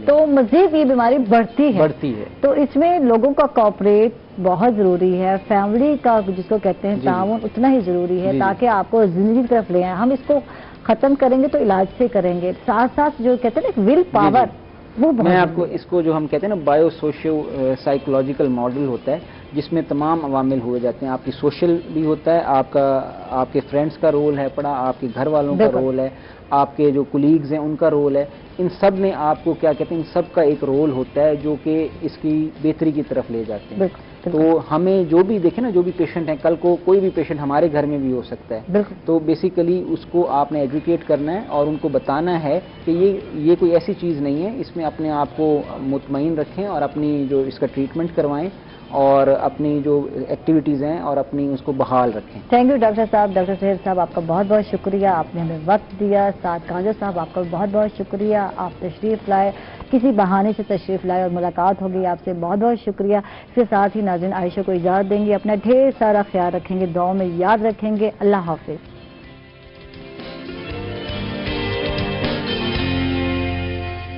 तो मजीद ये बीमारी बढ़ती है। तो इसमें लोगों का कोऑपरेट बहुत जरूरी है, फैमिली का जिसको कहते हैं ताउन उतना ही जरूरी है ताकि आपको जिंदगी की तरफ ले आए। हम इसको खत्म करेंगे तो इलाज से करेंगे, साथ साथ जो कहते हैं ना विल पावर, वो मैं आपको इसको जो हम कहते हैं ना बायो सोशियो साइकोलॉजिकल मॉडल होता है जिसमें तमाम अवामिल हुए जाते हैं। आपकी सोशल भी होता है, आपके फ्रेंड्स का रोल है पड़ा, आपके घर वालों का रोल है, आपके जो कुलीग्स हैं उनका रोल है, इन सब ने आपको क्या कहते हैं, इन सब का एक रोल होता है जो कि इसकी बेहतरी की तरफ ले जाते हैं। तो हमें जो भी देखें ना, जो भी पेशेंट है, कल को कोई भी पेशेंट हमारे घर में भी हो सकता है, तो बेसिकली उसको आपने एजुकेट करना है और उनको बताना है कि ये कोई ऐसी चीज़ नहीं है, इसमें अपने आप को मुतमईन रखें और अपनी जो इसका ट्रीटमेंट करवाएं और अपनी जो एक्टिविटीज़ हैं और अपनी उसको बहाल रखें। थैंक यू डॉक्टर साहब। डॉक्टर सुहेल साहब आपका बहुत बहुत शुक्रिया, आपने हमें वक्त दिया। साथ कांजो साहब आपका बहुत बहुत शुक्रिया, आप तशरीफ़ लाए, किसी बहाने से तशरीफ़ लाए और मुलाकात होगी आपसे, बहुत बहुत शुक्रिया। इसके साथ ही नाज़रीन आयशा को इजाज़त देंगे, अपना ढेर सारा ख्याल रखेंगे, दुआ में याद रखेंगे। अल्लाह हाफ़िज़।